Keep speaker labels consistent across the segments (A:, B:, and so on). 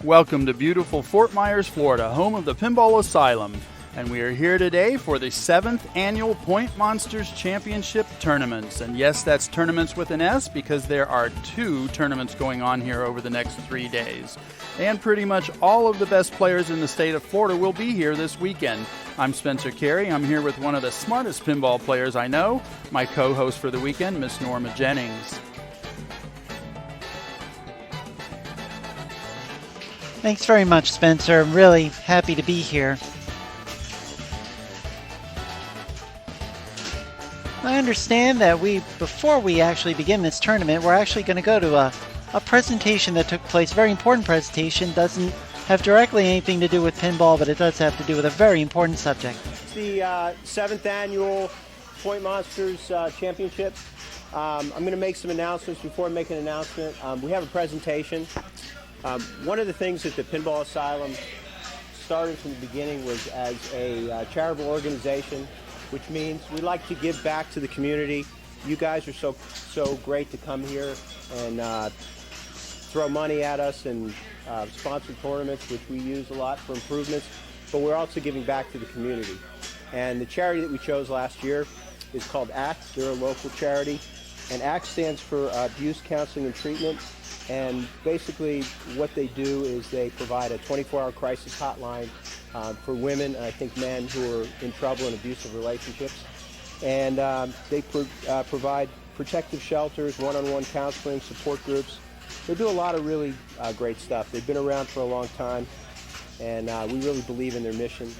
A: Welcome to beautiful Fort Myers, Florida, home of the Pinball Asylum. And we are here today for the 7th annual Point Monsters Championship tournaments. And yes, that's tournaments with an S because there are 2 tournaments going on here over the next 3 days. And pretty much all of the best players in the state of Florida will be here this weekend. I'm Spencer Carey. I'm here with one of the smartest pinball players I know, my co-host for the weekend, Miss Norma Jennings.
B: Thanks very much, Spencer. I'm really happy to be here. I understand that before we actually begin this tournament, we're actually going to go to a presentation that took place, a very important presentation. Doesn't have directly anything to do with pinball, but it does have to do with a very important subject.
C: It's the 7th annual Point Monsters Championship. I'm going to make some announcements before I make an announcement. We have a presentation. One of the things that the Pinball Asylum started from the beginning was as a charitable organization, which means we like to give back to the community. You guys are so great to come here and throw money at us and sponsor tournaments, which we use a lot for improvements, but we're also giving back to the community. And the charity that we chose last year is called ACT. They're a local charity, and ACT stands for Abuse Counseling and Treatment. And basically what they do is they provide a 24-hour crisis hotline for women, and I think men, who are in trouble in abusive relationships. And they provide protective shelters, one-on-one counseling, support groups. They do a lot of really great stuff. They've been around for a long time, and we really believe in their mission,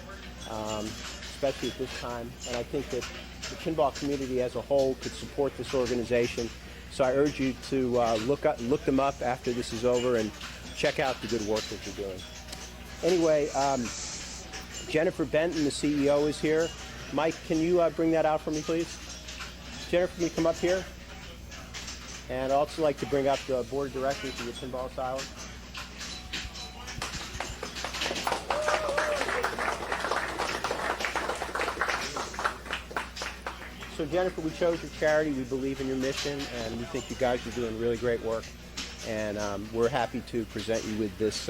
C: especially at this time. And I think that the pinball community as a whole could support this organization. So I urge you to look them up after this is over and check out the good work that they're doing. Anyway, Jennifer Benton, the CEO, is here. Mike, can you bring that out for me, please? Jennifer, can you come up here? And I'd also like to bring up the board of directors of the Pinball Asylum. So Jennifer, we chose your charity. We believe in your mission, and we think you guys are doing really great work. And we're happy to present you with this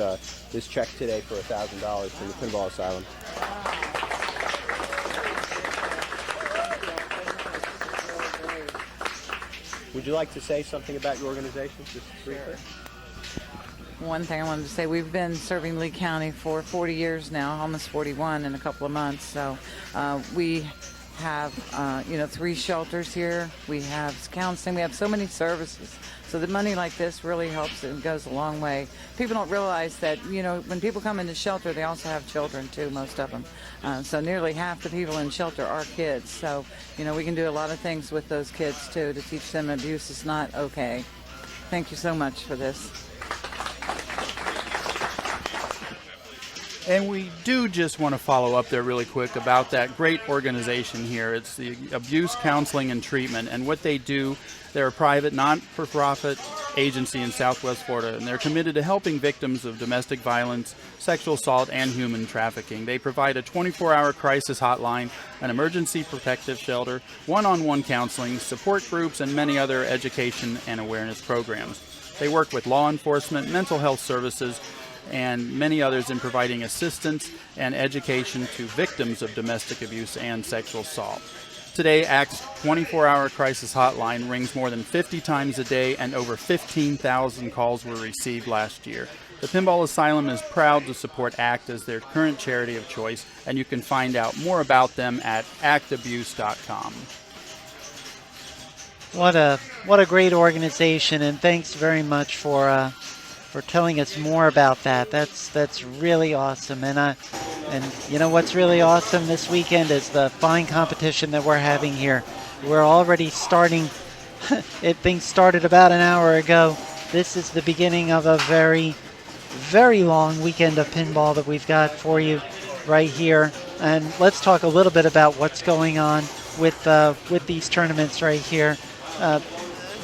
C: check today for $1,000 from the Pinball Asylum. Would you like to say something about your organization, just briefly?
D: One thing I wanted to say, we've been serving Lee County for 40 years now, almost 41 in a couple of months. So we have 3 shelters here. We have counseling. We have so many services. So the money like this really helps and goes a long way. People don't realize that, when people come into shelter, they also have children too, most of them. So nearly half the people in shelter are kids. So, we can do a lot of things with those kids too to teach them abuse is not okay. Thank you so much for this.
A: And we do just want to follow up there really quick about that great organization here. It's the Abuse Counseling and Treatment, and what they do, they're a private, non-for-profit agency in Southwest Florida, and they're committed to helping victims of domestic violence, sexual assault, and human trafficking. They provide a 24-hour crisis hotline, an emergency protective shelter, one-on-one counseling, support groups, and many other education and awareness programs. They work with law enforcement, mental health services, and many others in providing assistance and education to victims of domestic abuse and sexual assault. Today, ACT's 24-hour crisis hotline rings more than 50 times a day, and over 15,000 calls were received last year. The Pinball Asylum is proud to support ACT as their current charity of choice, and you can find out more about them at actabuse.com.
B: What a great organization, and thanks very much for telling us more about that. That's really awesome. And what's really awesome this weekend is the fine competition that we're having here. We're already starting. Things started about an hour ago. This is the beginning of a very, very long weekend of pinball that we've got for you right here. And let's talk a little bit about what's going on with these tournaments right here.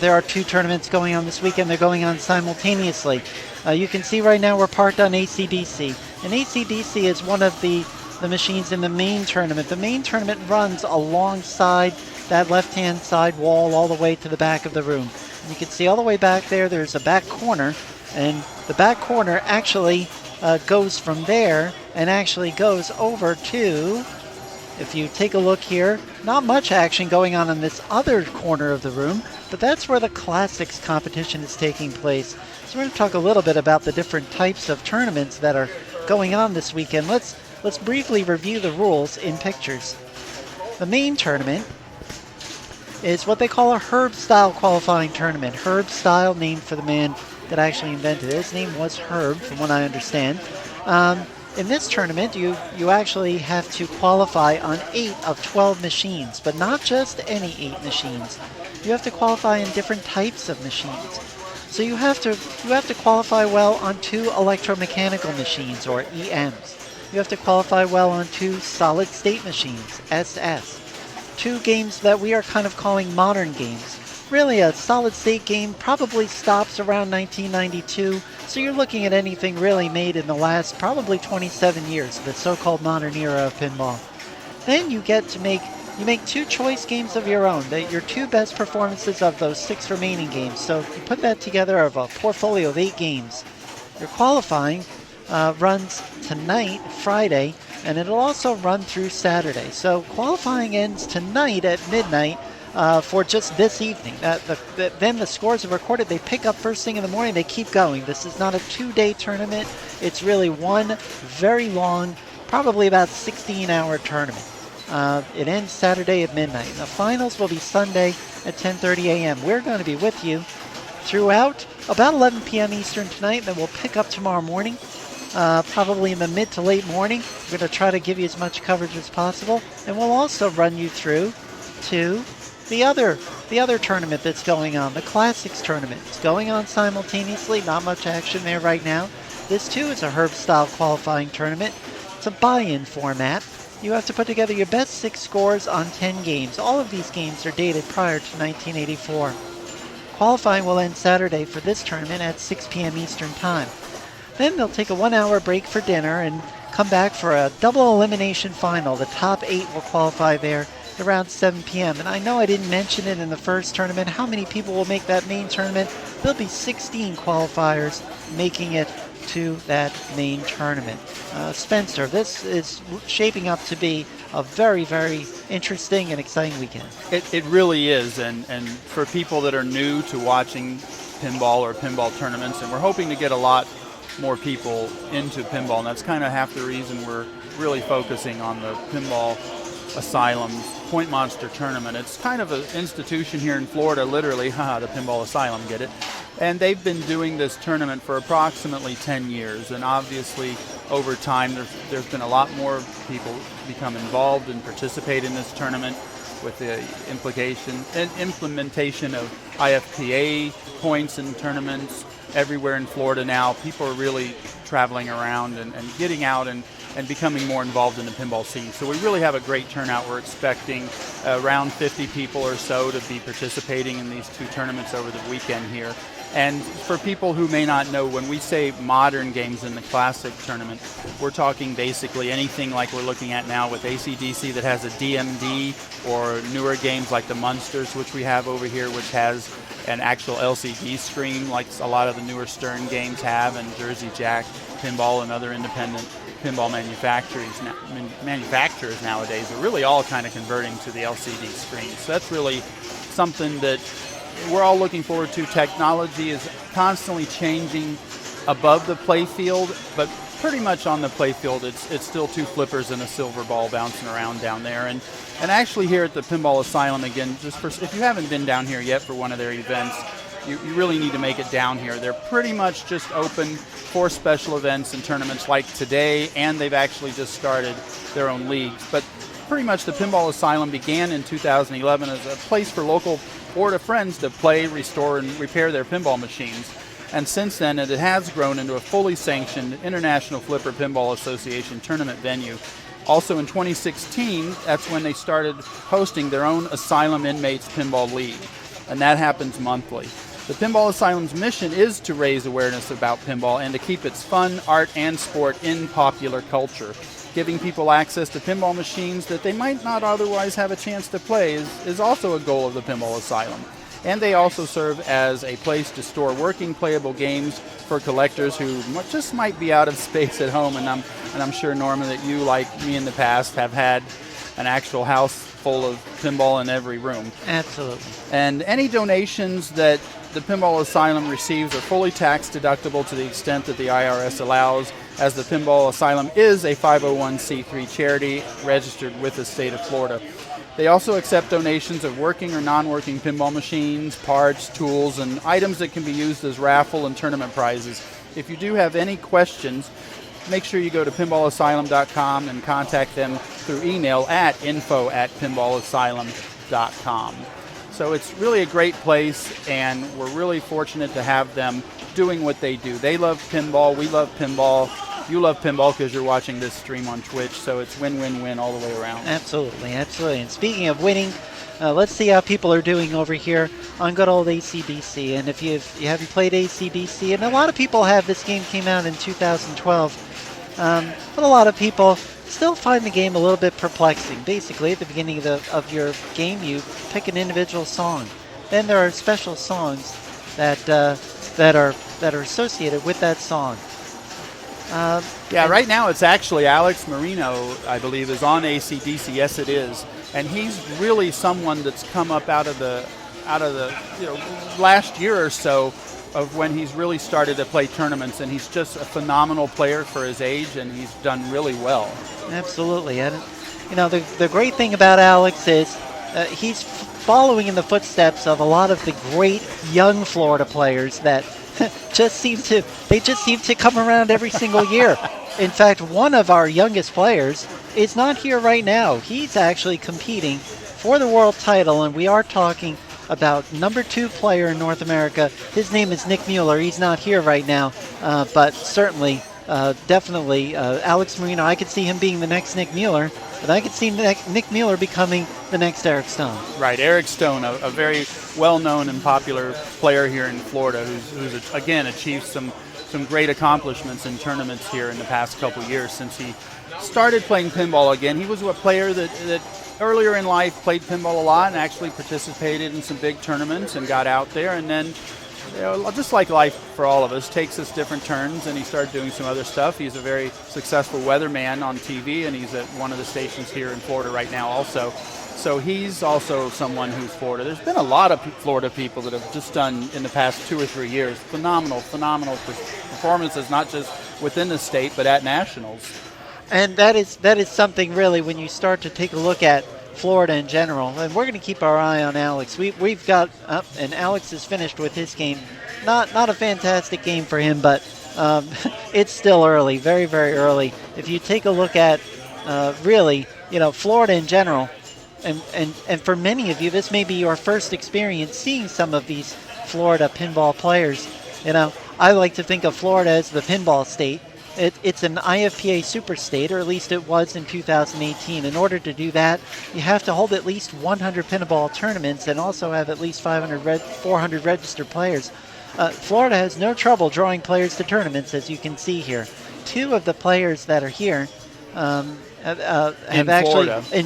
B: there are 2 tournaments going on this weekend. They're going on simultaneously. You can see right now we're parked on ACDC. And ACDC is one of the machines in the main tournament. The main tournament runs alongside that left-hand side wall all the way to the back of the room. And you can see all the way back there, there's a back corner. And the back corner actually goes from there and actually goes over to, if you take a look here, not much action going on in this other corner of the room, but that's where the Classics competition is taking place. So we're going to talk a little bit about the different types of tournaments that are going on this weekend. Let's briefly review the rules in pictures. The main tournament is what they call a Herb-style qualifying tournament. Herb-style, named for the man that actually invented it. His name was Herb, from what I understand. In this tournament, you actually have to qualify on 8 of 12 machines, but not just any 8 machines. You have to qualify in different types of machines. So you have to qualify well on 2 electromechanical machines, or EMs. You have to qualify well on 2 solid-state machines, SS. 2 games that we are kind of calling modern games. Really, a solid-state game probably stops around 1992, so you're looking at anything really made in the last probably 27 years, the so-called modern era of pinball. Then you get to make 2 choice games of your own, your 2 best performances of those 6 remaining games. So you put that together of a portfolio of 8 games. Your qualifying runs tonight, Friday, and it'll also run through Saturday. So qualifying ends tonight at midnight for just this evening. Then the scores are recorded. They pick up first thing in the morning. They keep going. This is not a 2-day tournament. It's really one very long, probably about 16-hour tournament. It ends Saturday at midnight. The finals will be Sunday at 10:30 a.m. We're going to be with you throughout about 11 p.m. Eastern tonight. Then we'll pick up tomorrow morning, probably in the mid to late morning. We're going to try to give you as much coverage as possible. And we'll also run you through to the other tournament that's going on, the Classics tournament. It's going on simultaneously. Not much action there right now. This, too, is a Herb-style qualifying tournament. It's a buy-in format. You have to put together your best 6 scores on 10 games. All of these games are dated prior to 1984. Qualifying will end Saturday for this tournament at 6 p.m. Eastern Time. Then they'll take a 1-hour break for dinner and come back for a double elimination final. The top 8 will qualify there around 7 p.m. And I know I didn't mention it in the first tournament. How many people will make that main tournament? There'll be 16 qualifiers making it to that main tournament. Spencer, this is shaping up to be a very, very interesting and exciting weekend.
A: It really is, and for people that are new to watching pinball or pinball tournaments, and we're hoping to get a lot more people into pinball, and that's kind of half the reason we're really focusing on the Pinball Asylum's Point Monster tournament. It's kind of an institution here in Florida, literally, the Pinball Asylum, get it? And they've been doing this tournament for approximately 10 years, and obviously over time there's been a lot more people become involved and participate in this tournament with the implication and implementation of IFPA points in tournaments everywhere in Florida now. People are really traveling around and getting out and becoming more involved in the pinball scene. So we really have a great turnout. We're expecting around 50 people or so to be participating in these 2 tournaments over the weekend here. And for people who may not know, when we say modern games in the Classic tournament, we're talking basically anything like we're looking at now with ACDC that has a DMD, or newer games like the Munsters, which we have over here, which has an actual LCD screen like a lot of the newer Stern games have, and Jersey Jack Pinball and other independent pinball manufacturers nowadays are really all kind of converting to the LCD screen. So that's really something that we're all looking forward to. Technology is constantly changing above the playfield, but pretty much on the playfield it's still 2 flippers and a silver ball bouncing around down there. And actually here at the Pinball Asylum, again, just if you haven't been down here yet for one of their events, you really need to make it down here. They're pretty much just open for special events and tournaments like today, and they've actually just started their own leagues. But pretty much the Pinball Asylum began in 2011 as a place for local Florida friends to play, restore, and repair their pinball machines. And since then, it has grown into a fully sanctioned International Flipper Pinball Association tournament venue. Also in 2016, that's when they started hosting their own Asylum Inmates Pinball League. and that happens monthly. The Pinball Asylum's mission is to raise awareness about pinball and to keep its fun, art, and sport in popular culture. Giving people access to pinball machines that they might not otherwise have a chance to play is also a goal of the Pinball Asylum. And they also serve as a place to store working playable games for collectors who just might be out of space at home. And I'm sure, Norma, that you, like me in the past, have had an actual house full of pinball in every room.
B: Absolutely.
A: And any donations that the Pinball Asylum receives are fully tax deductible to the extent that the IRS allows, as the Pinball Asylum is a 501c3 charity registered with the state of Florida. They also accept donations of working or non-working pinball machines, parts, tools, and items that can be used as raffle and tournament prizes. If you do have any questions, make sure you go to pinballasylum.com and contact them through email at info@pinballasylum.com. So it's really a great place, and we're really fortunate to have them doing what they do. They love pinball, we love pinball, you love pinball because you're watching this stream on Twitch, so it's win-win-win all the way around.
B: Absolutely, absolutely. And speaking of winning, let's see how people are doing over here on good old ACDC. And if you haven't played ACDC, and a lot of people have, this game came out in 2012, but a lot of people still find the game a little bit perplexing. Basically, at the beginning of your game, you pick an individual song. Then there are special songs that are associated with that song.
A: Right now it's actually Alex Marino, I believe, is on ACDC. Yes, it is, and he's really someone that's come up out of the last year or so of when he's really started to play tournaments, and he's just a phenomenal player for his age, and he's done really well.
B: Absolutely, and the great thing about Alex is he's following in the footsteps of a lot of the great young Florida players that just seem to come around every single year. In fact, one of our youngest players is not here right now. He's actually competing for the world title, and we are talking about number 2 player in North America. His name is Nick Mueller. He's not here right now, but certainly, definitely, Alex Marino, I could see him being the next Nick Mueller, but I could see Nick Mueller becoming the next Eric Stone.
A: Right, Eric Stone, a very well-known and popular player here in Florida who's again, achieved some great accomplishments in tournaments here in the past couple years since he started playing pinball again. He was a player that earlier in life played pinball a lot and actually participated in some big tournaments and got out there, and then just like life for all of us, takes us different turns, and he started doing some other stuff. He's a very successful weatherman on TV, and he's at one of the stations here in Florida right now also. So he's also someone who's Florida. There's been a lot of Florida people that have just done, in the past 2 or 3 years, phenomenal performances, not just within the state, but at nationals.
B: And that is something really when you start to take a look at Florida in general. And we're going to keep our eye on Alex. We've got up, and Alex is finished with his game. Not a fantastic game for him, but it's still early, very, very early. If you take a look at really, Florida in general, and for many of you, this may be your first experience seeing some of these Florida pinball players. I like to think of Florida as the pinball state. It's an IFPA super state, or at least it was in 2018. In order to do that, you have to hold at least 100 pinball tournaments and also have at least 400 registered players. Florida has no trouble drawing players to tournaments, as you can see here. 2 of the players that are here in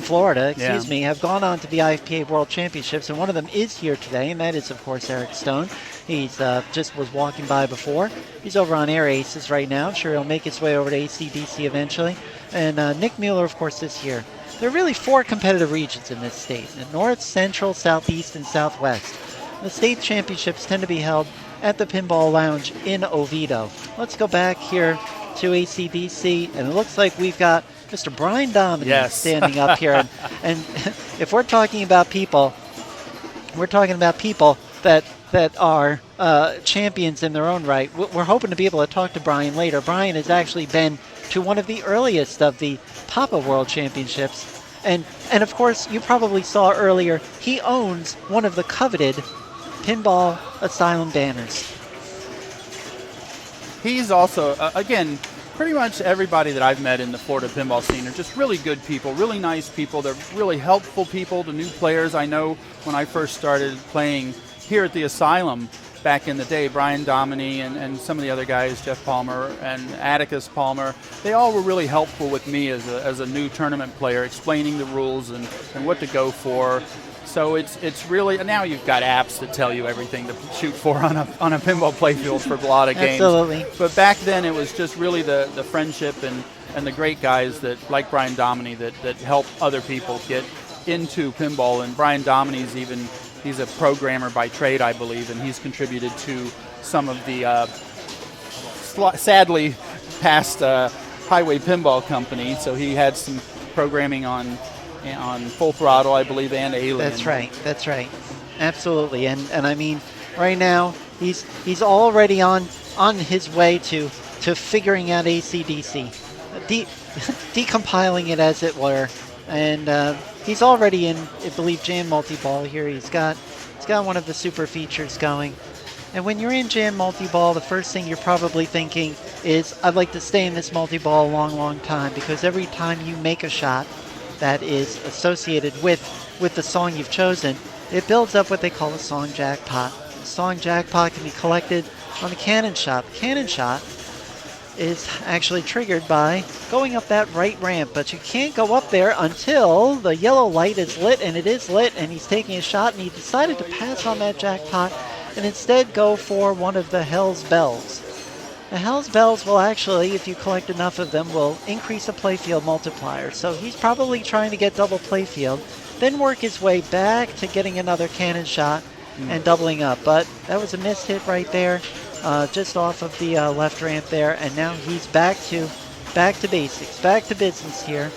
B: Florida, have gone on to the IFPA World Championships, and one of them is here today, and that is, of course, Eric Stone. He's just was walking by before. He's over on Air Aces right now. I'm sure he'll make his way over to ACDC eventually. And Nick Mueller, of course, is here. There are really 4 competitive regions in this state: the North, Central, Southeast, and Southwest. The state championships tend to be held at the Pinball Lounge in Oviedo. Let's go back here to ACDC, and it looks like we've got Mr. Brian Dominic standing up here. And if we're talking about people, we're talking about people that are champions in their own right. We're hoping to be able to talk to Brian later. Brian has actually been to one of the earliest of the Papa World Championships. And of course, you probably saw earlier, he owns one of the coveted Pinball Asylum banners.
A: He's also, again, pretty much everybody that I've met in the Florida pinball scene are just really good people, really nice people. They're really helpful people to new players. I know when I first started playing here at the Asylum back in the day, Brian Dominy and some of the other guys, Jeff Palmer and Atticus Palmer, they all were really helpful with me as a new tournament player, explaining the rules and what to go for. So it's really, now you've got apps that tell you everything to shoot for on a pinball playfield for a lot of games.
B: Absolutely.
A: But back then it was just really the friendship and the great guys that, like Brian Dominy, that help other people get into pinball. And Brian Dominy's he's a programmer by trade, I believe, and he's contributed to some of the sadly past Highway Pinball Company. So he had some programming on Full Throttle, I believe, and Alien.
B: That's right. Absolutely. And I mean, right now he's already on his way to figuring out AC/DC, decompiling it, as it were. And he's already in, I believe, Jam Multi-Ball here. He's got one of the super features going. And when you're in Jam Multi-Ball, the first thing you're probably thinking is, I'd like to stay in this multi-ball a long, long time, because every time you make a shot that is associated with the song you've chosen, it builds up what they call a song jackpot. The song jackpot can be collected on the cannon shot. The cannon shot is actually triggered by going up that right ramp, but you can't go up there until the yellow light is lit, and it is lit, and he's taking a shot, and he decided to pass on that jackpot and instead go for one of the Hell's Bells. The Hell's Bells will actually, if you collect enough of them, will increase the playfield multiplier. So he's probably trying to get double playfield, then work his way back to getting another cannon shot and doubling up. But that was a missed hit right there, just off of the left ramp there. And now he's back to basics, back to business here,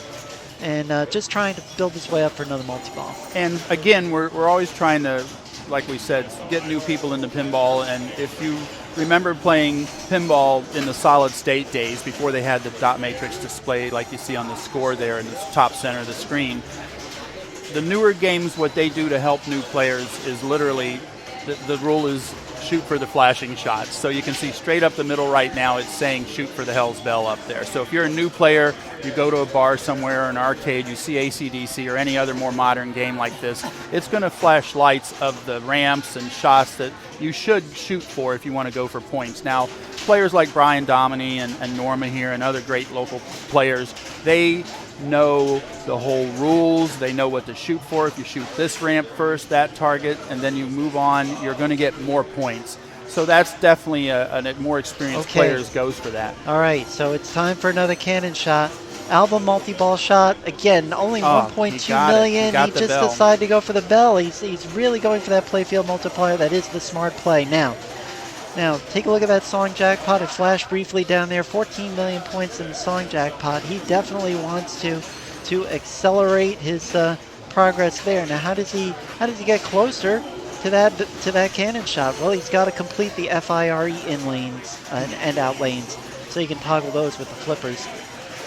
B: and just trying to build his way up for another multi-ball.
A: And again, we're always trying to, like we said, get new people into pinball. And if you remember playing pinball in the solid state days before they had the dot matrix display like you see on the score there in the top center of the screen, the newer games, what they do to help new players is literally, the rule is shoot for the flashing shots. So you can see straight up the middle right now, it's saying shoot for the Hell's Bell up there. So if you're a new player, you go to a bar somewhere or an arcade, you see AC/DC or any other more modern game like this, it's going to flash lights of the ramps and shots that you should shoot for if you want to go for points. Now, players like Brian Dominy and Norma here and other great local players, they know the whole rules. They know what to shoot for. If you shoot this ramp first, that target, and then you move on, you're going to get more points. So that's definitely a more experienced players goes for that.
B: All right, so it's time for another cannon shot. Album multi-ball shot. Again, only 1.2 million. He just decided to go for the bell. He's really going for that playfield multiplier. That is the smart play. Now, take a look at that song jackpot. It flashed briefly down there. 14 million points in the song jackpot. He definitely wants to accelerate his progress there. Now, how does he get closer to that cannon shot? Well, he's got to complete the FIRE in lanes and out lanes, so he can toggle those with the flippers.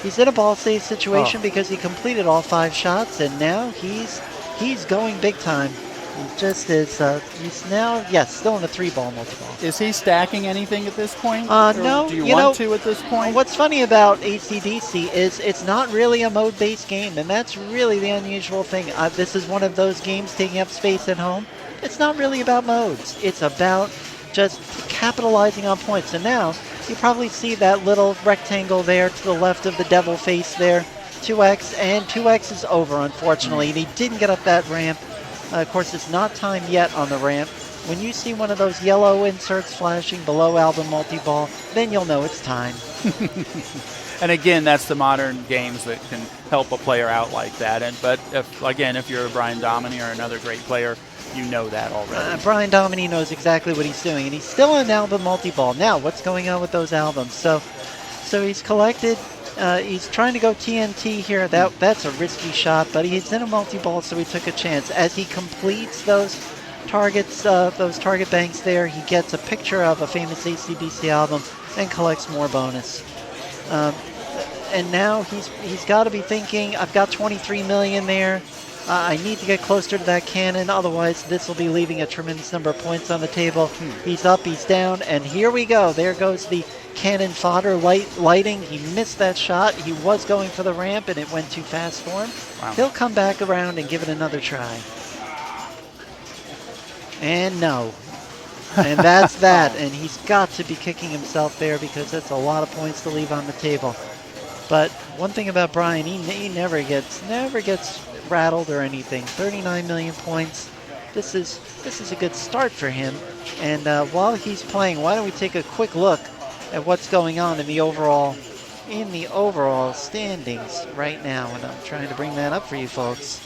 B: He's in a ball save situation because he completed all 5 shots, and now he's going big time. He just is. He's now, still in the 3-ball multi-ball.
A: Is he stacking anything at this point?
B: No.
A: Do you want to at this point?
B: What's funny about AC/DC is it's not really a mode-based game, and that's really the unusual thing. This is one of those games taking up space at home. It's not really about modes. It's about just capitalizing on points. And now you probably see that little rectangle there to the left of the devil face there, 2x, and 2x is over, unfortunately. And he didn't get up that ramp. Of course, it's not time yet on the ramp. When you see one of those yellow inserts flashing below album multi-ball, then you'll know it's time.
A: And again, that's the modern games that can help a player out like that. But if you're a Brian Dominy or another great player, you know that already.
B: Brian Dominy knows exactly what he's doing, and he's still in album multi-ball. Now, what's going on with those albums? So he's collected. He's trying to go TNT here. That's a risky shot, but he's in a multi-ball, so he took a chance. As he completes those targets, those target banks there, he gets a picture of a famous AC/DC album and collects more bonus. And now he's got to be thinking, I've got 23 million there. I need to get closer to that cannon, otherwise this will be leaving a tremendous number of points on the table. He's up, he's down, and here we go. There goes the cannon fodder lighting. He missed that shot. He was going for the ramp, and it went too fast for him. Wow. He'll come back around and give it another try. And no. And that's that. And he's got to be kicking himself there because that's a lot of points to leave on the table. But one thing about Brian, he never gets rattled or anything. 39 million points. This is a good start for him. And while he's playing, why don't we take a quick look at what's going on in the overall standings right now? And I'm trying to bring that up for you folks.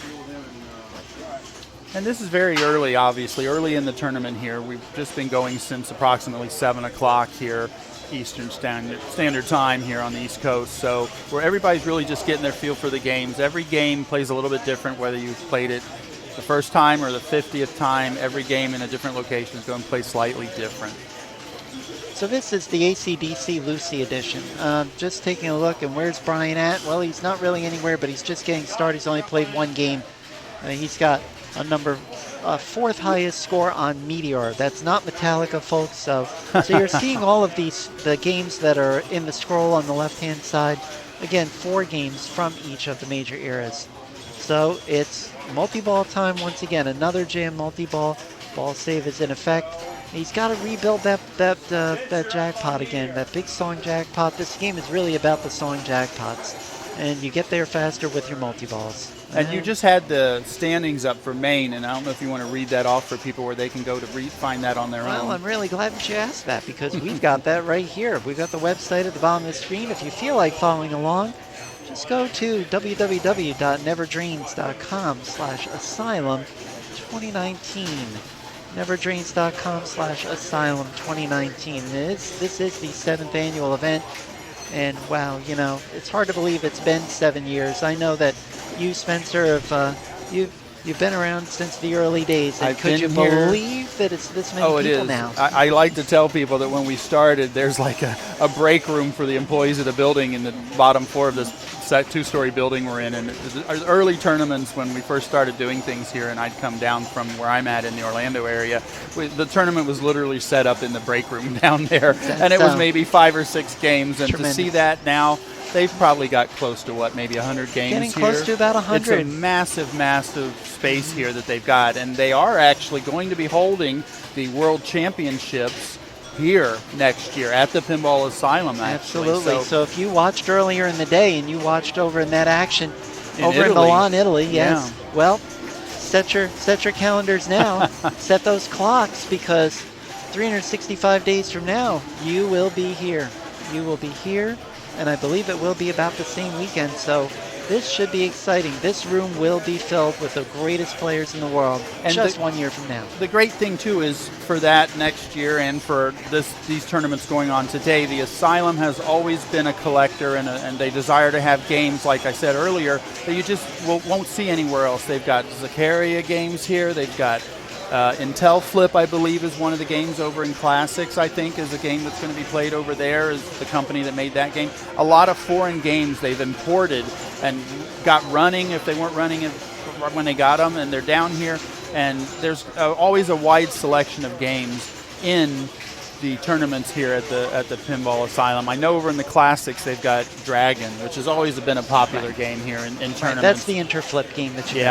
A: And this is very early, obviously, early in the tournament here. We've just been going since approximately 7 o'clock here, Eastern Standard Time here on the East Coast. So where everybody's really just getting their feel for the games. Every game plays a little bit different, whether you've played it the first time or the 50th time. Every game in a different location is going to play slightly different.
B: So this is the AC/DC Lucy edition. Just taking a look, and where's Brian at? Well, he's not really anywhere, but he's just getting started. He's only played one game. He's got a fourth highest score on Meteor. That's not Metallica, folks. So you're seeing all of the games that are in the scroll on the left-hand side. Again, 4 games from each of the major eras. So it's multi-ball time once again. Another jam multi-ball. Ball save is in effect. He's got to rebuild that jackpot again, that big song jackpot. This game is really about the song jackpots, and you get there faster with your multi-balls.
A: And you just had the standings up for Maine, and I don't know if you want to read that off for people where they can go to find that on their own.
B: Well, I'm really glad that you asked that because we've got that right here. We've got the website at the bottom of the screen. If you feel like following along, just go to www.neverdreams.com/asylum 2019. Neverdreams.com/asylum 2019. This is the 7th annual event. And wow, it's hard to believe it's been 7 years. I know that you, Spencer, you've been around since the early days. And could you believe that it's this many people now?
A: I like to tell people that when we started, there's like a break room for the employees of the building in the bottom floor of this 2-story building we're in. And early tournaments when we first started doing things here, and I'd come down from where I'm at in the Orlando area, the tournament was literally set up in the break room down there. And it was maybe 5 or 6 games. And
B: tremendous.
A: to see that now, they've probably got close to maybe 100 games
B: Getting
A: here.
B: close to about 100.
A: It's a massive, massive space here that they've got. And they are actually going to be holding the World Championships here next year at the Pinball Asylum, actually.
B: Absolutely. So if you watched earlier in the day and you watched over in that action in
A: Italy.
B: Milan, Italy, yes.
A: Yeah.
B: Well, set your calendars now. Set those clocks because 365 days from now, you will be here. You will be here, and I believe it will be about the same weekend. So this should be exciting. This room will be filled with the greatest players in the world
A: and
B: just 1 year from now.
A: The great thing, too, is for that next year and for these tournaments going on today, the Asylum has always been a collector, and they desire to have games, like I said earlier, that you just won't see anywhere else. They've got Zaccaria games here. They've got Intel Flip, I believe, is one of the games over in Classics, I think, is a game that's going to be played over there, is the company that made that game. A lot of foreign games they've imported and got running if they weren't running when they got them, and they're down here. And there's always a wide selection of games in the tournaments here at the Pinball Asylum. I know over in the Classics they've got Dragon, which has always been a popular game here in tournaments.
B: Right, that's the Interflip game that you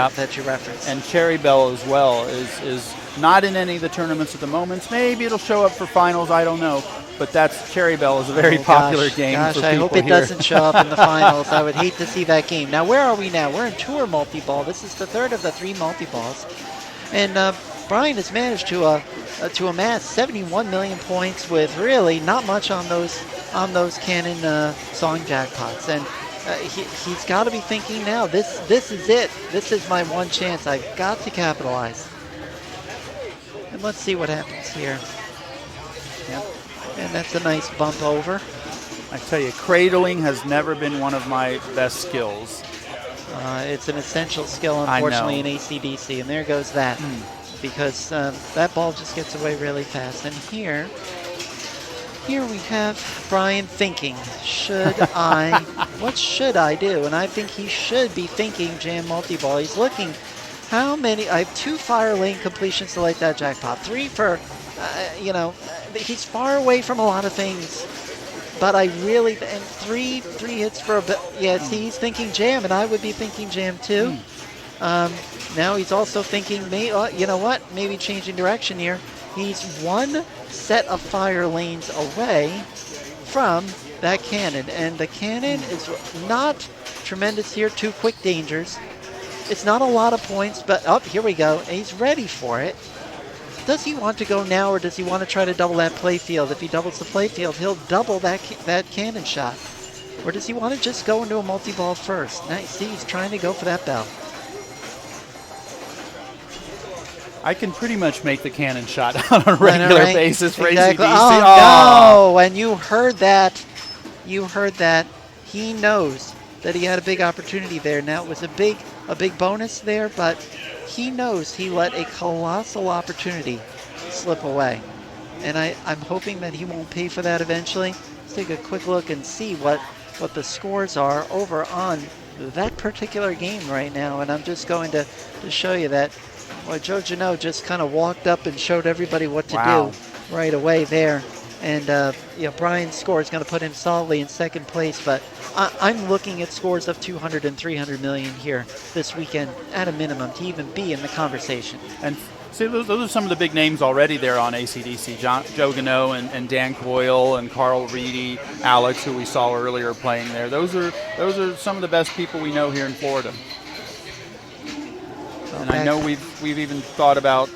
B: referenced.
A: And Cherry Bell as well is not in any of the tournaments at the moment. Maybe it'll show up for finals, I don't know. But Cherry Bell is a very popular game for people
B: I hope it doesn't show up in the finals. I would hate to see that game. Now, where are we now? We're in Tour Multi-Ball. This is the third of the 3 multi-balls. And Brian has managed to amass 71 million points with really not much on those Canon song jackpots. And he's got to be thinking now, this is it. This is my one chance. I've got to capitalize. And let's see what happens here. Yep. And that's a nice bump over.
A: I tell you, cradling has never been one of my best skills.
B: It's an essential skill, unfortunately, in AC/DC, and there goes that. Because that ball just gets away really fast. And here we have Brian thinking, what should I do? And I think he should be thinking jam multi-ball. He's looking, I have 2 fire lane completions to light that jackpot. 3 for, he's far away from a lot of things. But and 3 hits for a bit. Yeah, see, he's thinking jam, and I would be thinking jam too. Now he's also thinking, you know what, maybe changing direction here. He's one set of fire lanes away from that cannon, and the cannon is not tremendous here. 2 quick dangers. It's not a lot of points, but here we go. He's ready for it. Does he want to go now, or does he want to try to double that playfield? If he doubles the playfield, he'll double that cannon shot. Or does he want to just go into a multi-ball first? Now, see, he's trying to go for that bell.
A: I can pretty much make the cannon shot on a regular basis for
B: exactly.
A: ACDC.
B: Oh, no, and you heard that. He knows that he had a big opportunity there. Now, it was a big bonus there, but he knows he let a colossal opportunity slip away. And I'm hoping that he won't pay for that eventually. Let's take a quick look and see what the scores are over on that particular game right now. And I'm just going to show you that. Well, Joe Janot just kind of walked up and showed everybody what to do right away there. And Brian's score is going to put him solidly in second place, but I'm looking at scores of 200 and 300 million here this weekend at a minimum to even be in the conversation.
A: And see, those are some of the big names already there on ACDC. Joe Gano and Dan Coyle and Carl Reedy, Alex, who we saw earlier playing there. Those are some of the best people we know here in Florida. And I know we've even thought about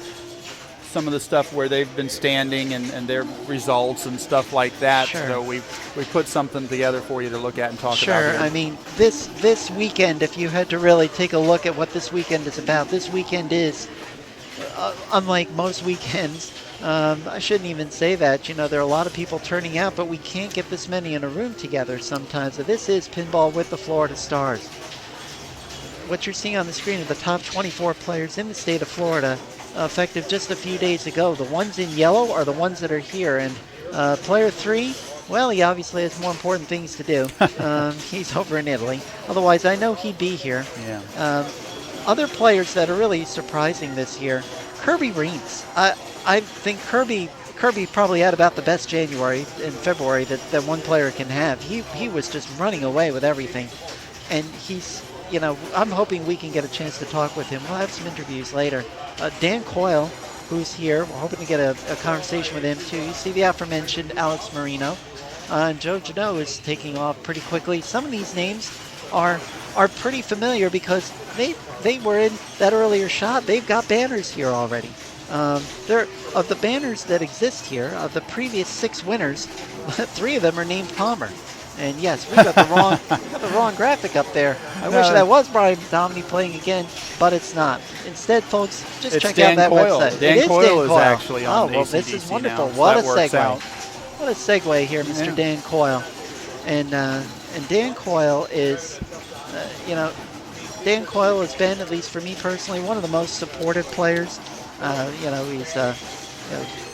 A: some of the stuff where they've been standing and their results and stuff like that.
B: Sure.
A: So we put something together for you to look at and talk about.
B: Sure. I mean, this weekend, if you had to really take a look at what this weekend is about, this weekend is unlike most weekends. I shouldn't even say that. There are a lot of people turning out, but we can't get this many in a room together sometimes. So this is Pinball with the Florida Stars. What you're seeing on the screen are the top 24 players in the state of Florida, effective just a few days ago. The ones in yellow are the ones that are here. And player 3, well, he obviously has more important things to do. He's over in Italy. Otherwise, I know he'd be here.
A: Yeah.
B: Other players that are really surprising this year, Kirby Reams. I think Kirby probably had about the best January and February that one player can have. He was just running away with everything. And he's, I'm hoping we can get a chance to talk with him. We'll have some interviews later. Dan Coyle, who's here, we're hoping to get a conversation with him too. You see the aforementioned Alex Marino. And Joe Janot is taking off pretty quickly. Some of these names are pretty familiar because they were in that earlier shot. They've got banners here already. They're of the banners that exist here, of the previous 6 winners, 3 of them are named Palmer. And yes, we got the wrong graphic up there. I wish that was Brian Dominy playing again, but it's not. Instead, folks, just check out that website.
A: Dan Coyle is actually on the
B: well,
A: ACDC
B: this is wonderful.
A: now,
B: What a
A: so that works
B: segue.
A: out.
B: What a segue here, Mr.
A: Yeah.
B: Dan Coyle. And Dan Coyle is, Dan Coyle has been, at least for me personally, one of the most supportive players. He's a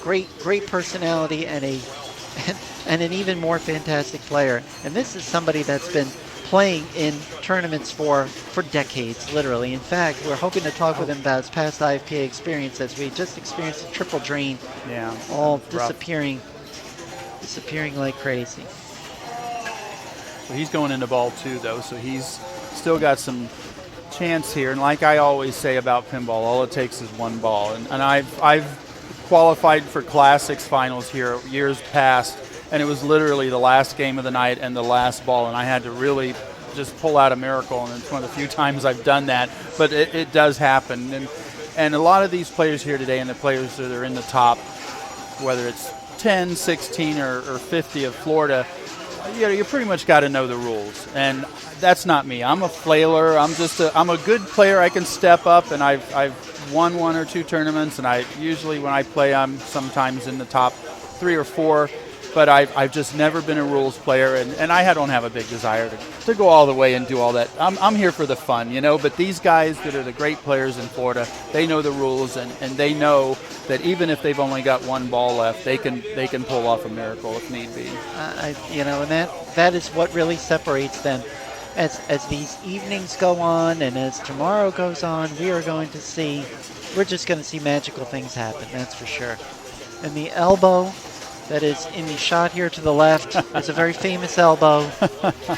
B: great personality and an even more fantastic player. And this is somebody that's been playing in tournaments for decades, literally. In fact, we're hoping to talk with him about his past IFPA experience, as we just experienced a triple drain, all disappearing like crazy.
A: So he's going into ball 2, though, so he's still got some chance here. And like I always say about pinball, all it takes is one ball. And I've qualified for Classics finals here years past, and it was literally the last game of the night and the last ball, and I had to really just pull out a miracle, and it's one of the few times I've done that, but it does happen. And a lot of these players here today, and the players that are in the top, whether it's 10, 16, or 50 of Florida, you pretty much got to know the rules, and that's not me. I'm a flailer. I'm a good player. I can step up, and I've won 1 or 2 tournaments, and I usually when I play, I'm sometimes in the top 3 or 4. But I've just never been a rules player, and I don't have a big desire to go all the way and do all that. I'm here for the fun, But these guys that are the great players in Florida, they know the rules, and they know that even if they've only got one ball left, they can pull off a miracle if need be.
B: And that is what really separates them. As these evenings go on, and as tomorrow goes on, we're just going to see magical things happen. That's for sure. And the elbow that is in the shot here to the left is a very famous elbow.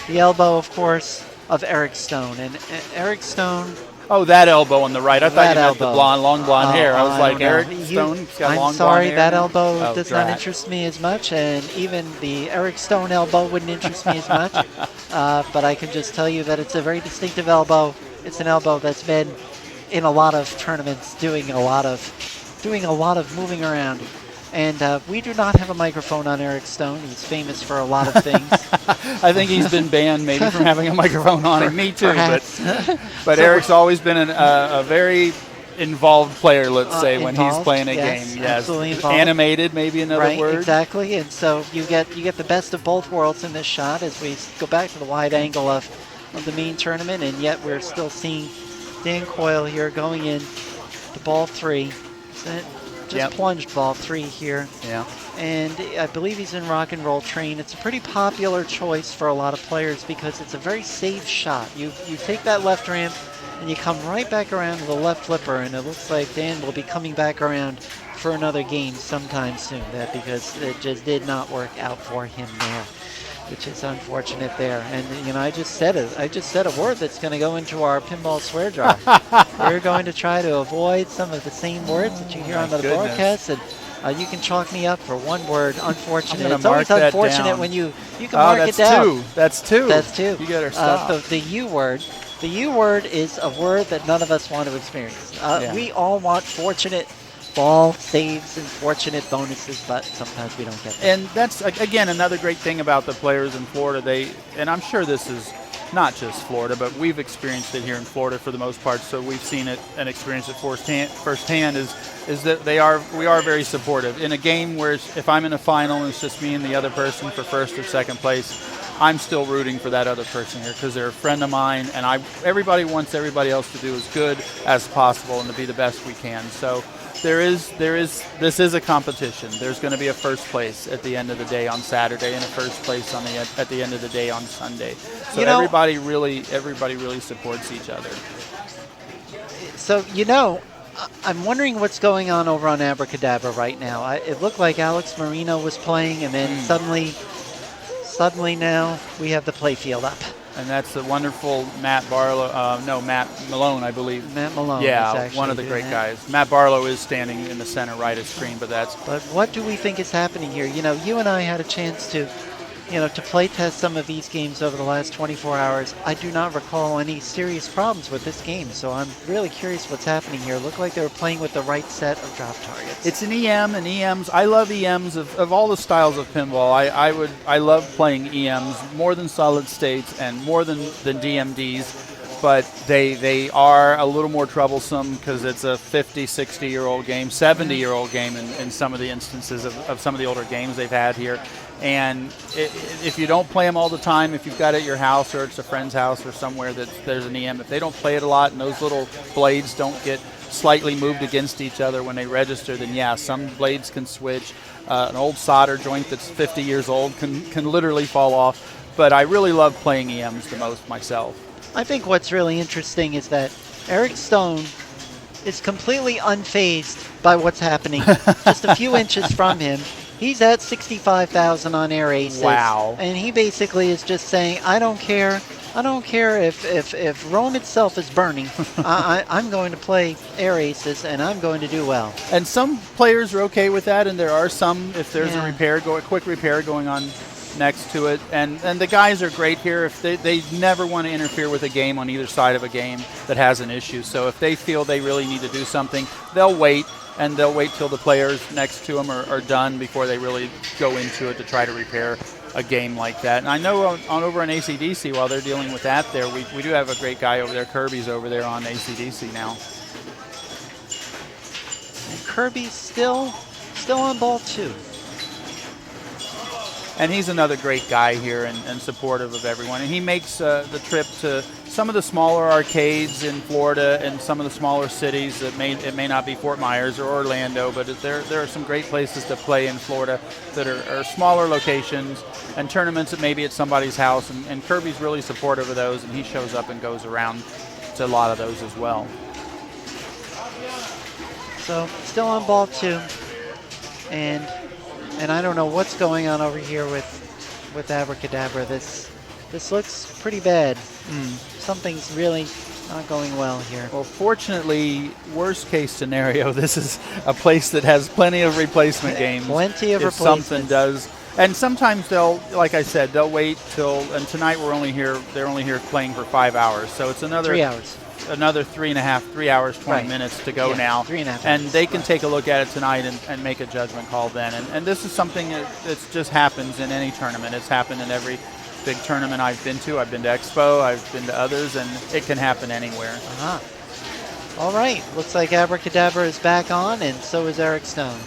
B: The elbow, of course, of Eric Stone. And Eric Stone
A: Oh, that elbow on the right. I thought
B: That
A: you meant the
B: elbow.
A: blonde, long blonde hair. I was
B: I
A: like,
B: don't know.
A: Eric Stone's got
B: I'm
A: long
B: sorry,
A: blonde hair
B: that
A: now?
B: elbow
A: Oh,
B: does not
A: drat.
B: interest me as much, and even the Eric Stone elbow wouldn't interest me as much. But I can just tell you that it's a very distinctive elbow. It's an elbow that's been in a lot of tournaments, doing a lot of moving around. And we do not have a microphone on Eric Stone. He's famous for a lot of things.
A: I think he's been banned maybe from having a microphone on him. Me too,
B: Perhaps.
A: but
B: So
A: Eric's always been a very involved player, let's say, when he's
B: involved,
A: playing a
B: yes,
A: game.
B: absolutely involved.
A: Animated, maybe another
B: Right,
A: word.
B: exactly. And so you get the best of both worlds in this shot as we go back to the wide angle of the main tournament, and yet we're still seeing Dan Coyle here going in to ball 3. Just plunged ball 3 here.
A: Yeah.
B: And I believe he's in Rock and Roll Train. It's a pretty popular choice for a lot of players because it's a very safe shot. You take that left ramp and you come right back around to the left flipper, and it looks like Dan will be coming back around for another game sometime soon. That because it just did not work out for him there, which is unfortunate there. And I just said a word that's going to go into our pinball swear jar. We're going to try to avoid some of the same words that you hear on the broadcast, and you can chalk me up for one word, unfortunate. It's always unfortunate when you can mark it down.
A: That's two.
B: That's two.
A: You got to stop.
B: The U word. The U word is a word that none of us want to experience. We all want fortunate ball saves and fortunate bonuses, but sometimes we don't get that.
A: And that's, again, another great thing about the players in Florida. And I'm sure this is not just Florida, but we've experienced it here in Florida for the most part, so we've seen it and experienced it firsthand is that we are very supportive. In a game where if I'm in a final and it's just me and the other person for first or second place, I'm still rooting for that other person here because they're a friend of mine, and everybody wants everybody else to do as good as possible and to be the best we can. So this is a competition. There's going to be a first place at the end of the day on Saturday and a first place at the end of the day on Sunday. So everybody really supports each other.
B: So I'm wondering what's going on over on Abracadabra right now. It looked like Alex Marino was playing, and then suddenly now we have the playfield up.
A: And that's the wonderful Matt Malone, I believe.
B: Matt Malone.
A: Yeah, one of the great guys. Matt Barlow is standing in the center right of screen, but
B: what do we think is happening here? You and I had a chance to play test some of these games over the last 24 hours. I do not recall any serious problems with this game, so I'm really curious what's happening here. It looked like they were playing with the right set of drop targets.
A: It's an EM, and EMs, I love EMs of all the styles of pinball. I love playing EMs more than solid states and more than DMDs, but they are a little more troublesome because it's a 50, 60-year-old game, 70-year-old game in some of the instances of some of the older games they've had here. And if you don't play them all the time, if you've got it at your house or it's a friend's house or somewhere that there's an EM, if they don't play it a lot and those little blades don't get slightly moved against each other when they register, then yeah, some blades can switch. An old solder joint that's 50 years old can literally fall off. But I really love playing EMs the most myself.
B: I think what's really interesting is that Eric Stone is completely unfazed by what's happening just a few inches from him. He's at 65,000 on air aces.
A: Wow.
B: And he basically is just saying, I don't care if Rome itself is burning. I'm going to play air aces, and I'm going to do well.
A: And some players are okay with that, and there are some, if there's a quick repair going on next to it. And the guys are great here. If they never want to interfere with a game on either side of a game that has an issue. So if they feel they really need to do something, they'll wait. And they'll wait till the players next to them are done before they really go into it to try to repair a game like that. And I know over on ACDC, while they're dealing with that there, we do have a great guy over there. Kirby's over there on ACDC now.
B: And Kirby's still on ball 2.
A: And he's another great guy here and supportive of everyone. And he makes the trip to some of the smaller arcades in Florida and some of the smaller cities. It may not be Fort Myers or Orlando, but there are some great places to play in Florida that are smaller locations and tournaments that may be at somebody's house. And Kirby's really supportive of those, and he shows up and goes around to a lot of those as well.
B: So still on ball 2. And I don't know what's going on over here with Abracadabra. This looks pretty bad. Something's really Not going well here.
A: Well, fortunately, worst case scenario, this is a place that has plenty of replacement games.
B: Plenty of
A: if
B: replacements.
A: something does. And sometimes they'll, like I said, they'll wait till, and tonight they're only here playing for 5 hours. So it's another
B: 3 hours.
A: Another 3 hours, 20 minutes to go now.
B: 3.5 hours.
A: And they can take a look at it tonight and make a judgment call then. And this is something that just happens in any tournament. It's happened in every big tournament I've been to. I've been to Expo, I've been to others, and it can happen anywhere.
B: Uh-huh. All right, looks like Abracadabra is back on, and so is Eric Stone.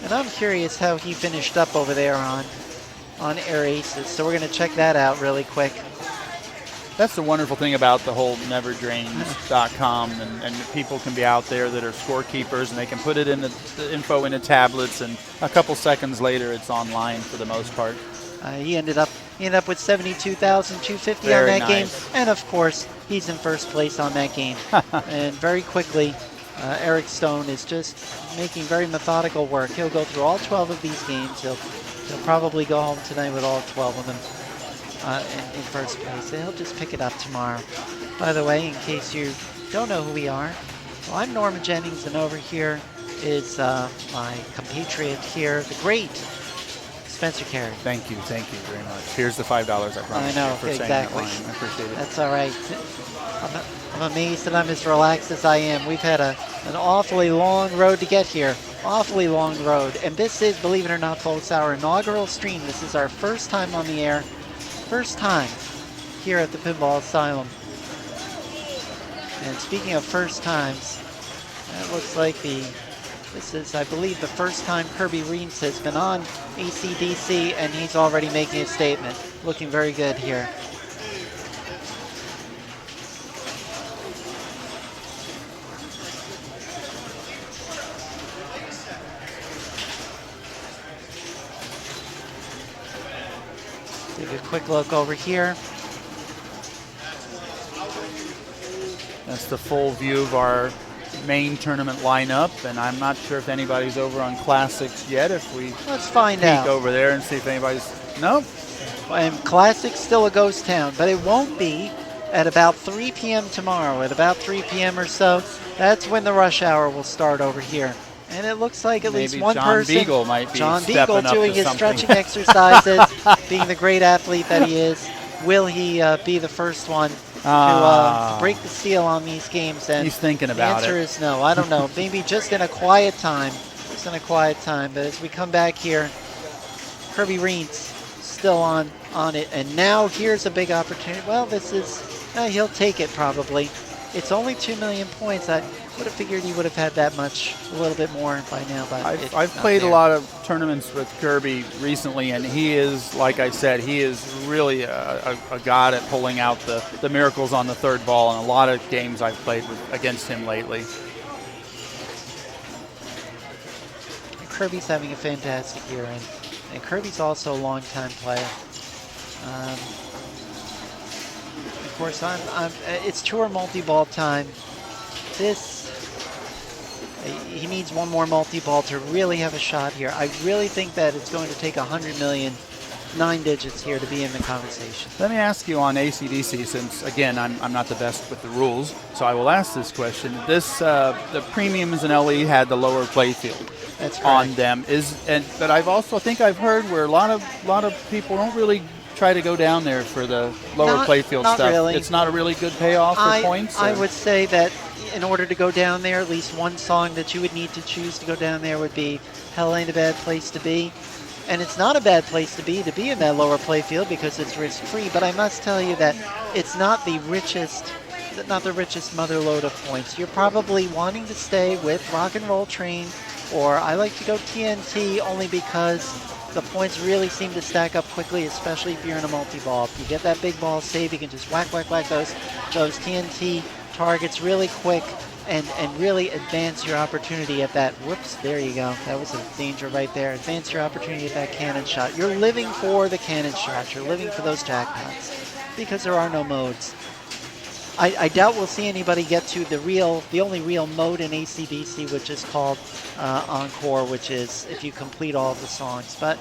B: And I'm curious how he finished up over there on Air Aces, so we're going to check that out really quick.
A: That's the wonderful thing about the whole neverdrains.com, and people can be out there that are scorekeepers, and they can put it in the info into tablets, and a couple seconds later it's online for the most part.
B: He ended up with 72,250 on that game, and of course he's in first place on that game. And very quickly, Eric Stone is just making very methodical work. He'll go through all 12 of these games. He'll probably go home tonight with all 12 of them. In first place. He'll just pick it up tomorrow. By the way, in case you don't know who we are, well, I'm Norman Jennings, and over here is my compatriot here, the great Spencer Carey.
A: Thank you very much. Here's the $5 I promised.
B: I know,
A: for
B: exactly.
A: saying that line. I appreciate it.
B: That's all right. I'm amazed that I'm as relaxed as I am. We've had an awfully long road to get here. Awfully long road. And this is, believe it or not, folks, our inaugural stream. This is our first time on the air. First time here at the Pinball Asylum. And speaking of first times, that looks like this is, I believe, the first time Kirby Reams has been on AC/DC, and he's already making a statement. Looking very good here. Take a quick look over here.
A: That's the full view of our main tournament lineup, and I'm not sure if anybody's over on Classics yet. If we
B: let's find
A: peek
B: out
A: over there and see if anybody's
B: And Classic's still a ghost town, but it won't be at about 3 p.m. tomorrow. At about 3 p.m. or so, that's when the rush hour will start over here. And it looks like at least one person.
A: John Beagle might be
B: John
A: stepping
B: Beagle
A: up
B: doing
A: to
B: his
A: something.
B: stretching exercises, being the great athlete that he is. Will he be the first one to break the seal on these games? And
A: he's thinking about
B: it. The answer is no. I don't know. Maybe just in a quiet time. Just in a quiet time. But as we come back here, Kirby Reams still on it. And now here's a big opportunity. Well, this is, he'll take it probably. It's only 2 million points. I would have figured he would have had that much, a little bit more by now. But
A: I've played a lot of tournaments with Kirby recently, and he is, like I said, he is really a god at pulling out the miracles on the third ball, and a lot of games I've played against him lately.
B: Kirby's having a fantastic year, and Kirby's also a long-time player. Of course, it's tour multi-ball time. He needs one more multi-ball to really have a shot here. I really think that it's going to take 100 million, 9 digits here to be in the conversation.
A: Let me ask you on AC/DC, since again I'm not the best with the rules, so I will ask this question. The premiums in LE had the lower playfield on them. But I think I've heard where a lot of people don't really try to go down there for the lower playfield stuff.
B: Really.
A: It's not a really good payoff for points?
B: I would say that in order to go down there, at least one song that you would need to choose to go down there would be Hell Ain't a Bad Place to Be. And it's not a bad place to be in that lower playfield because it's risk-free, but I must tell you that it's not the richest mother load of points. You're probably wanting to stay with Rock and Roll Train, or I like to go TNT only because the points really seem to stack up quickly, especially if you're in a multi-ball. If you get that big ball save, you can just whack those TNT targets really quick and really advance your opportunity at that. Whoops, there you go. That was a danger right there. Advance your opportunity at that cannon shot. You're living for the cannon shot. You're living for those jackpots because there are no modes. I doubt we'll see anybody get to the only real mode in AC/DC, which is called Encore, which is if you complete all of the songs. But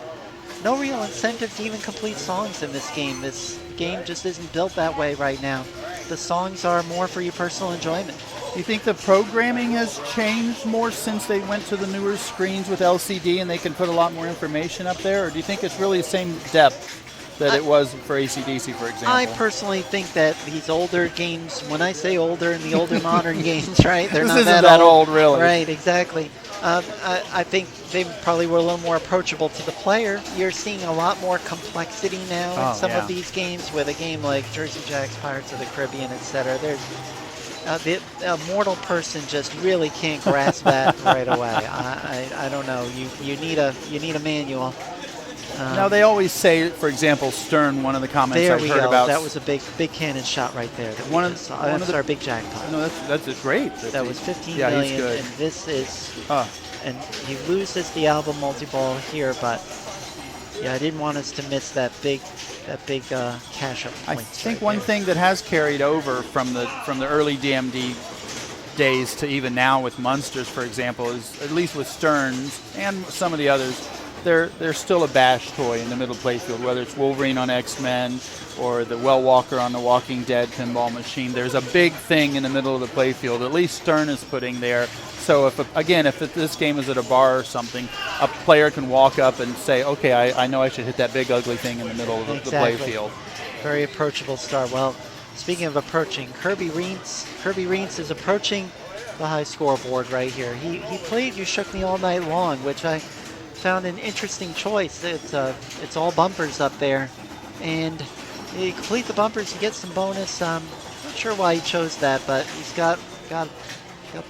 B: no real incentive to even complete songs in this game. This game just isn't built that way right now. The songs are more for your personal enjoyment.
A: Do you think the programming has changed more since they went to the newer screens with LCD and they can put a lot more information up there? Or do you think it's really the same depth that it was for AC/DC, for example?
B: I personally think that these older games, when I say older and the older modern games, right, they're
A: This
B: not
A: isn't
B: that
A: old, really.
B: Right, exactly. I think they probably were a little more approachable to the player. You're seeing a lot more complexity now in some of these games. With a game like Jersey Jack's Pirates of the Caribbean, etc. There's a mortal person just really can't grasp that right away. I don't know. You need a manual.
A: Now they always say, for example, Stern. One of the comments
B: There
A: I've
B: we
A: heard
B: go.
A: about.
B: That was a big cannon shot right there. That's our big jackpot.
A: No, that's great.
B: That was 15
A: yeah,
B: million,
A: he's good.
B: and this is.
A: Oh.
B: And he loses the album multi-ball here, but yeah, I didn't want us to miss that big cash up
A: I
B: point.
A: think one thing that has carried over from the early DMD days to even now with Munsters, for example, is at least with Stearns and some of the others, they're still a bash toy in the middle playfield, whether it's Wolverine on X-Men or the Well Walker on the Walking Dead pinball machine. There's a big thing in the middle of the playfield. At least Stern is putting there. So if this game is at a bar or something, a player can walk up and say, okay, I know I should hit that big ugly thing in the middle of the playfield.
B: Very approachable star. Well, speaking of approaching, Kirby Reentz is approaching the high scoreboard right here. He played You Shook Me All Night Long, which I found an interesting choice. It's all bumpers up there, and you complete the bumpers, you get some bonus. Not sure why he chose that, but he's got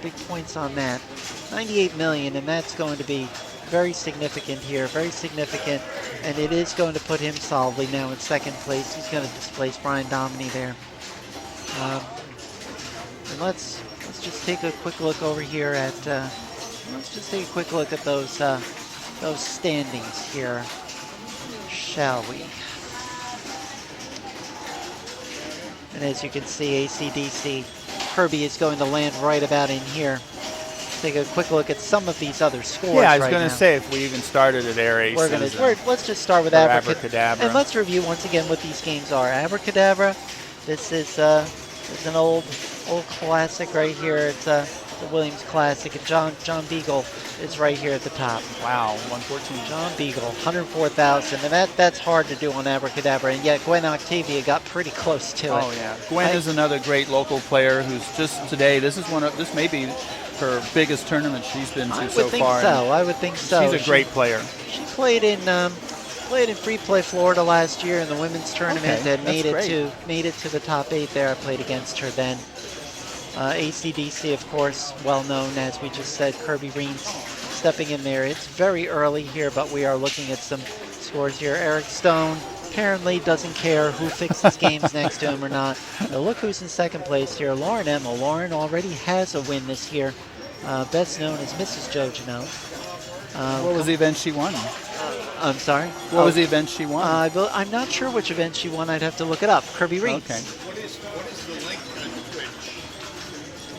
B: big points on that. 98 million, and that's going to be very significant here, very significant, and it is going to put him solidly now in second place. He's going to displace Brian Dominy there. And let's just take a quick look over here at those standings here, shall we? And as you can see, AC/DC Kirby is going to land right about in here. Take a quick look at some of these other scores.
A: Yeah, I was
B: right
A: going to
B: now.
A: say if we even started at Air Aces.
B: Let's just start with
A: Abracadabra.
B: And let's review once again what these games are. Abracadabra, this is an old classic right here. It's the Williams Classic, and John Beagle is right here at the top.
A: Wow, 114.
B: John Beagle, 104,000, and that's hard to do on Abracadabra, and yet Gwen Octavia got pretty close to it.
A: Oh yeah, Gwen is another great local player who's just today. This may be her biggest tournament she's been to so far.
B: I would think so.
A: She's a great player.
B: She played in Free Play Florida last year in the women's tournament and made it to the top 8 there. I played against her then. AC/DC, of course, well known, as we just said. Kirby Reentz stepping in there. It's very early here, but we are looking at some scores here. Eric Stone apparently doesn't care who fixes games next to him or not. Now look who's in second place here. Lauren Emmel. Lauren already has a win this year, best known as Mrs. JoJo.
A: What was the event she won?
B: I'm sorry?
A: What was the event she won?
B: I'm not sure which event she won. I'd have to look it up. Kirby Reentz.
A: Okay.
E: What is the link on Twitch?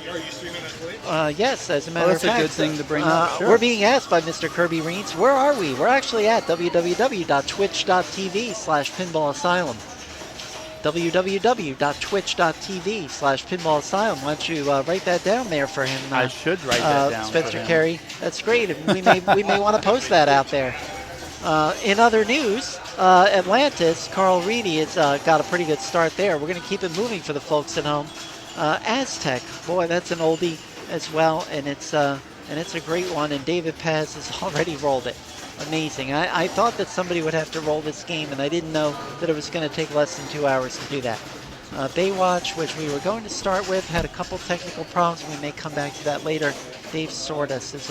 E: Are you streaming on Twitch?
B: Yes, as a matter of fact.
A: That's a good thing to bring up. Sure.
B: We're being asked by Mr. Kirby Reentz, where are we? We're actually at www.twitch.tv/pinballasylum. www.twitch.tv/pinballasylum. Why don't you write that down there for him?
A: I should write that down.
B: Spencer
A: for him.
B: Carey. That's great. We may want to post that out there. In other news, Atlantis, Carl Reedy has got a pretty good start there. We're going to keep it moving for the folks at home. Aztec, boy, that's an oldie as well, and it's a great one. And David Paz has already rolled it. Amazing. I thought that somebody would have to roll this game, and I didn't know that it was going to take less than 2 hours to do that. Baywatch, which we were going to start with, had a couple technical problems. We may come back to that later. Dave Sordas is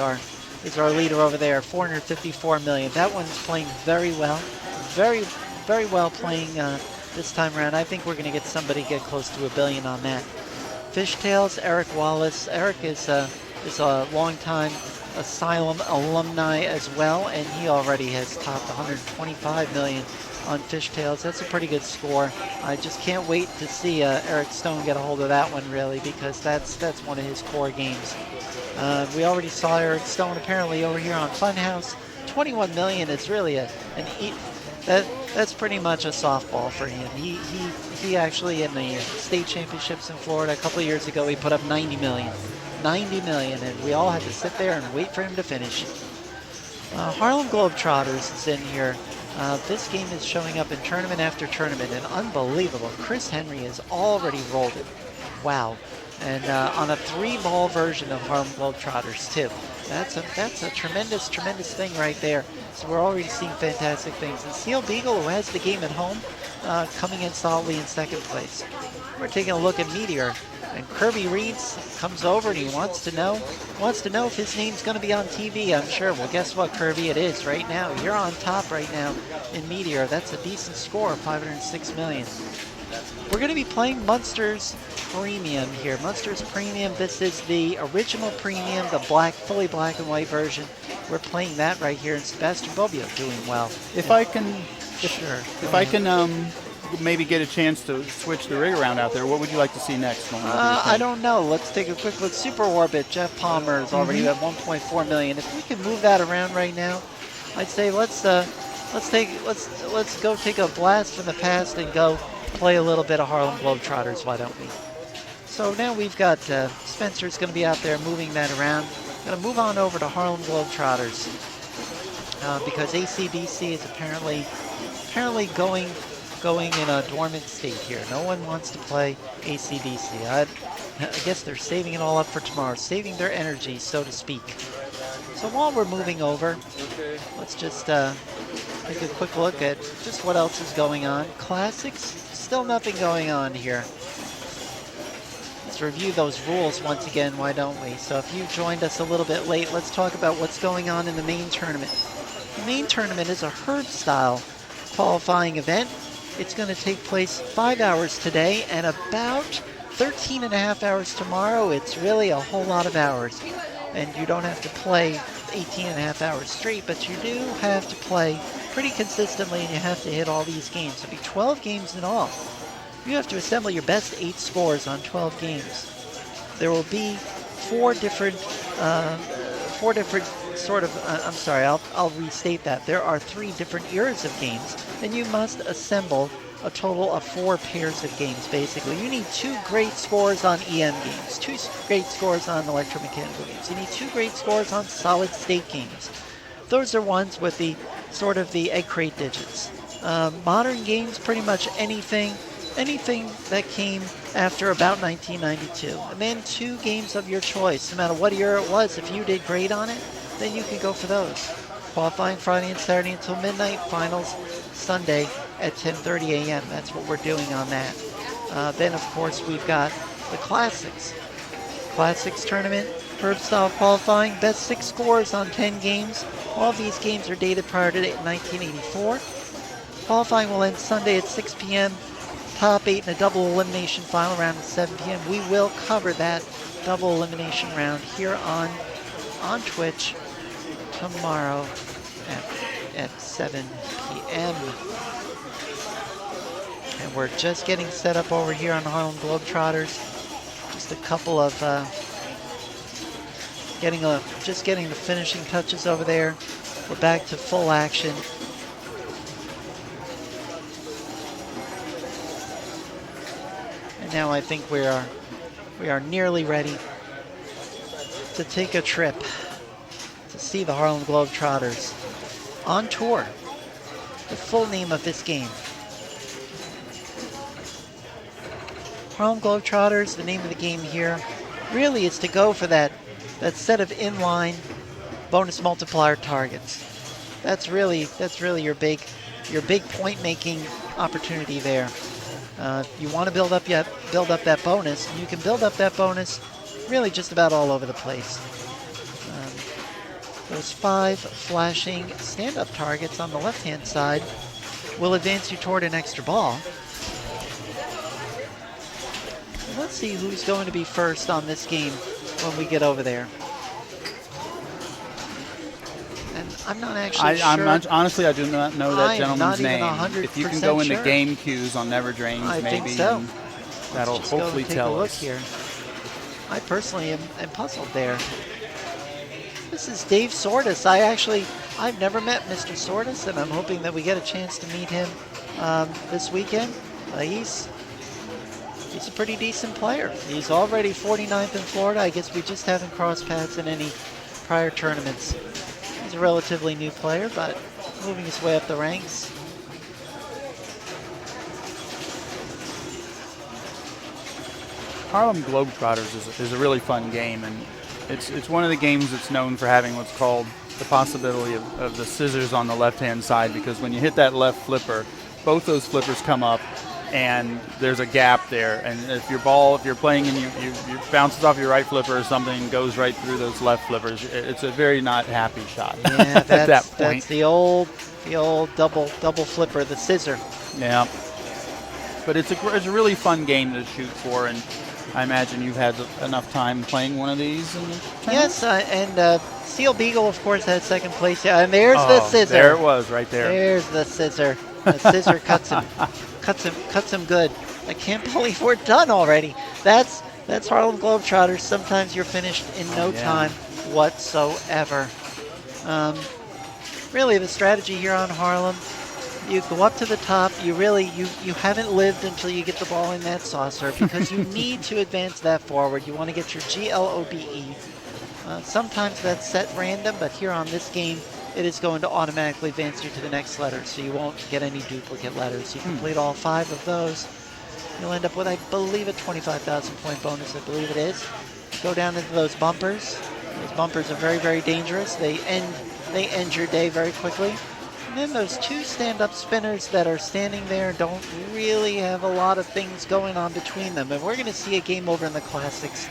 B: our leader over there. 454 million. That one's playing very well. Very, very well playing this time around. I think we're going to get somebody get close to $1 billion on that. Fishtails, Eric Wallace. Eric is a long-time Asylum alumni as well, and he already has topped 125 million on Fishtails. That's a pretty good score. I just can't wait to see Eric Stone get a hold of that one, really, because that's one of his core games. We already saw Eric Stone apparently over here on Funhouse. 21 million is really That's pretty much a softball for him. He actually in the state championships in Florida a couple of years ago, he put up 90 million. 90 million, and we all had to sit there and wait for him to finish. Harlem Globetrotters is in here. This game is showing up in tournament after tournament, and unbelievable. Chris Henry has already rolled it. Wow. And on a 3-ball version of Harlem Globetrotters, too. That's a tremendous, tremendous thing right there. So we're already seeing fantastic things. And Seal Beagle, who has the game at home, coming in solidly in second place. We're taking a look at Meteor. And Kirby Reeds comes over and he wants to know if his name's going to be on TV, I'm sure. Well, guess what, Kirby? It is right now. You're on top right now in Meteor. That's a decent score, 506 million. We're going to be playing Munster's Premium here. Munster's Premium, this is the original Premium, the fully black and white version. We're playing that right here, and Sebastian Bobbio doing well.
A: If I can maybe get a chance to switch the rig around out there, what would you like to see next?
B: I don't know. Let's take a quick look. Super Orbit, Jeff Palmer is already at 1.4 million. If we can move that around right now, I'd say let's go take a blast from the past and go play a little bit of Harlem Globetrotters, why don't we? So now we've got Spencer's going to be out there moving that around. Going to move on over to Harlem Globetrotters because ACDC is apparently going in a dormant state here. No one wants to play ACDC. I guess they're saving it all up for tomorrow, saving their energy, so to speak. So while we're moving over, let's just take a quick look at just what else is going on. Classics, still nothing going on here. Let's review those rules once again, why don't we? So if you joined us a little bit late, let's talk about what's going on in the main tournament. The main tournament is a herd-style qualifying event. It's going to take place 5 hours today and about 13 and a half hours tomorrow. It's really a whole lot of hours. And you don't have to play 18 and a half hours straight, but you do have to play pretty consistently, and you have to hit all these games. It'll be 12 games in all. You have to assemble your best 8 scores on 12 games. There will be four different sort of, I'm sorry, I'll restate that. There are 3 different eras of games, and you must assemble a total of 4 pairs of games, basically. You need 2 great scores on EM games, 2 great scores on electromechanical games. You need 2 great scores on solid state games. Those are ones with the sort of the egg crate digits. Modern games, pretty much anything that came after about 1992. And then 2 games of your choice, no matter what year it was. If you did great on it, then you can go for those. Qualifying Friday and Saturday until midnight, finals Sunday at 10:30 a.m. That's what we're doing on that. Then, of course, we've got the Classics. Classics tournament, Herb style qualifying, best 6 scores on 10 games. All of these games are dated prior to 1984. Qualifying will end Sunday at 6 p.m. Top 8 in a double elimination final round at 7 p.m. We will cover that double elimination round here on Twitch tomorrow at 7 p.m. And we're just getting set up over here on Harlem Globetrotters. Just a couple of just getting the finishing touches over there. We're back to full action. And now I think we are nearly ready to take a trip to see the Harlem Globetrotters on tour. The full name of this game. Harlem Globetrotters, the name of the game here, really is to go for that set of inline bonus multiplier targets. That's really your big point making opportunity there. You want to build up that bonus, and you can build up that bonus really just about all over the place. Those 5 flashing stand-up targets on the left-hand side will advance you toward an extra ball. Let's see who's going to be first on this game when we get over there. And I'm not actually sure.
A: Honestly, I do not know that gentleman's name. If you can go into
B: sure.
A: game queues on Never Drains,
B: I
A: maybe
B: think so.
A: That'll hopefully tell us.
B: Here. I personally am puzzled there. This is Dave Sortis. I actually I've never met Mr. Sortis, and I'm hoping that we get a chance to meet him this weekend. He's a pretty decent player. He's already 49th in Florida. I guess we just haven't crossed paths in any prior tournaments. He's a relatively new player, but moving his way up the ranks.
A: Harlem Globetrotters is a really fun game, and it's one of the games that's known for having what's called the possibility of the scissors on the left-hand side, because when you hit that left flipper, both those flippers come up, and there's a gap there. And if you're playing and you bounces off your right flipper or something, goes right through those left flippers, it's a very not happy shot.
B: Yeah,
A: at that point.
B: That's the old double flipper, the scissor.
A: Yeah, but it's a really fun game to shoot for, and I imagine you've had enough time playing one of these in the tournament?
B: Yes, and Seal Beagle, of course, had second place. Yeah, and there's the scissor.
A: There it was, right there.
B: There's the scissor. The scissor cuts him good. I can't believe we're done already. That's Harlem Globetrotters. Sometimes you're finished in no time whatsoever. Really, the strategy here on Harlem, you go up to the top. You haven't lived until you get the ball in that saucer, because you need to advance that forward. You want to get your GLOBE. Sometimes that's set random, but here on this game, it is going to automatically advance you to the next letter, so you won't get any duplicate letters. You complete all 5 of those, you'll end up with, I believe, a 25,000 point bonus. I believe it is. Go down into those bumpers. Those bumpers are very, very dangerous. They end your day very quickly. And then those 2 stand-up spinners that are standing there don't really have a lot of things going on between them. And we're going to see a game over in the Classics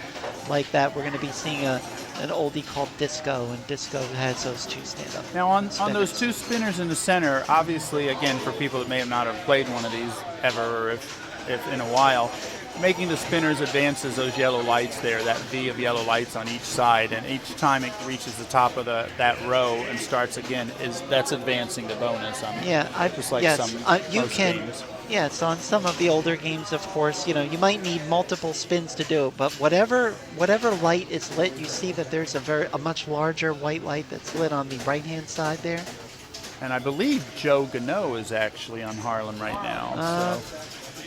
B: like that. We're going to be seeing an oldie called Disco, and Disco has those 2 stand-up.
A: Now on those 2 spinners in the center, obviously, again, for people that may not have played one of these ever, or if in a while, making the spinners advances those yellow lights there, that V of yellow lights on each side, and each time it reaches the top of that row and starts again, that's advancing the bonus. Just like most games.
B: Yes, on some of the older games, of course, you might need multiple spins to do it, but whatever light is lit, you see that there's a much larger white light that's lit on the right-hand side there.
A: And I believe Joe Gano is actually on Harlem right now.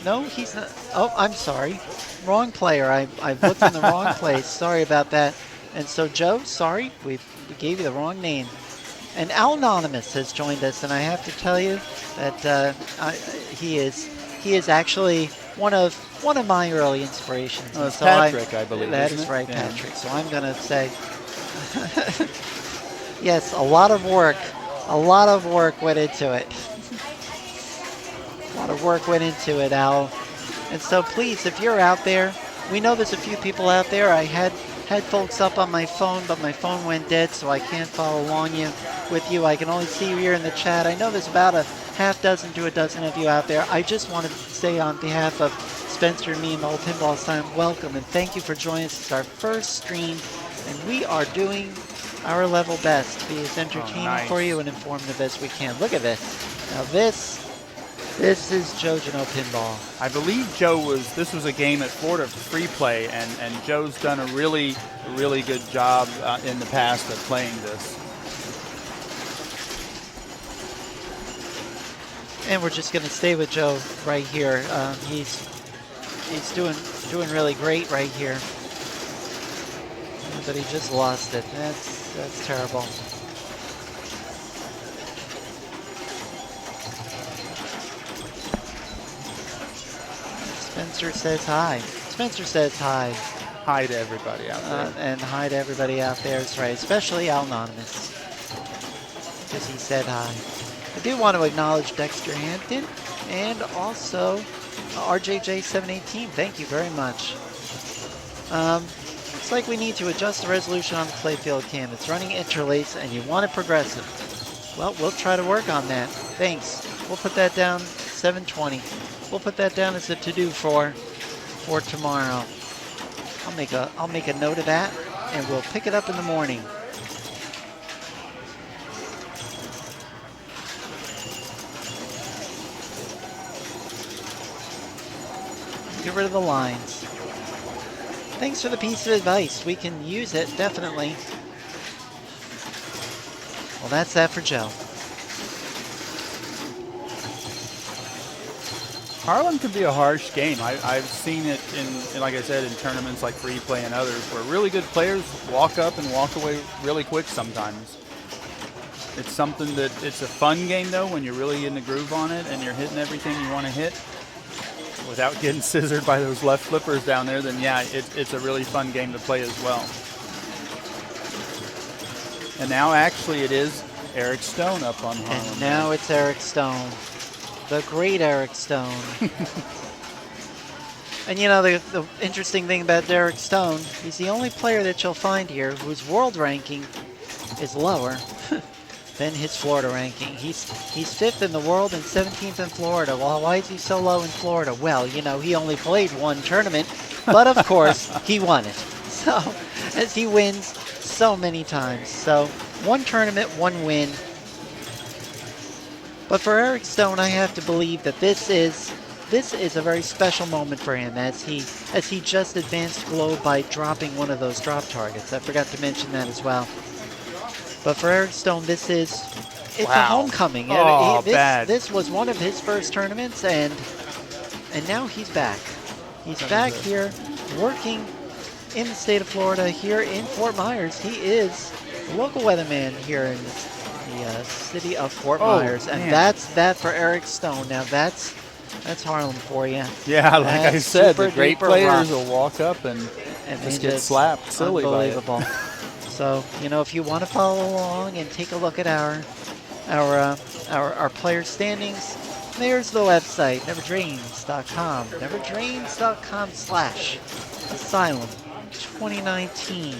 B: No, he's not. Oh, I'm sorry. Wrong player. I looked in the wrong place. Sorry about that. And so, Joe, sorry, we gave you the wrong name. And Al Anonymous has joined us, and I have to tell you that he is actually one of my early inspirations.
A: Oh, it's Patrick, I believe.
B: That is right, yeah. Patrick. So I'm going to say, yes, a lot of work went into it. A lot of work went into it, Al. And so please, if you're out there, we know there's a few people out there. I had folks up on my phone, but my phone went dead, so I can't follow along with you. I can only see you here in the chat. I know there's about a half dozen to a dozen of you out there. I just wanted to say on behalf of Spencer and me and the whole Pinball Asylum, welcome and thank you for joining us. It's our first stream, and we are doing our level best to be as entertaining for you and informative as we can. Look at this. Now this is Joe Gano Pinball.
A: I believe this was a game at Florida for free play, and Joe's done a really, really good job in the past of playing this.
B: And we're just going to stay with Joe right here. He's doing really great right here. But he just lost it. That's terrible. Spencer says hi. Spencer says hi.
A: Hi to everybody out there.
B: And hi to everybody out there. That's right. Especially Al Anonymous, because he said hi. I do want to acknowledge Dexter Hampton and also RJJ718. Thank you very much. Looks like we need to adjust the resolution on the playfield cam. It's running interlace and you want it progressive. Well, we'll try to work on that. Thanks. We'll put that down 720. We'll put that down as a to-do for tomorrow. I'll make a note of that, and we'll pick it up in the morning. Get rid of the lines. Thanks for the piece of advice. We can use it, definitely. Well, that's that for Joe.
A: Harlem can be a harsh game. I've seen it in, like I said, in tournaments like Free Play and others, where really good players walk up and walk away really quick sometimes. It's something that, it's a fun game though when you're really in the groove on it and you're hitting everything you want to hit without getting scissored by those left flippers down there, then yeah, it's a really fun game to play as well. And now actually it is Eric Stone up on Harlem.
B: And now it's Eric Stone. The great Eric Stone. And you know, the interesting thing about Eric Stone, he's the only player that you'll find here whose world ranking is lower than his Florida ranking. He's 5th in the world and 17th in Florida. Well, why is he so low in Florida? Well, you know, he only played one tournament, but of course, he won it. So, as he wins so many times. So, one tournament, one win. But for Eric Stone, I have to believe that this is a very special moment for him as he just advanced globe by dropping one of those drop targets. I forgot to mention that as well. But for Eric Stone, it's a homecoming.
A: Oh,
B: This was one of his first tournaments, and now he's back. He's back here working in the state of Florida, here in Fort Myers. He is the local weatherman here in the city of Fort Myers, and that's that for Eric Stone. Now that's Harlem for you.
A: Yeah, like I said, the great players
B: rough.
A: will walk up and just get slapped silly by it.
B: Unbelievable. So, you know, if you want to follow along and take a look at our player standings, there's the website, neverdreams.com, neverdreams.com/Asylum 2019.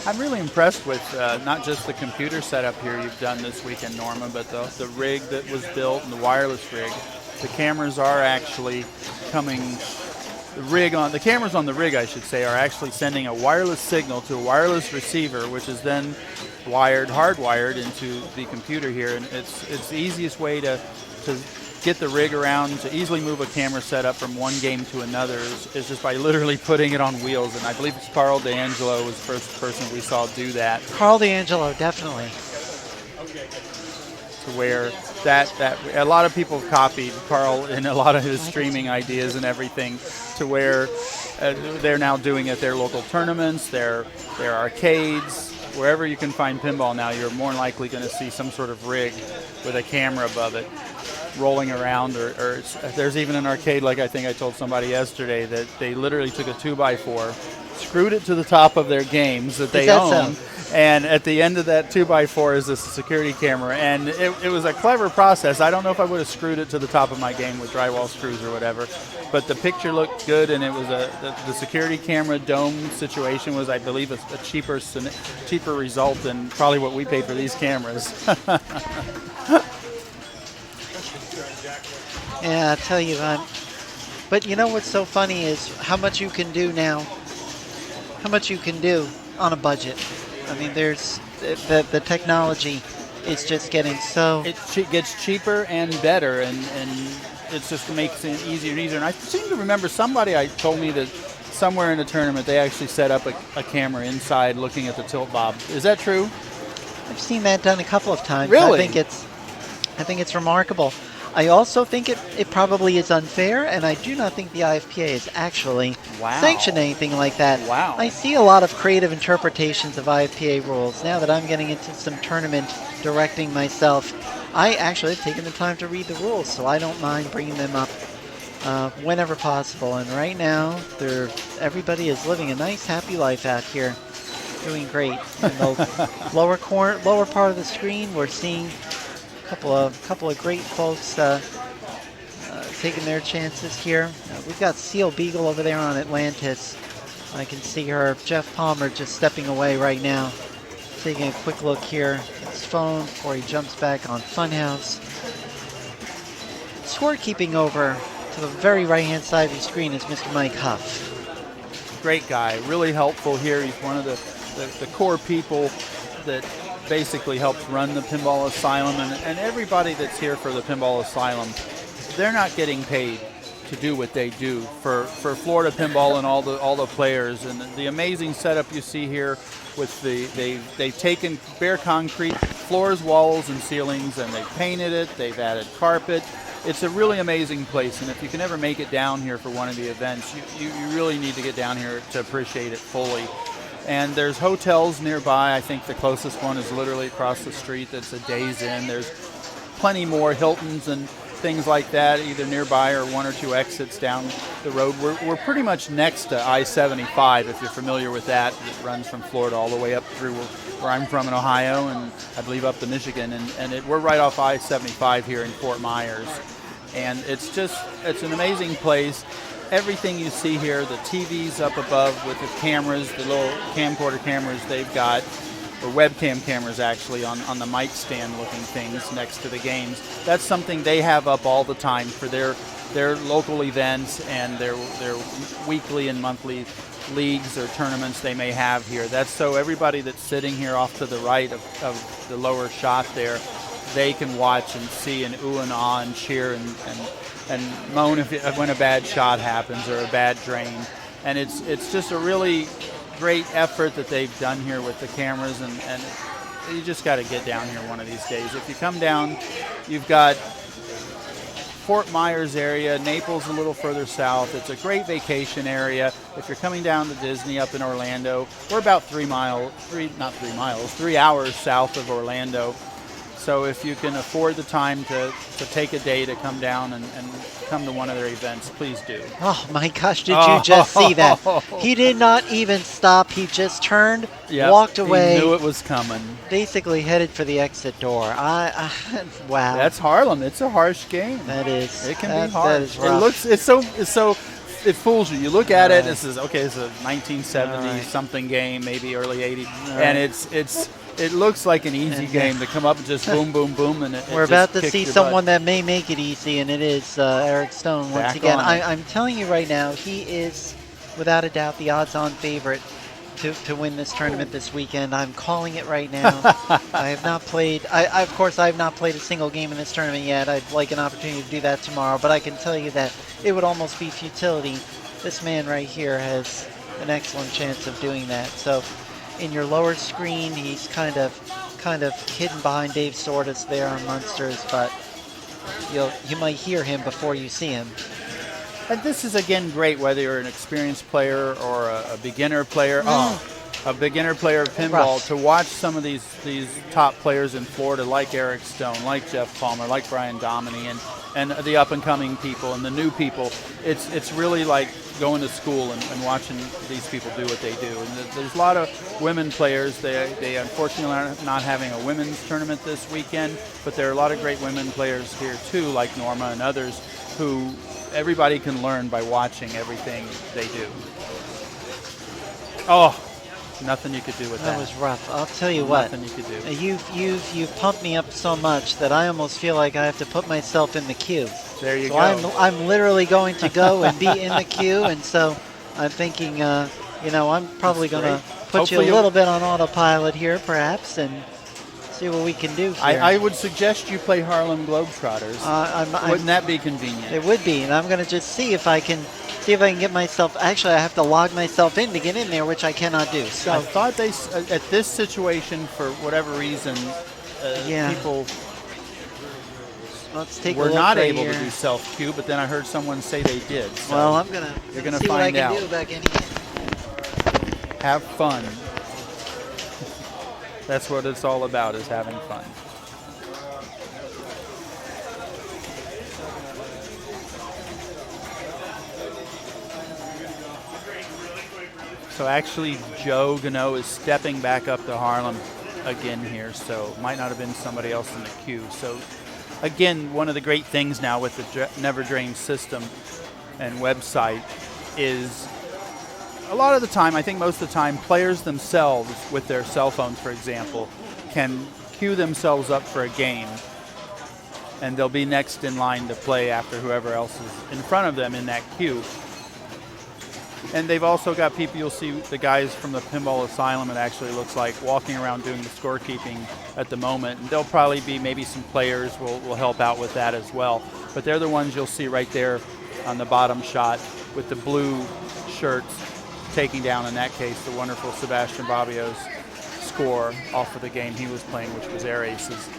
A: I'm really impressed with not just the computer setup here you've done this weekend, Norma, but the rig that was built and the wireless rig. The cameras are actually coming. The cameras on the rig, I should say, are actually sending a wireless signal to a wireless receiver, which is then hardwired into the computer here, and it's the easiest way to get the rig around, to easily move a camera setup from one game to another is just by literally putting it on wheels. And I believe it's Carl D'Angelo was the first person we saw do that.
B: Carl D'Angelo, definitely.
A: To where that a lot of people have copied Carl in a lot of his streaming ideas and everything, to where they're now doing at their local tournaments, their arcades, wherever you can find pinball now. You're more likely going to see some sort of rig with a camera above it rolling around, or there's even an arcade, like I think I told somebody yesterday, that they literally took a 2x4, screwed it to the top of their games that they own, and at the end of that 2x4 is this security camera, and it was a clever process. I don't know if I would have screwed it to the top of my game with drywall screws or whatever, but the picture looked good, and it was the security camera dome situation was, I believe, a cheaper result than probably what we paid for these cameras.
B: Yeah, I tell you that. But you know what's so funny is how much you can do now. How much you can do on a budget. I mean, there's the technology is just getting so.
A: It gets cheaper and better, and it just makes it easier and easier. And I seem to remember somebody told me that somewhere in a tournament they actually set up a camera inside looking at the tilt bob. Is that true?
B: I've seen that done a couple of times.
A: Really?
B: I think it's remarkable. I also think it probably is unfair, and I do not think the IFPA has actually sanctioned anything like that.
A: Wow.
B: I see a lot of creative interpretations of IFPA rules. Now that I'm getting into some tournament directing myself, I actually have taken the time to read the rules, so I don't mind bringing them up whenever possible. And right now, everybody is living a nice, happy life out here, doing great. In the lower part of the screen, we're seeing couple of great folks taking their chances here. We've got Seal Beagle over there on Atlantis. I can see her. Jeff Palmer just stepping away right now, taking a quick look here at his phone before he jumps back on Funhouse. Scorekeeping over to the very right-hand side of the screen is Mr. Mike Huff.
A: Great guy, really helpful here. He's one of the core people that basically helps run the Pinball Asylum, and everybody that's here for the Pinball Asylum, they're not getting paid to do what they do for Florida Pinball and all the players. And the amazing setup you see here with they've taken bare concrete floors, walls, and ceilings, and they've painted it. They've added carpet. It's a really amazing place, and if you can ever make it down here for one of the events, you really need to get down here to appreciate it fully. And there's hotels nearby. I think the closest one is literally across the street. That's a Days Inn. There's plenty more Hiltons and things like that, either nearby or one or two exits down the road. We're pretty much next to I-75, if you're familiar with that. It runs from Florida all the way up through where I'm from in Ohio, and I believe up to Michigan. And we're right off I-75 here in Fort Myers. And it's an amazing place. Everything you see here, the TVs up above with the cameras, the little camcorder cameras they've got, or webcam cameras actually on the mic stand looking things next to the games. That's something they have up all the time for their local events and their weekly and monthly leagues or tournaments they may have here. That's so everybody that's sitting here off to the right of the lower shot there, they can watch and see and ooh and ah and cheer and moan when a bad shot happens or a bad drain. And it's just a really great effort that they've done here with the cameras, and you just got to get down here one of these days. If you come down, you've got Fort Myers area, Naples a little further south. It's a great vacation area. If you're coming down to Disney up in Orlando, we're about 3 hours south of Orlando. So if you can afford the time to take a day to come down and come to one of their events, please do.
B: Oh my gosh, did you just see that? He did not even stop. He just turned, walked away.
A: He knew it was coming.
B: Basically headed for the exit door. Wow.
A: That's Harlem. It's a harsh game.
B: That is.
A: It can be harsh.
B: That is rough.
A: It fools you. You look at it, this is a 1970 something game, maybe early 80s, and it looks like an easy game to come up and just boom, boom, boom, and
B: we're about to see someone that may make it easy, and it is Eric Stone once again. I'm telling you right now, he is without a doubt the odds-on favorite to win this tournament this weekend. I'm calling it right now. I have not played. Of course, I have not played a single game in this tournament yet. I'd like an opportunity to do that tomorrow, but I can tell you that it would almost be futility. This man right here has an excellent chance of doing that. So. In your lower screen, he's kind of hidden behind Dave Sortis there on Munsters, but you might hear him before you see him.
A: And this is again great whether you're an experienced player or a beginner player. A beginner player of pinball, to watch some of these top players in Florida, like Eric Stone, like Jeff Palmer, like Brian Dominy, and the up and coming people and the new people. It's really like going to school and watching these people do what they do. And there's a lot of women players. They unfortunately are not having a women's tournament this weekend, but there are a lot of great women players here too, like Norma and others, who everybody can learn by watching everything they do. Oh. Nothing you could do with that.
B: That was rough. I'll tell you what.
A: Nothing you could do.
B: You've pumped me up so much that I almost feel like I have to put myself in the queue.
A: There you
B: so
A: go.
B: I'm literally going to go and be in the queue, and so I'm thinking, I'm probably going to put you a little bit on autopilot here, perhaps, and see what we can do here.
A: I would suggest you play Harlem Globetrotters. Wouldn't that be convenient?
B: It would be, and I'm going to just see if I can get myself. Actually, I have to log myself in to get in there, which I cannot do. So
A: I thought at this situation, for whatever reason, people were not able to do self-queue, but then I heard someone say they did. So
B: well, I'm gonna
A: see
B: what I can
A: out.
B: do about getting in.
A: Have fun. That's what it's all about, is having fun. So actually, Joe Gano is stepping back up to Harlem again here, so might not have been somebody else in the queue. So again, one of the great things now with the Never Drain system and website is a lot of the time, I think most of the time, players themselves with their cell phones, for example, can queue themselves up for a game, and they'll be next in line to play after whoever else is in front of them in that queue. And they've also got people, you'll see the guys from the Pinball Asylum, it actually looks like, walking around doing the scorekeeping at the moment. And there'll probably be maybe some players will help out with that as well. But they're the ones you'll see right there on the bottom shot with the blue shirts, taking down, in that case, the wonderful Sebastian Babbio's score off of the game he was playing, which was air aces.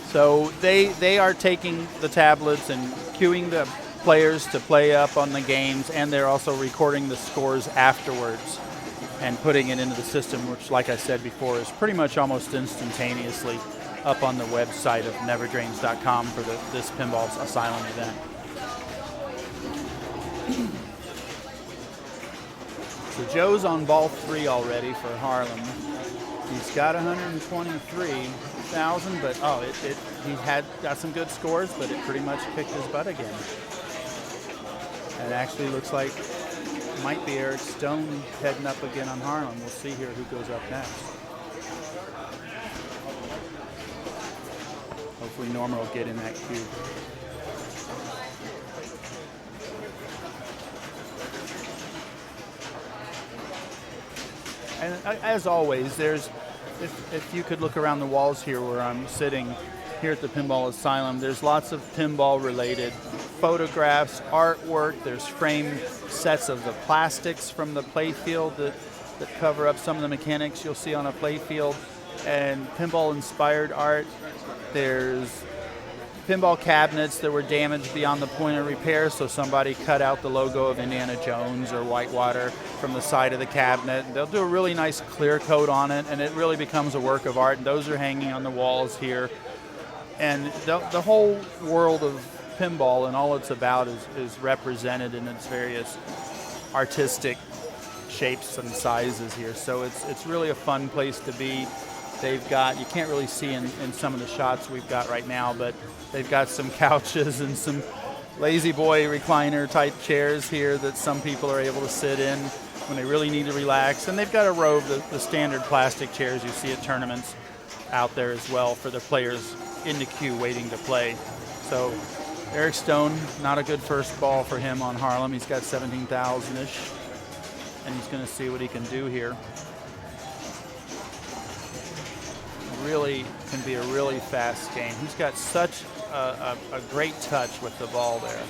A: So they are taking the tablets and cueing the players to play up on the games, and they're also recording the scores afterwards and putting it into the system, which, like I said before, is pretty much almost instantaneously up on the website of neverdrains.com for this Pinball's Asylum event. So Joe's on ball 3 already for Harlem. He's got 123,000, but he got some good scores, but it pretty much kicked his butt again. And actually looks like it might be Eric Stone heading up again on Harlem. We'll see here who goes up next. Hopefully Norma will get in that cube. And as always, if you could look around the walls here where I'm sitting here at the Pinball Asylum, there's lots of pinball related photographs, artwork, there's framed sets of the plastics from the playfield that cover up some of the mechanics you'll see on a playfield, and pinball inspired art. There's pinball cabinets that were damaged beyond the point of repair, so somebody cut out the logo of Indiana Jones or Whitewater from the side of the cabinet. They'll do a really nice clear coat on it, and it really becomes a work of art, and those are hanging on the walls here. And the whole world of pinball and all it's about is represented in its various artistic shapes and sizes here. So it's really a fun place to be. They've got, you can't really see in some of the shots we've got right now, but they've got some couches and some lazy boy recliner type chairs here that some people are able to sit in when they really need to relax. And they've got a row of the standard plastic chairs you see at tournaments out there as well for the players in the queue waiting to play. So Eric Stone, not a good first ball for him on Harlem. He's got 17,000-ish, and he's going to see what he can do here. Really can be a really fast game. He's got such a great touch with the ball there.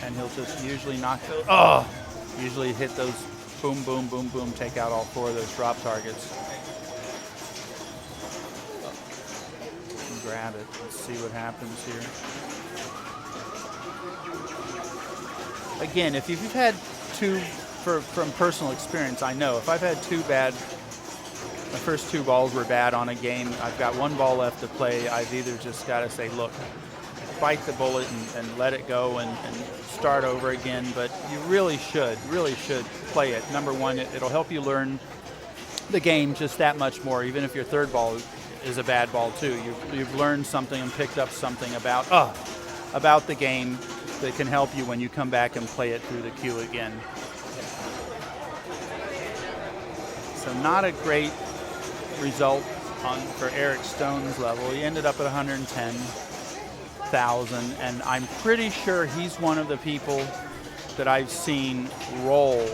A: And he'll just usually knock those, usually hit those boom, boom, boom, boom, take out all 4 of those drop targets. Grab it. Let's see what happens here. Again, if you've had from personal experience, I know if I've had 2 bad, my first 2 balls were bad on a game, I've got 1 ball left to play, I've either just got to say, look, bite the bullet and let it go and start over again. But you really should play it. Number one, it'll help you learn the game just that much more, even if your 3rd ball is a bad ball too. You've learned something and picked up something about the game that can help you when you come back and play it through the queue again. So not a great result for Eric Stone's level. He ended up at 110,000, and I'm pretty sure he's one of the people that I've seen roll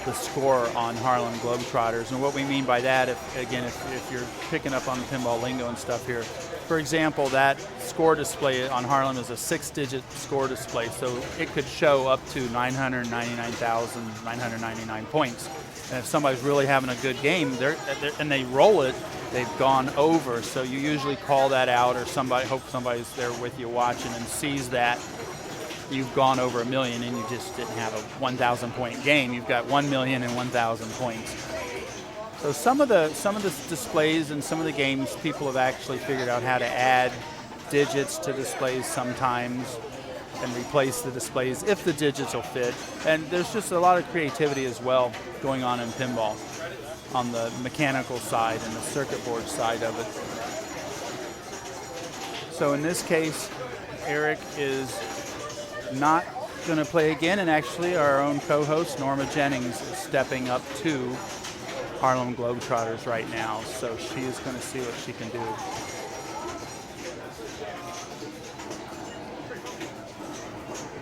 A: the score on Harlem Globetrotters. And what we mean by that, if you're picking up on the pinball lingo and stuff here, for example, that score display on Harlem is a 6-digit score display, so it could show up to 999,999 points. And if somebody's really having a good game, and they roll it, they've gone over. So you usually call that out, or hope somebody's there with you watching and sees that you've gone over 1 million and you just didn't have a 1,000 point game. You've got 1 million and 1,000 points. So some of the displays and some of the games, people have actually figured out how to add digits to displays sometimes and replace the displays if the digits will fit. And there's just a lot of creativity as well going on in pinball on the mechanical side and the circuit board side of it. So in this case, Eric is not going to play again, and actually our own co-host Norma Jennings is stepping up to Harlem Globetrotters right now, so she is going to see what she can do.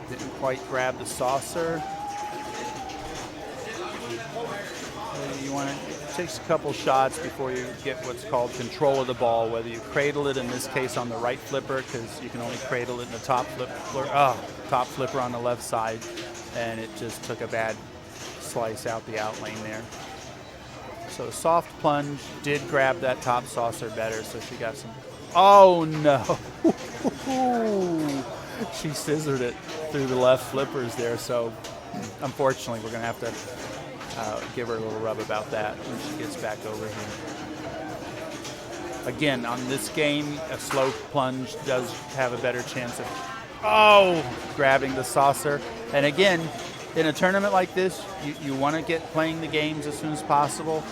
A: Didn't quite grab the saucer. You want to takes a couple shots before you get what's called control of the ball, whether you cradle it, in this case on the right flipper, because you can only cradle it in the top flipper on the left side, and it just took a bad slice out the out lane there. So soft plunge did grab that top saucer better, so she got some. Oh no! She scissored it through the left flippers there, so unfortunately we're going to have to give her a little rub about that when she gets back over here. Again, on this game, a slow plunge does have a better chance of grabbing the saucer. And again, in a tournament like this, you want to get playing the games as soon as possible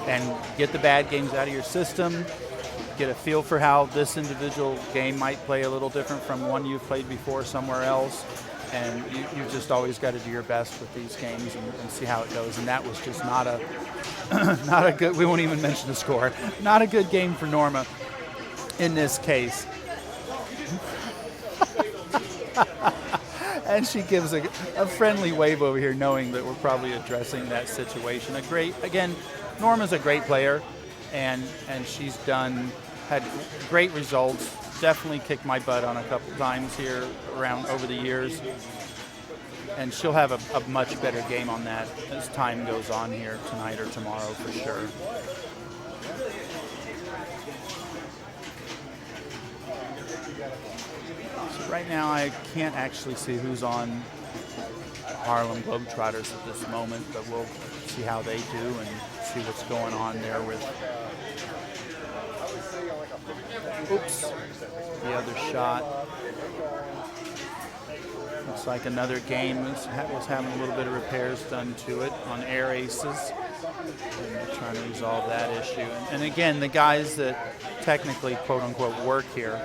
A: and get the bad games out of your system, get a feel for how this individual game might play a little different from one you've played before somewhere else. And you just always got to do your best with these games and see how it goes. And that was just not a not a good. We won't even mention the score. Not a good game for Norma in this case. And she gives a friendly wave over here, knowing that we're probably addressing that situation. Norma's a great player, and she's had great results. Definitely kicked my butt on a couple times here over the years, and she'll have a much better game on that as time goes on here tonight or tomorrow for sure. So right now I can't actually see who's on Harlem Globetrotters at this moment, but we'll see how they do and see what's going on there with. Oops. The other shot. Looks like another game was having a little bit of repairs done to it on air aces. And they're trying to resolve that issue. And again, the guys that technically, quote unquote, work here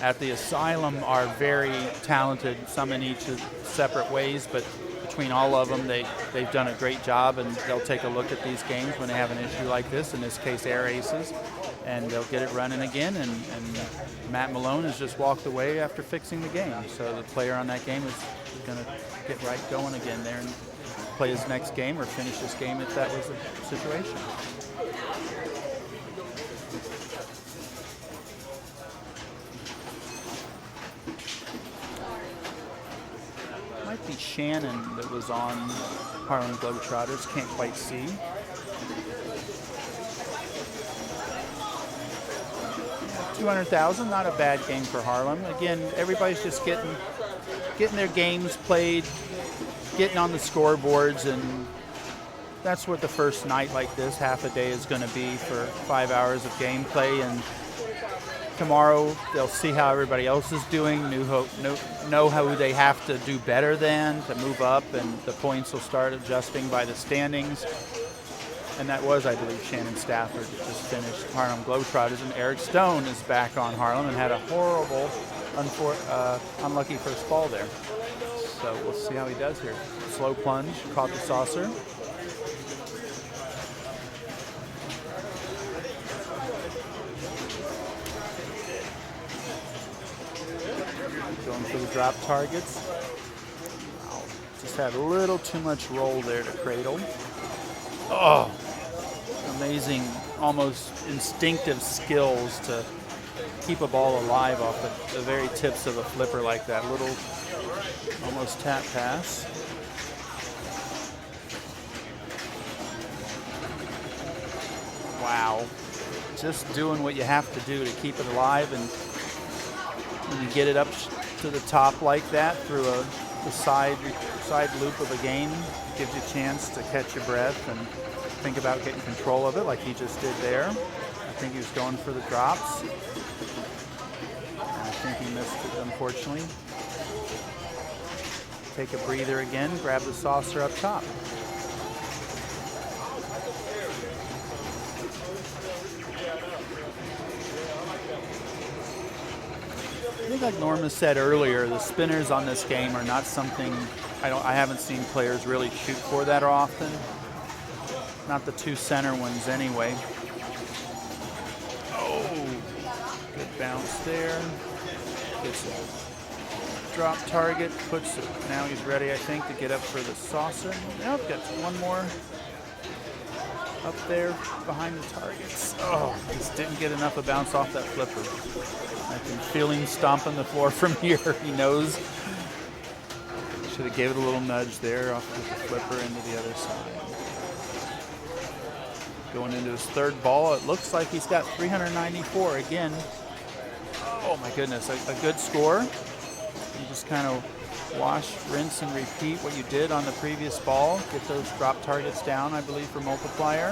A: at the Asylum are very talented, some in each separate ways, but between all of them, they've done a great job, and they'll take a look at these games when they have an issue like this, in this case air aces, and they'll get it running again, and Matt Malone has just walked away after fixing the game. So the player on that game is going to get right going again there and play his next game or finish this game if that was the situation. Might be Shannon that was on Harlem Globetrotters, can't quite see. $200,000, not a bad game for Harlem. Again, everybody's just getting their games played, getting on the scoreboards, and that's what the first night like this, half a day, is going to be for 5 hours of gameplay. And tomorrow they'll see how everybody else is doing, know how they have to do better than to move up, and the points will start adjusting by the standings. And that was, I believe, Shannon Stafford that just finished Harlem Globetrotters, and Eric Stone is back on Harlem and had a horrible, unlucky first ball there. So we'll see how he does here. Slow plunge, caught the saucer. Going for the drop targets. Wow. Just had a little too much roll there to cradle. Oh, amazing, almost instinctive skills to keep a ball alive off the very tips of a flipper like that. Little, almost tap pass. Wow. Just doing what you have to do to keep it alive, and when you get it up to the top like that through the side loop of a game, it gives you a chance to catch your breath and think about getting control of it like he just did there. I think he was going for the drops. And I think he missed it, unfortunately. Take a breather again, grab the saucer up top. I think, like Norma said earlier, the spinners on this game are not something I haven't seen players really shoot for that often. Not the two center ones anyway. Oh, good bounce there. Gets a drop target, puts it. Now he's ready, I think, to get up for the saucer. Nope, gets one more. up there behind the targets. Oh, just didn't get enough of bounce off that flipper. I can feel him stomping the floor from here. He knows. Should have gave it a little nudge there off with the flipper into the other side. Going into his third ball, it looks like he's got 394 again. Oh my goodness, a good score. You just kind of wash, rinse, and repeat what you did on the previous ball. Get those drop targets down, I believe, for multiplier.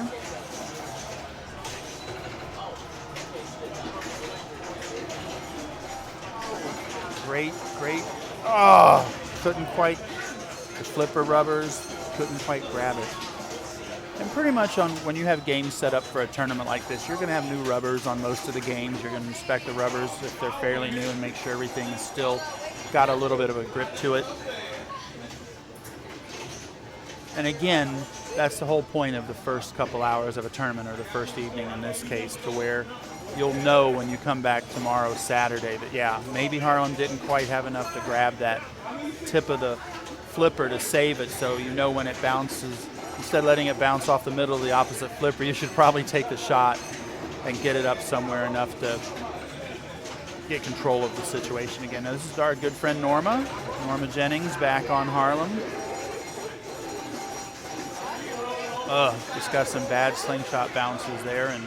A: Great, great. Oh, couldn't quite, the flipper rubbers, couldn't quite grab it. And pretty much when you have games set up for a tournament like this, you're going to have new rubbers on most of the games. You're going to inspect the rubbers if they're fairly new and make sure everything is still got a little bit of a grip to it. And again, that's the whole point of the first couple hours of a tournament, or the first evening in this case, to where you'll know when you come back tomorrow, Saturday, that yeah, maybe Harlem didn't quite have enough to grab that tip of the flipper to save it, so you know when it bounces, instead of letting it bounce off the middle of the opposite flipper, you should probably take the shot and get it up somewhere enough to get control of the situation again. Now, this is our good friend Norma Jennings back on Harlem. Just got some bad slingshot bounces there and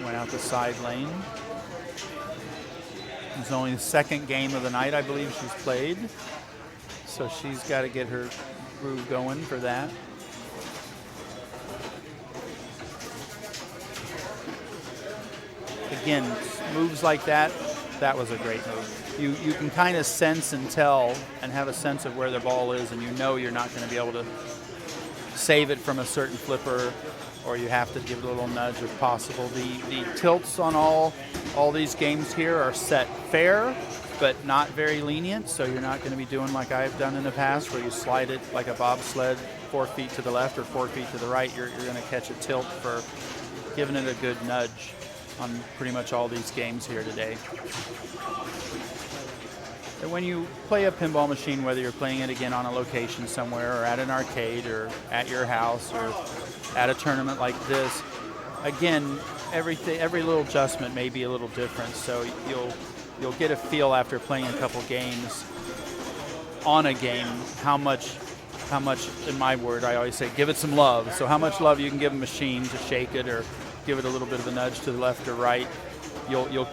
A: went out the side lane. It's only the second game of the night, I believe, she's played. So she's got to get her groove going for that. Again, moves like that, that was a great move. You can kind of sense and tell and have a sense of where the ball is, and you know you're not going to be able to save it from a certain flipper, or you have to give it a little nudge if possible. The tilts on all these games here are set fair, but not very lenient, so you're not going to be doing like I've done in the past, where you slide it like a bobsled 4 feet to the left or 4 feet to the right. You're going to catch a tilt for giving it a good nudge on pretty much all these games here today. And when you play a pinball machine, whether you're playing it again on a location somewhere, or at an arcade, or at your house, or at a tournament like this, again, every little adjustment may be a little different. So you'll get a feel after playing a couple games on a game how much, in my word, I always say, give it some love. So how much love you can give a machine to shake it, or give it a little bit of a nudge to the left or right, you'll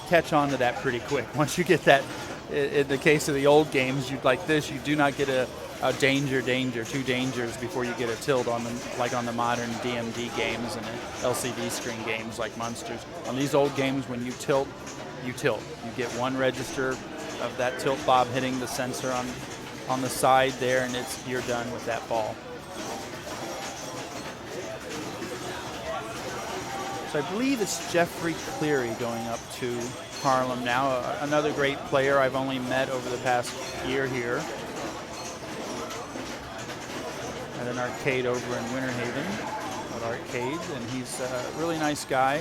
A: catch on to that pretty quick. Once you get that, in the case of the old games, like this, you do not get a danger, two dangers before you get a tilt on them, like on the modern DMD games and the LCD screen games like Munsters. On these old games, when you tilt, you tilt. You get one register of that tilt bob hitting the sensor on the side there, and you're done with that ball. So I believe it's Jeffrey Cleary going up to Harlem now, another great player I've only met over the past year here at an arcade over in Winter Haven, at Arcades, and he's a really nice guy.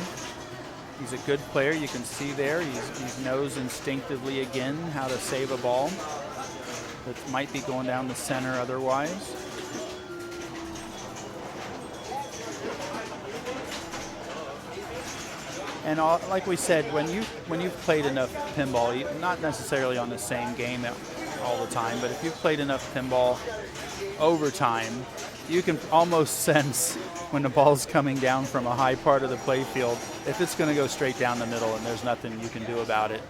A: He's a good player. You can see there he knows instinctively again how to save a ball that might be going down the center otherwise. And like we said, when you've played enough pinball, not necessarily on the same game all the time, but if you've played enough pinball over time, you can almost sense when the ball's coming down from a high part of the playfield, if it's going to go straight down the middle and there's nothing you can do about it,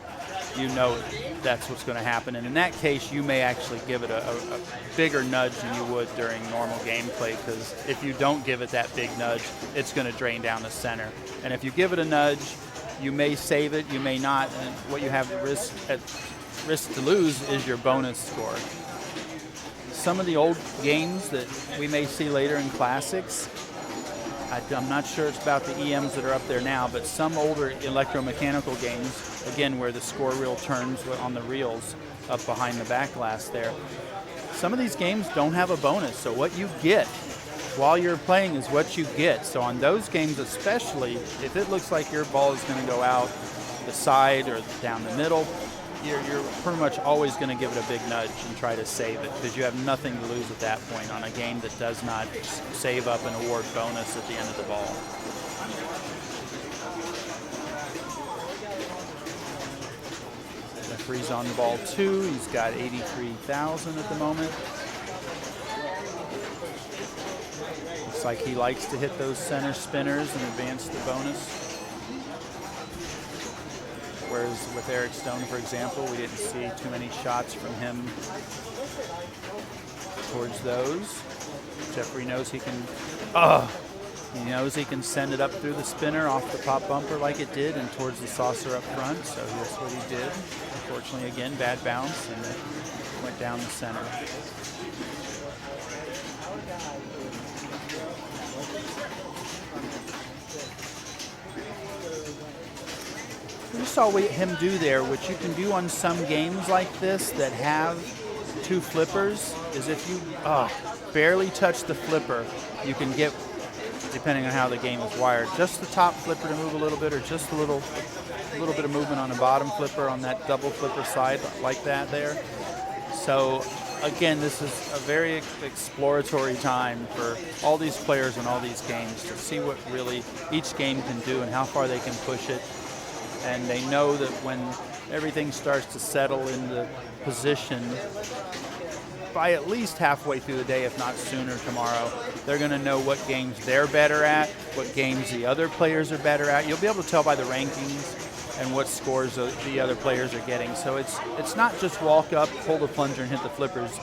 A: you know that's what's going to happen. And in that case, you may actually give it a bigger nudge than you would during normal gameplay, because if you don't give it that big nudge, it's going to drain down the center. And if you give it a nudge, you may save it, you may not, and what you have risk to lose is your bonus score. Some of the old games that we may see later in classics, I'm not sure it's about the EMs that are up there now, but some older electromechanical games, again, where the score reel turns on the reels up behind the back glass there, some of these games don't have a bonus, so what you get while you're playing is what you get. So on those games especially, if it looks like your ball is going to go out the side or down the middle, you're pretty much always going to give it a big nudge and try to save it because you have nothing to lose at that point on a game that does not save up an award bonus at the end of the ball. Referee's on the ball 2. He's got 83,000 at the moment. Looks like he likes to hit those center spinners and advance the bonus. Whereas with Eric Stone, for example, we didn't see too many shots from him towards those. Jeffrey knows he can, he knows he can send it up through the spinner off the pop bumper like it did and towards the saucer up front, so that's what he did. Unfortunately, again, bad bounce, and it went down the center. We saw him do there, which you can do on some games like this that have 2 flippers, is if you barely touch the flipper, you can get, depending on how the game is wired, just the top flipper to move a little bit, or just a little bit of movement on the bottom flipper on that double flipper side like that there. So again, this is a very exploratory time for all these players in all these games to see what really each game can do and how far they can push it. And they know that when everything starts to settle into position, by at least halfway through the day, if not sooner tomorrow, they're going to know what games they're better at, what games the other players are better at. You'll be able to tell by the rankings and what scores the other players are getting. So it's not just walk up, pull the plunger, and hit the flippers.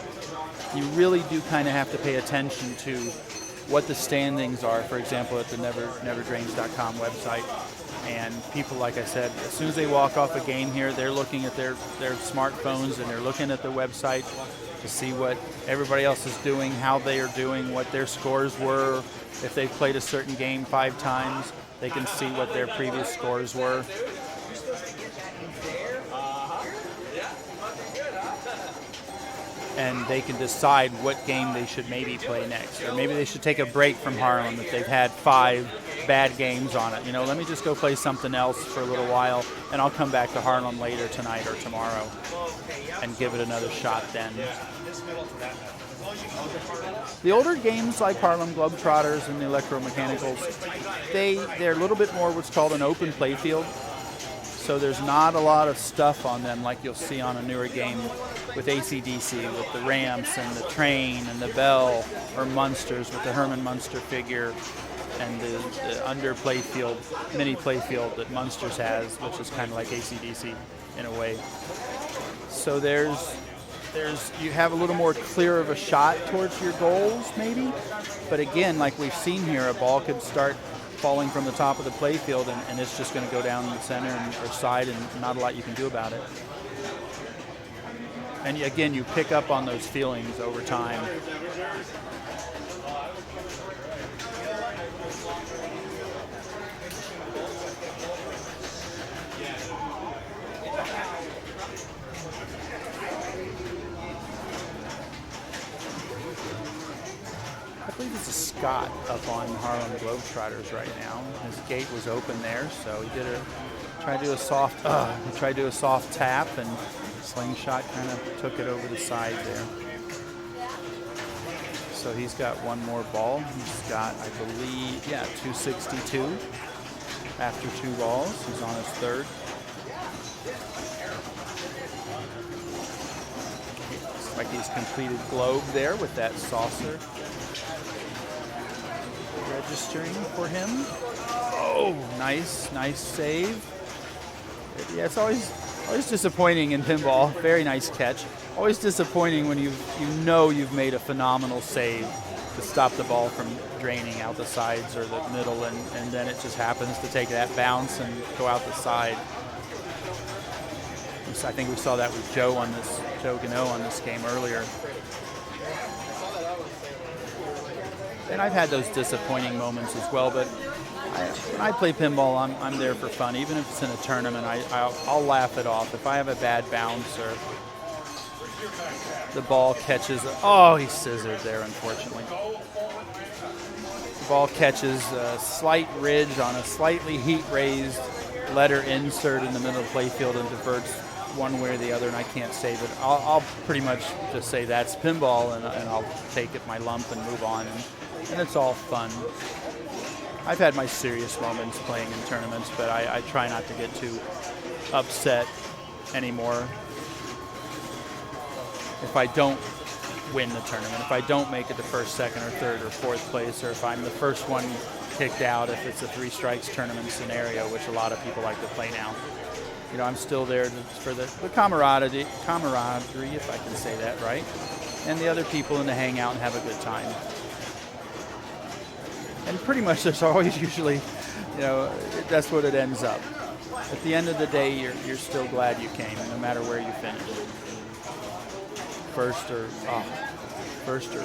A: You really do kind of have to pay attention to what the standings are, for example, at the neverdrains.com website. And people, like I said, as soon as they walk off a game here, they're looking at their smartphones and they're looking at the website to see what everybody else is doing, how they are doing, what their scores were. If they've played a certain game 5 times, they can see what their previous scores were. And they can decide what game they should maybe play next. Or maybe they should take a break from Harlem if they've had 5 bad games on it. You know, let me just go play something else for a little while, and I'll come back to Harlem later tonight or tomorrow and give it another shot then. The older games like Harlem Globetrotters and the Electromechanicals, they're a little bit more what's called an open playfield. So there's not a lot of stuff on them like you'll see on a newer game with AC/DC, with the ramps and the train and the bell, or Munsters with the Herman Munster figure and the under playfield, mini playfield that Munsters has, which is kind of like AC/DC in a way. So you have a little more clear of a shot towards your goals maybe, but again, like we've seen here, a ball could start falling from the top of the playfield and it's just going to go down the center or side, and not a lot you can do about it. And again, you pick up on those feelings over time. I believe it's a Scott up on Harlem Globetrotters right now. His gate was open there, so he tried to do a soft tap, and slingshot kind of took it over the side there. So he's got one more ball. He's got, I believe, 262 after 2 balls. He's on his 3rd. Looks like he's completed globe there with that saucer registering for him. Oh, nice save. Yeah, it's always disappointing in pinball. Very nice catch. Always disappointing when you've made a phenomenal save to stop the ball from draining out the sides or the middle, and then it just happens to take that bounce and go out the side. I think we saw that with Joe Gano on this game earlier. And I've had those disappointing moments as well, but when I play pinball, I'm there for fun. Even if it's in a tournament, I'll laugh it off. If I have a bad bounce or the ball catches, he scissored there, unfortunately. The ball catches a slight ridge on a slightly heat-raised letter insert in the middle of the playfield and diverts one way or the other, and I can't say, but I'll pretty much just say that's pinball, and I'll take it my lump and move on, and it's all fun. I've had my serious moments playing in tournaments, but I try not to get too upset anymore if I don't win the tournament, if I don't make it to first, second, or third, or fourth place, or if I'm the first one kicked out, if it's a 3 strikes tournament scenario, which a lot of people like to play now. You know, I'm still there for the camaraderie, if I can say that right, and the other people, and to hang out and have a good time. And pretty much there's always usually, you know, that's what it ends up. At the end of the day, you're still glad you came, no matter where you finish. First or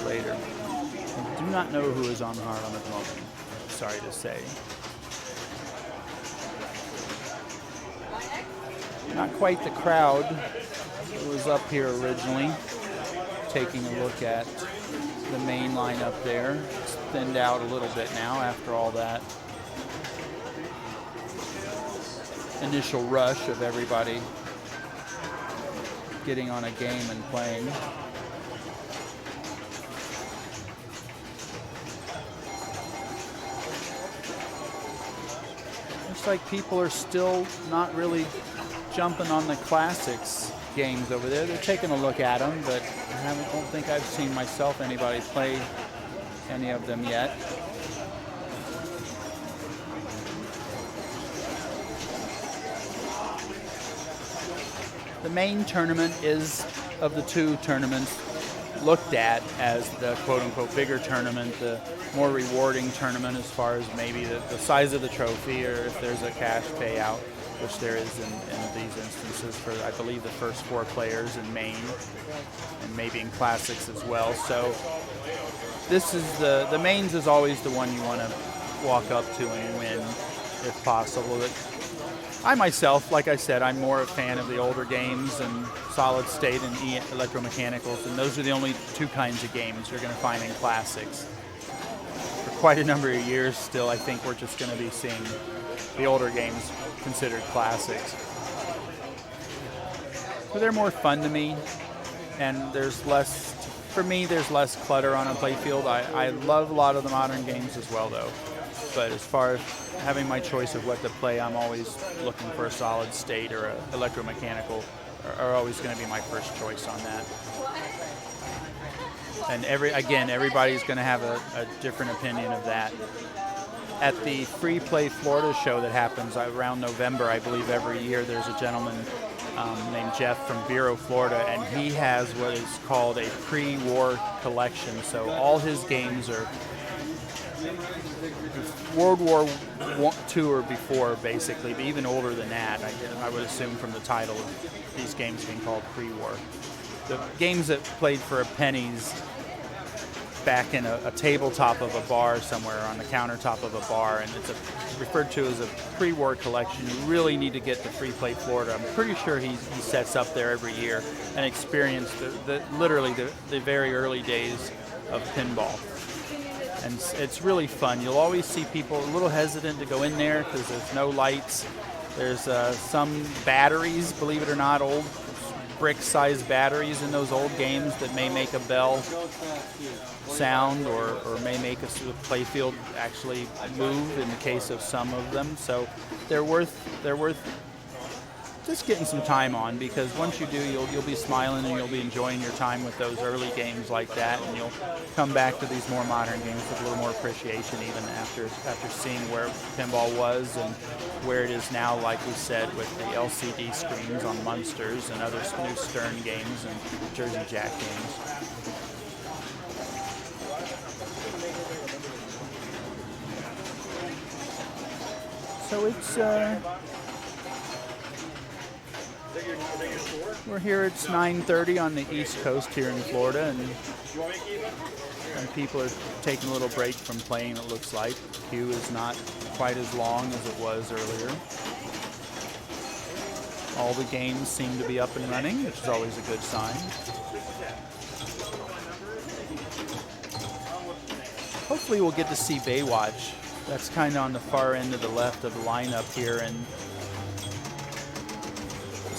A: later. I do not know who is on Harlem at the moment, sorry to say. Not quite the crowd that was up here originally. Taking a look at the main line up there. It's thinned out a little bit now after all that initial rush of everybody getting on a game and playing. Looks like people are still not really jumping on the classics games over there. They're taking a look at them, but I don't think I've seen myself anybody play any of them yet. The main tournament is, of the 2 tournaments, looked at as the quote-unquote bigger tournament, the more rewarding tournament as far as maybe the size of the trophy, or if there's a cash payout, which there is in these instances for, I believe, the first 4 players in main, and maybe in classics as well. So this is the mains is always the one you want to walk up to and win if possible. I myself, like I said, I'm more a fan of the older games and solid state and electromechanicals, and those are the only 2 kinds of games you're going to find in classics. For quite a number of years still, I think we're just going to be seeing the older games considered classics. But they're more fun to me, and there's less, for me, there's less clutter on a playfield. I love a lot of the modern games as well, though. But as far as having my choice of what to play, I'm always looking for a solid state or a electromechanical are always going to be my first choice on that. And everybody's going to have a different opinion of that. At the Free Play Florida show that happens around November, I believe every year, there's a gentleman named Jeff from Vero, Florida, and he has what is called a pre-war collection. So all his games are World War II or before, basically, but even older than that, I would assume from the title of these games being called pre-war. The games that played for pennies back in a tabletop of a bar somewhere, on the countertop of a bar, and it's referred to as a pre-war collection. You really need to get to Free Play Florida. I'm pretty sure he sets up there every year and experience literally the very early days of pinball. And it's really fun. You'll always see people a little hesitant to go in there because there's no lights. There's some batteries, believe it or not, old brick-sized batteries in those old games that may make a bell sound or may make a playfield actually move in the case of some of them. So they're worth just getting some time on, because once you do, you'll be smiling and you'll be enjoying your time with those early games like that, and you'll come back to these more modern games with a little more appreciation even after seeing where pinball was and where it is now, like we said, with the LCD screens on Munsters and other new Stern games and Jersey Jack games. So it's we're here. It's 9:30 on the East Coast here in Florida, and people are taking a little break from playing. It looks like the queue is not quite as long as it was earlier. All the games seem to be up and running, which is always a good sign. Hopefully we'll get to see Baywatch. That's kind of on the far end of the left of the lineup here, and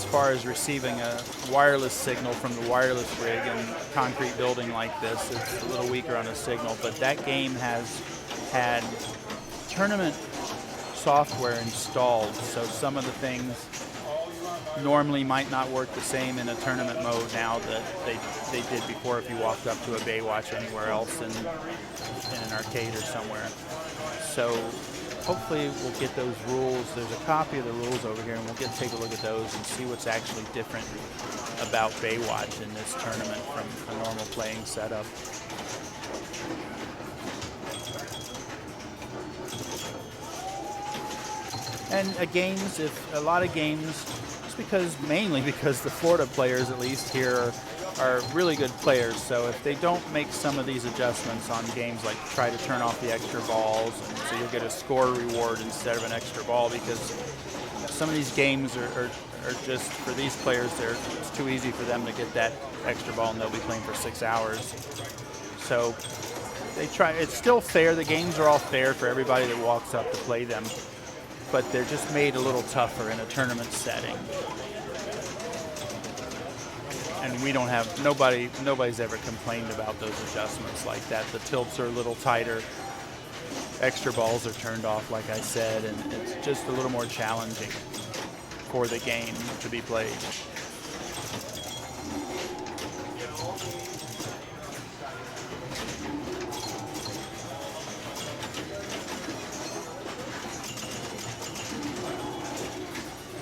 A: as far as receiving a wireless signal from the wireless rig in a concrete building like this. It's a little weaker on the signal, but that game has had tournament software installed, so some of the things normally might not work the same in a tournament mode now that they did before if you walked up to a Baywatch anywhere else in an arcade or somewhere. So hopefully we'll get those rules. There's a copy of the rules over here, and we'll take a look at those and see what's actually different about Baywatch in this tournament from a normal playing setup. And a lot of games, mainly because the Florida players, at least here, are really good players. So if they don't make some of these adjustments on games, like try to turn off the extra balls, and so you'll get a score reward instead of an extra ball, because some of these games are just, for these players, it's too easy for them to get that extra ball, and they'll be playing for 6 hours. So they try. It's still fair. The games are all fair for everybody that walks up to play them, but they're just made a little tougher in a tournament setting. And we don't have, nobody's ever complained about those adjustments like that. The tilts are a little tighter, extra balls are turned off, like I said, and it's just a little more challenging for the game to be played.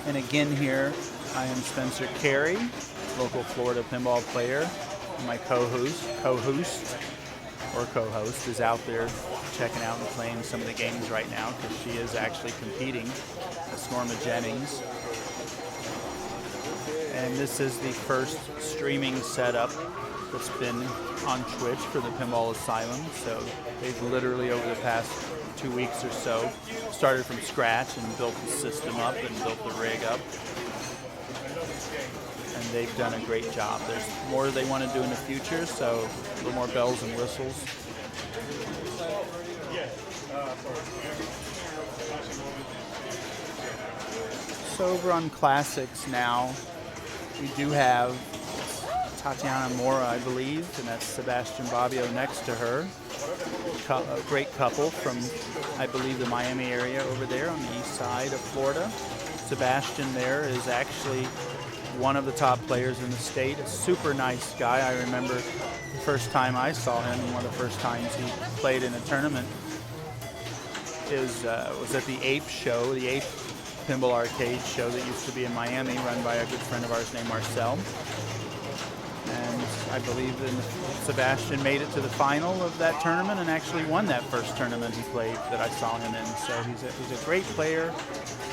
A: And again here, I am Spencer Carey, local Florida pinball player. My co-host is out there checking out and playing some of the games right now, because she is actually competing. That's Norma Jennings. And this is the first streaming setup that's been on Twitch for the Pinball Asylum. So they've literally, over the past 2 weeks or so, started from scratch and built the system up and built the rig up. And they've done a great job. There's more they want to do in the future, so a little more bells and whistles. So over on Classics now, we do have Tatiana Mora, I believe, and that's Sebastian Bobbio next to her. A great couple from, I believe, the Miami area over there on the east side of Florida. Sebastian there is actually one of the top players in the state, a super nice guy. I remember the first time I saw him, one of the first times he played in a tournament, was at the Ape show, the Ape Pinball Arcade show that used to be in Miami, run by a good friend of ours named Marcel. And I believe Sebastian made it to the final of that tournament and actually won that first tournament he played that I saw him in. So he's a great player.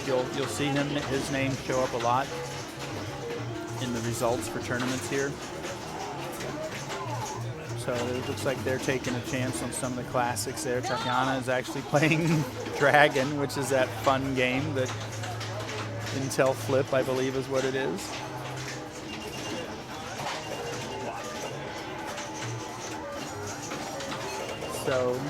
A: You'll see his name show up a lot in the results for tournaments here. So it looks like they're taking a chance on some of the classics there. Tatiana is actually playing Dragon, which is that fun game that Intel Flip, I believe, is what it is. So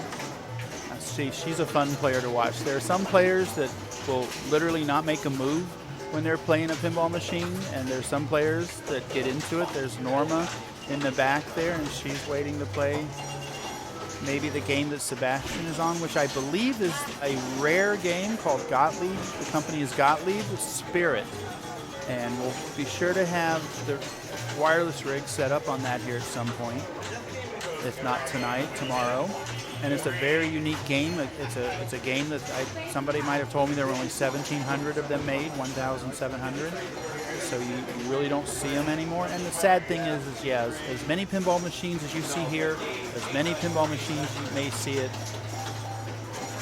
A: she's a fun player to watch. There are some players that will literally not make a move when they're playing a pinball machine, and there's some players that get into it. There's Norma in the back there, and she's waiting to play maybe the game that Sebastian is on, which I believe is a rare game called Gottlieb. The company is Gottlieb Spirit, and we'll be sure to have the wireless rig set up on that here at some point, if not tonight, tomorrow. And it's a very unique game. It's a game that somebody might have told me there were only 1,700 of them made, 1,700. So you really don't see them anymore. And the sad thing is as many pinball machines as you see here, as many pinball machines you may see at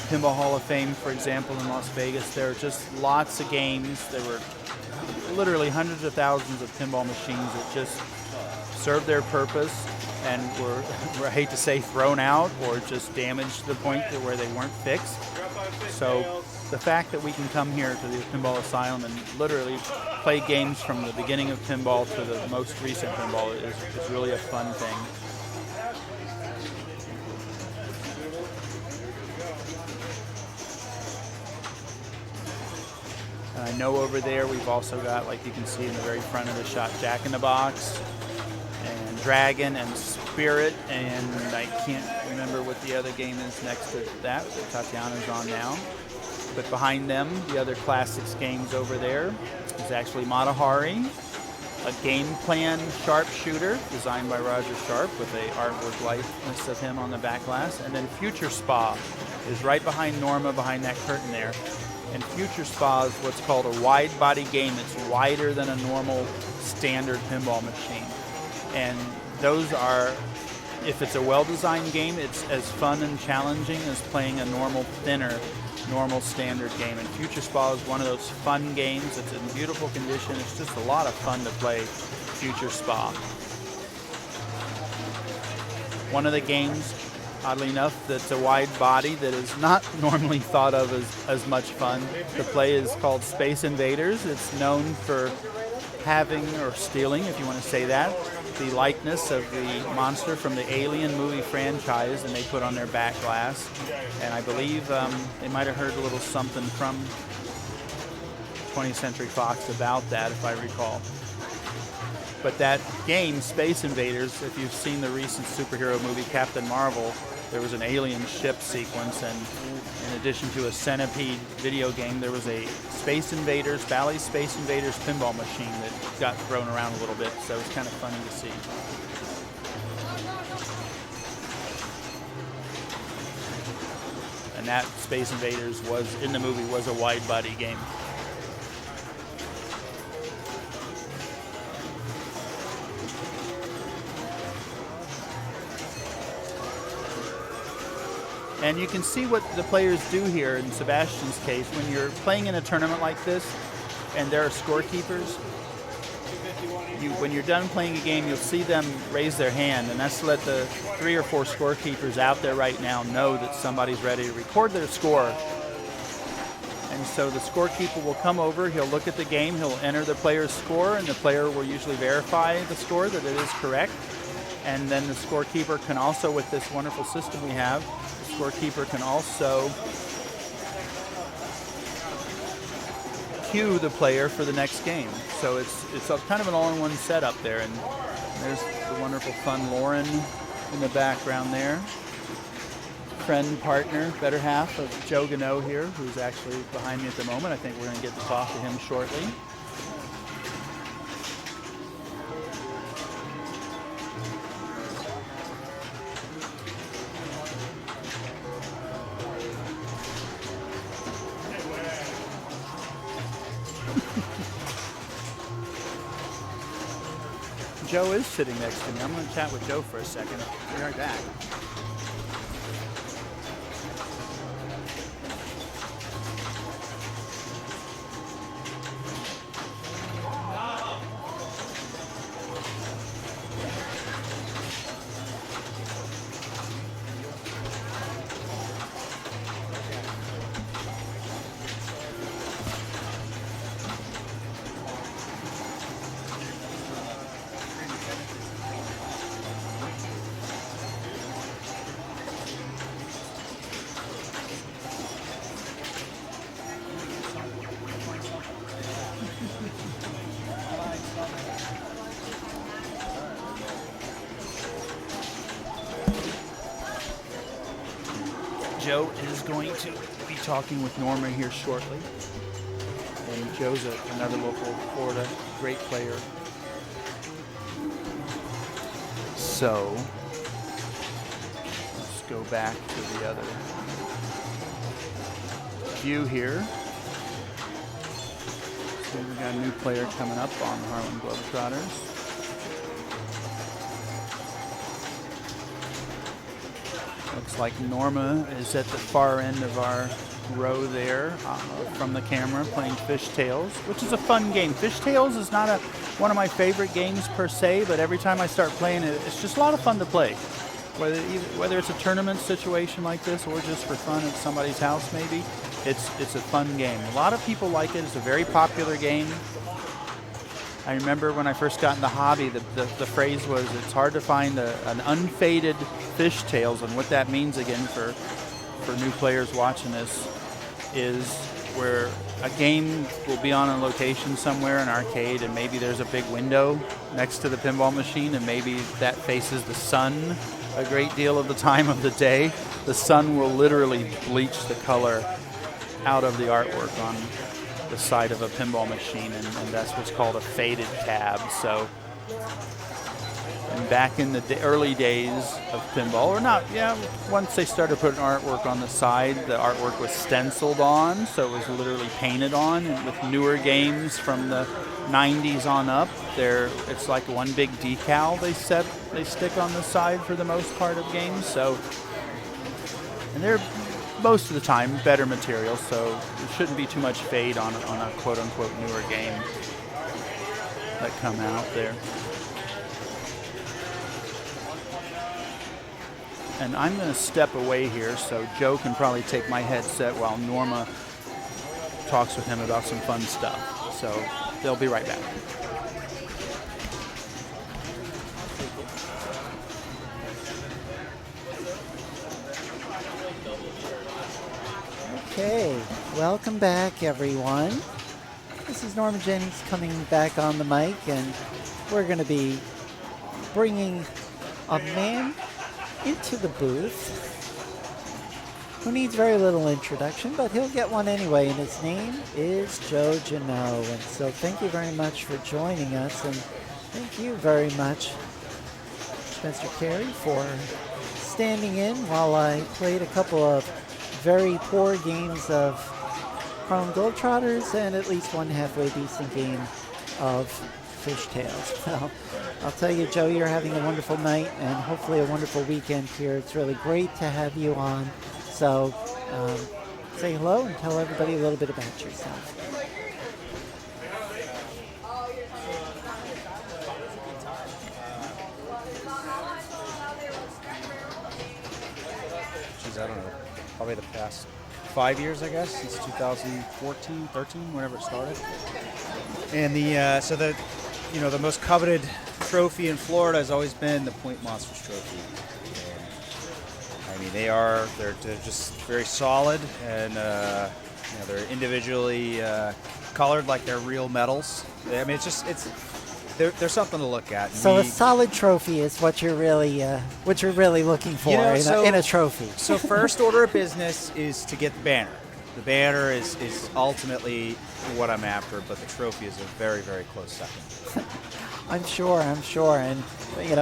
A: Pinball Hall of Fame, for example, in Las Vegas. There are just lots of games. There were literally hundreds of thousands of pinball machines that just served their purpose and were, I hate to say, thrown out or just damaged to the point that where they weren't fixed. So the fact that we can come here to the Pinball Asylum and literally play games from the beginning of pinball to the most recent pinball is really a fun thing. And I know over there we've also got, like you can see in the very front of the shot, Jack in the Box and Dragon and Spirit, and I can't remember what the other game is next to that Tatiana's on now. But behind them, the other classics games over there is actually Matahari, a game plan sharpshooter designed by Roger Sharp with a artwork likeness of him on the back glass. And then Future Spa is right behind Norma, behind that curtain there. And Future Spa is what's called a wide body game. It's wider than a normal standard pinball machine. And those are, if it's a well-designed game, it's as fun and challenging as playing a normal, thinner, normal standard game. And Future Spa is one of those fun games. It's in beautiful condition. It's just a lot of fun to play Future Spa. One of the games, oddly enough, that's a wide body that is not normally thought of as much fun to play is called Space Invaders. It's known for having, or stealing, if you want to say that, the likeness of the monster from the Alien movie franchise, and they put on their back glass. And I believe they might have heard a little something from 20th Century Fox about that, if I recall. But that game, Space Invaders, if you've seen the recent superhero movie Captain Marvel, there was an alien ship sequence, and in addition to a Centipede video game, there was a Space Invaders, Bally's Space Invaders pinball machine that got thrown around a little bit, so it was kind of funny to see. And that Space Invaders was, in the movie, was a wide body game. And you can see what the players do here in Sebastian's case. When you're playing in a tournament like this and there are scorekeepers, when you're done playing a game, you'll see them raise their hand, and that's to let the 3 or 4 scorekeepers out there right now know that somebody's ready to record their score. And so the scorekeeper will come over, he'll look at the game, he'll enter the player's score, and the player will usually verify the score that it is correct. And then the scorekeeper can also, with this wonderful system we have, the scorekeeper can also cue the player for the next game. So it's a kind of an all-in-one setup there. And there's the wonderful, fun Lauren in the background there. Friend, partner, better half of Joe Gano here, who's actually behind me at the moment. I think we're going to get to talk to him shortly. Joe is sitting next to me. I'm going to chat with Joe for a second. Be right back. Joe is going to be talking with Norma here shortly. And Joe's another local Florida great player. So, let's go back to the other view here. So we've got a new player coming up on the Harlem Globetrotters. Looks like Norma is at the far end of our row there from the camera playing Fishtails, which is a fun game. Fishtails is not one of my favorite games per se, but every time I start playing it, it's just a lot of fun to play. Whether it's a tournament situation like this or just for fun at somebody's house maybe, it's a fun game. A lot of people like it. It's a very popular game. I remember when I first got in the hobby, the phrase was, it's hard to find an unfaded Fishtails, and what that means again for new players watching this is where a game will be on a location somewhere, an arcade, and maybe there's a big window next to the pinball machine, and maybe that faces the sun a great deal of the time of the day. The sun will literally bleach the color out of the artwork on the side of a pinball machine, and that's what's called a faded cab. So, and back in the early days of pinball, or not, once they started putting artwork on the side, the artwork was stenciled on, so it was literally painted on. And with newer games from the 90s on up, it's like one big decal they stick on the side for the most part of games. So, and they're most of the time better material, so there shouldn't be too much fade on a quote-unquote newer game that come out there. And I'm going to step away here so Joe can probably take my headset while Norma talks with him about some fun stuff. So they'll be right back.
B: Okay, welcome back, everyone. This is Norma Jennings coming back on the mic, and we're going to be bringing a man into the booth who needs very little introduction, but he'll get one anyway, and his name is Joe Janot. And so thank you very much for joining us, and thank you very much, Spencer Carey, for standing in while I played a couple of very poor games of Harlem Globetrotters and at least one halfway decent game of Fishtails. Well, I'll tell you, Joe, you're having a wonderful night and hopefully a wonderful weekend here. It's really great to have you on. So say hello and tell everybody a little bit about yourself.
F: I don't know, probably the past 5 years, I guess, since 2014, 13, whenever it started. And the most coveted trophy in Florida has always been the Point Monsters Trophy. And, I mean, they're just very solid, and they're individually colored like they're real medals. I mean, there's something to look at.
B: So a solid trophy is what you're really looking for in a trophy.
F: So first order of business is to get the banner. The banner is ultimately what I'm after, but the trophy is a very, very close second.
B: I'm sure. And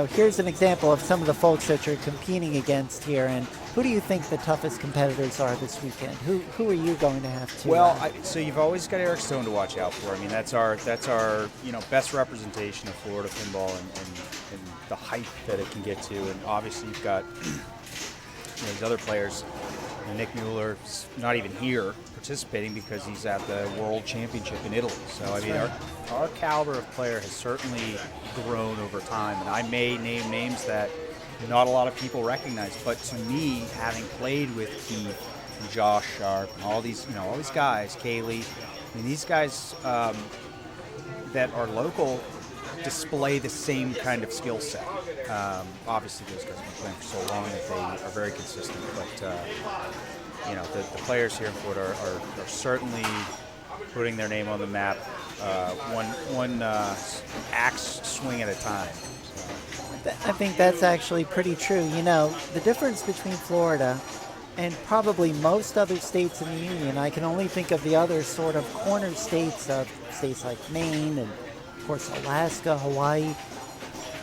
B: here's an example of some of the folks that you're competing against here. And who do you think the toughest competitors are this weekend? Who are you going to have to?
F: Well, so you've always got Eric Stone to watch out for. I mean, that's our best representation of Florida pinball and the height that it can get to. And obviously you've got these other players. Nick Mueller's not even here participating because he's at the World Championship in Italy. So I mean, our caliber of player has certainly grown over time, and I may name names that not a lot of people recognize. But to me, having played with Keith and Josh Sharp and all these guys, Kaylee, I mean, these guys that are local display the same kind of skill set. Obviously, those guys have been playing for so long that they are very consistent. But the players here in Florida are certainly putting their name on the map, one axe swing at a time. So.
B: I think that's actually pretty true. The difference between Florida and probably most other states in the union, I can only think of the other sort of corner states of states like Maine and, of course, Alaska, Hawaii.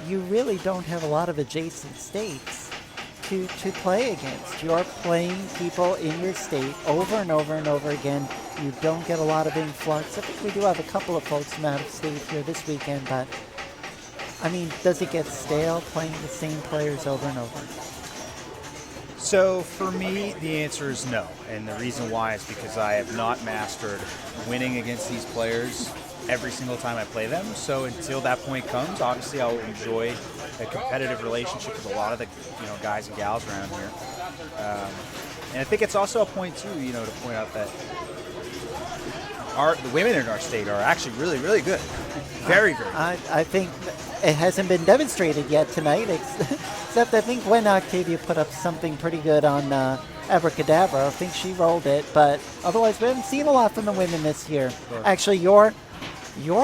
B: You really don't have a lot of adjacent states to play against. You're playing people in your state over and over and over again. You don't get a lot of influx. I think we do have a couple of folks from out of state here this weekend, but I mean, does it get stale playing the same players over and over?
F: So for me, the answer is no. And the reason why is because I have not mastered winning against these players every single time I play them. So until that point comes, obviously I'll enjoy a competitive relationship with a lot of the guys and gals around here. And I think it's also a point too, to point out that the women in our state are actually really, really good. Very, very good.
B: I think it hasn't been demonstrated yet tonight, except I think when Octavia put up something pretty good on Abracadabra. I think she rolled it, but otherwise we haven't seen a lot from the women this year.
F: Sure.
B: Actually, your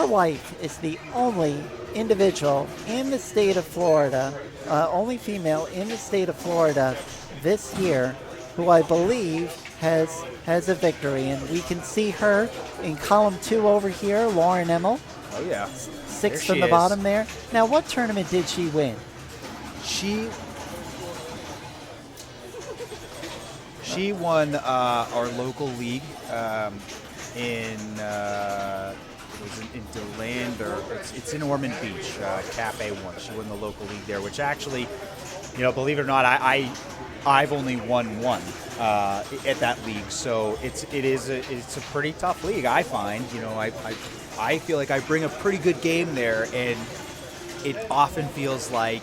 B: wife is the only individual in the state of Florida, only female in the state of Florida this year, who I believe has a victory. And we can see her in column 2 over here, Lauren Emmel.
F: Oh, yeah.
B: Sixth
F: There
B: from
F: she
B: the
F: is.
B: bottom there. Now, what tournament did she win?
F: She won our local league in it was in DeLand, or it's in Ormond Beach, Cap A1. She won the local league there, which actually, believe it or not, I've only won one at that league. So it's a pretty tough league, I find. I feel like I bring a pretty good game there, and it often feels like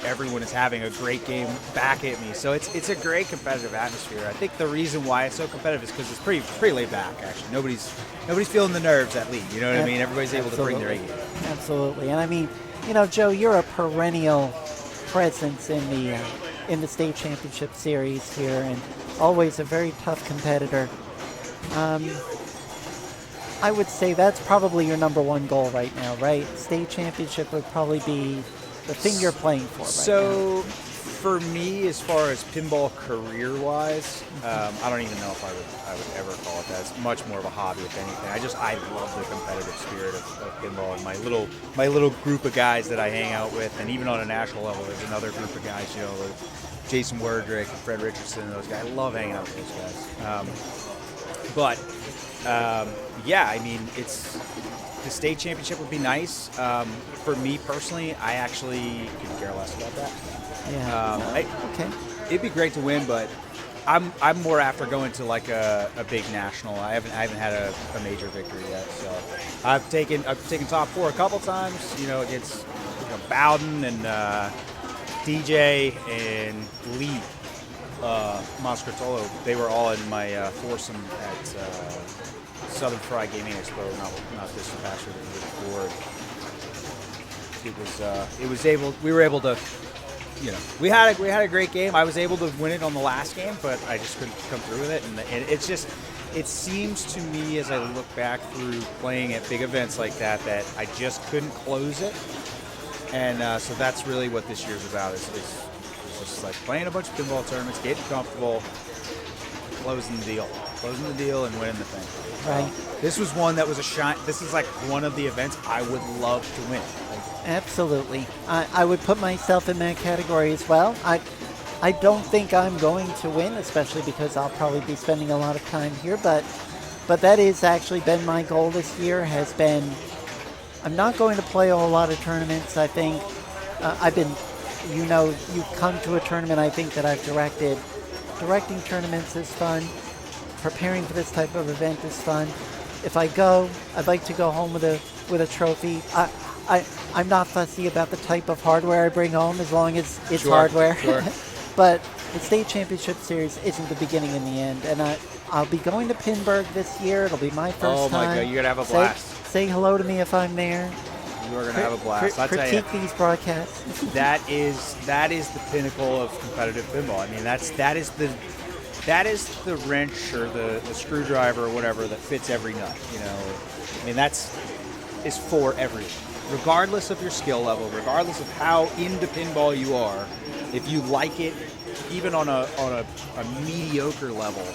F: everyone is having a great game back at me. So it's a great competitive atmosphere. I think the reason why it's so competitive is because it's pretty laid back, actually. Nobody's feeling the nerves at league. You know what I mean? Everybody's able to bring their A game.
B: Absolutely. And I mean, Joe, you're a perennial presence in the state championship series here, and always a very tough competitor. I would say that's probably your number one goal right now, right? State championship would probably be the thing you're playing for right now.
F: So, for me, as far as pinball career-wise, I don't even know if I would ever call it that. It's much more of a hobby, if anything. I love the competitive spirit of pinball, and my little group of guys that I hang out with, and even on a national level, there's another group of guys, with Jason Werdrick and Fred Richardson and those guys. I love hanging out with those guys. Yeah, I mean, the state championship would be nice. For me personally, I actually could care less about that.
B: Yeah. Okay.
F: It'd be great to win, but I'm more after going to like a big national. I haven't had a major victory yet. So I've taken top 4 a couple times. Against Bowden and DJ and Lee Moscartolo. They were all in my foursome at Southern Fried Gaming Expo, not this past year, but the year before. We were able to, we had a great game. I was able to win it on the last game, but I just couldn't come through with it. And it's just, it seems to me as I look back through playing at big events like that I just couldn't close it. And so that's really what this year's about. Is just like playing a bunch of pinball tournaments, getting comfortable, closing the deal, and winning the thing.
B: Right.
F: This was one that was this is like one of the events I would love to win.
B: Absolutely. I would put myself in that category as well. I don't think I'm going to win, especially because I'll probably be spending a lot of time here, but that has actually been my goal this year, has been, I'm not going to play a whole lot of tournaments. I think I've been, you've come to a tournament I think that I've directed. Directing tournaments is fun. Preparing for this type of event is fun. If I go, I'd like to go home with a trophy. I'm not fussy about the type of hardware I bring home as long as it's hardware.
F: Sure.
B: But the state championship series isn't the beginning and the end. And I'll be going to Pinburg this year. It'll be my first time.
F: Oh my God, you're gonna have a blast.
B: Say hello to me if I'm there.
F: You are gonna have a blast. I'll tell you.
B: Critique these broadcasts.
F: That is the pinnacle of competitive pinball. I mean, that is the wrench or the screwdriver or whatever that fits every nut. I mean, is for everyone, regardless of your skill level, regardless of how into pinball you are. If you like it, even on a mediocre level,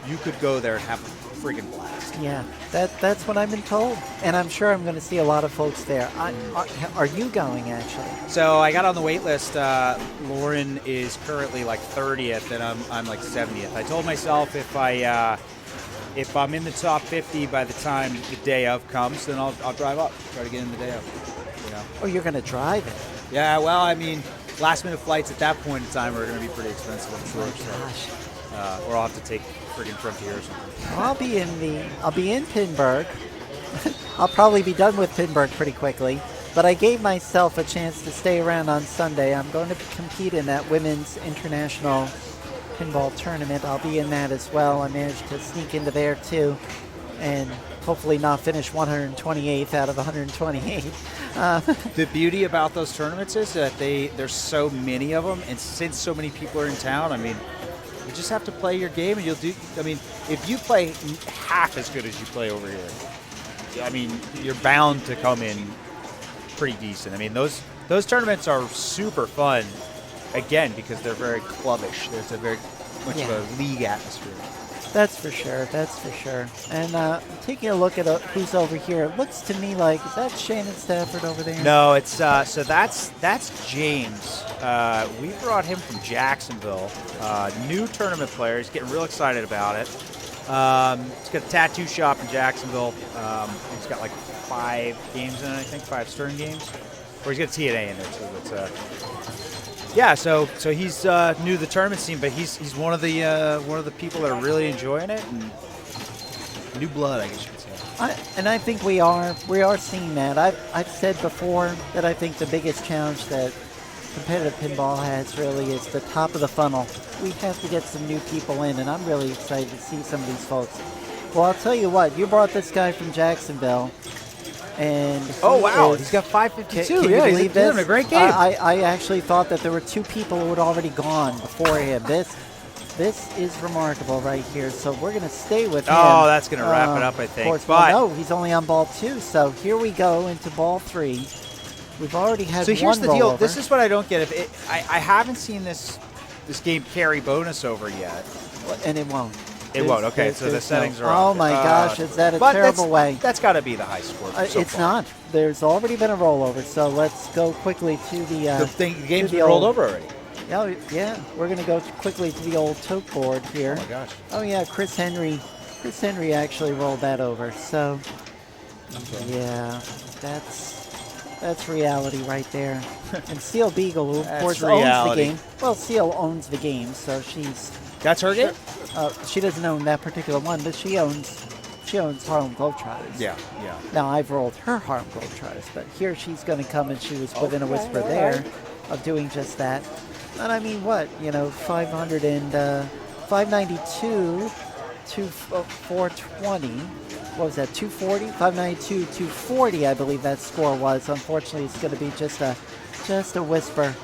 F: you could go there and have a friggin' blast.
B: Yeah, that's what I've been told, and I'm sure I'm going to see a lot of folks there. Are you going, actually?
F: So I got on the wait list. Lauren is currently like 30th, and I'm like 70th. I told myself if I'm in the top 50 by the time the day of comes, then I'll drive up, try to get in the day of.
B: Oh, you're going to drive it?
F: Yeah. Well, I mean, last minute flights at that point in time are going to be pretty expensive, I'm sure.
B: Gosh.
F: Or I'll have to take friggin' Frontier or something.
B: Well, I'll be in Pinburg. I'll probably be done with Pinburg pretty quickly, but I gave myself a chance to stay around on Sunday. I'm going to compete in that women's international pinball tournament. I'll be in that as well. I managed to sneak into there too, and hopefully not finish 128th out of 128.
F: The beauty about those tournaments is that there's so many of them, and since so many people are in town, I mean, You just have to play your game, and you'll do. I mean, if you play half as good as you play over here, I mean, you're bound to come in pretty decent. I mean, those tournaments are super fun, again, because they're very clubbish. There's a very much of a league atmosphere.
B: That's for sure. That's for sure. And taking a look at who's over here, it looks to me like, is that Shannon Stafford over there?
F: No, it's so that's James. We brought him from Jacksonville. New tournament player. He's getting real excited about it. He's got a tattoo shop in Jacksonville. He's got like 5 games in it, I think, 5 Stern games. Or he's got a TNA in there too. But so he's new to the tournament scene, but he's one of the people that are really enjoying it, and new blood, I guess you could say.
B: I think we are seeing that. I've said before that I think the biggest challenge that competitive pinball has really is the top of the funnel. We have to get some new people in, and I'm really excited to see some of these folks. Well, I'll tell you what, you brought this guy from Jacksonville, and
F: he's got 552.
B: Can you believe this?
F: He's having a great game.
B: I actually thought that there were 2 people who had already gone before him. This is remarkable right here. So we're going to stay with him.
F: Oh, that's going to wrap it up, I think.
B: Of course, no, he's only on ball 2. So here we go into ball 3. We've already had one rollover. So here's the deal.
F: This is what I don't get. I haven't seen this game carry bonus over yet.
B: And it won't.
F: It won't. Okay, so the settings are off.
B: Oh my gosh, is that a terrible way?
F: That's got to be the high score.
B: It's not. There's already been a rollover, so let's go quickly to the
F: game's been rolled over already.
B: Yeah, we're going to go quickly to the old tote board here.
F: Oh my gosh.
B: Oh yeah, Chris Henry actually rolled that over. So yeah, that's reality right there. And Seal Beagle, who of course owns the game. Well, Seal owns the game, so
F: that's her game?
B: She doesn't own that particular one, but she owns Harlem Globetrotters.
F: Yeah.
B: Now, I've rolled her Harlem Globetrotters, but here she's going to come, and she was within a whisper there of doing just that. And I mean, 592 to 420. What was that, 240? 592, 240, I believe that score was. Unfortunately, it's going to be just a whisper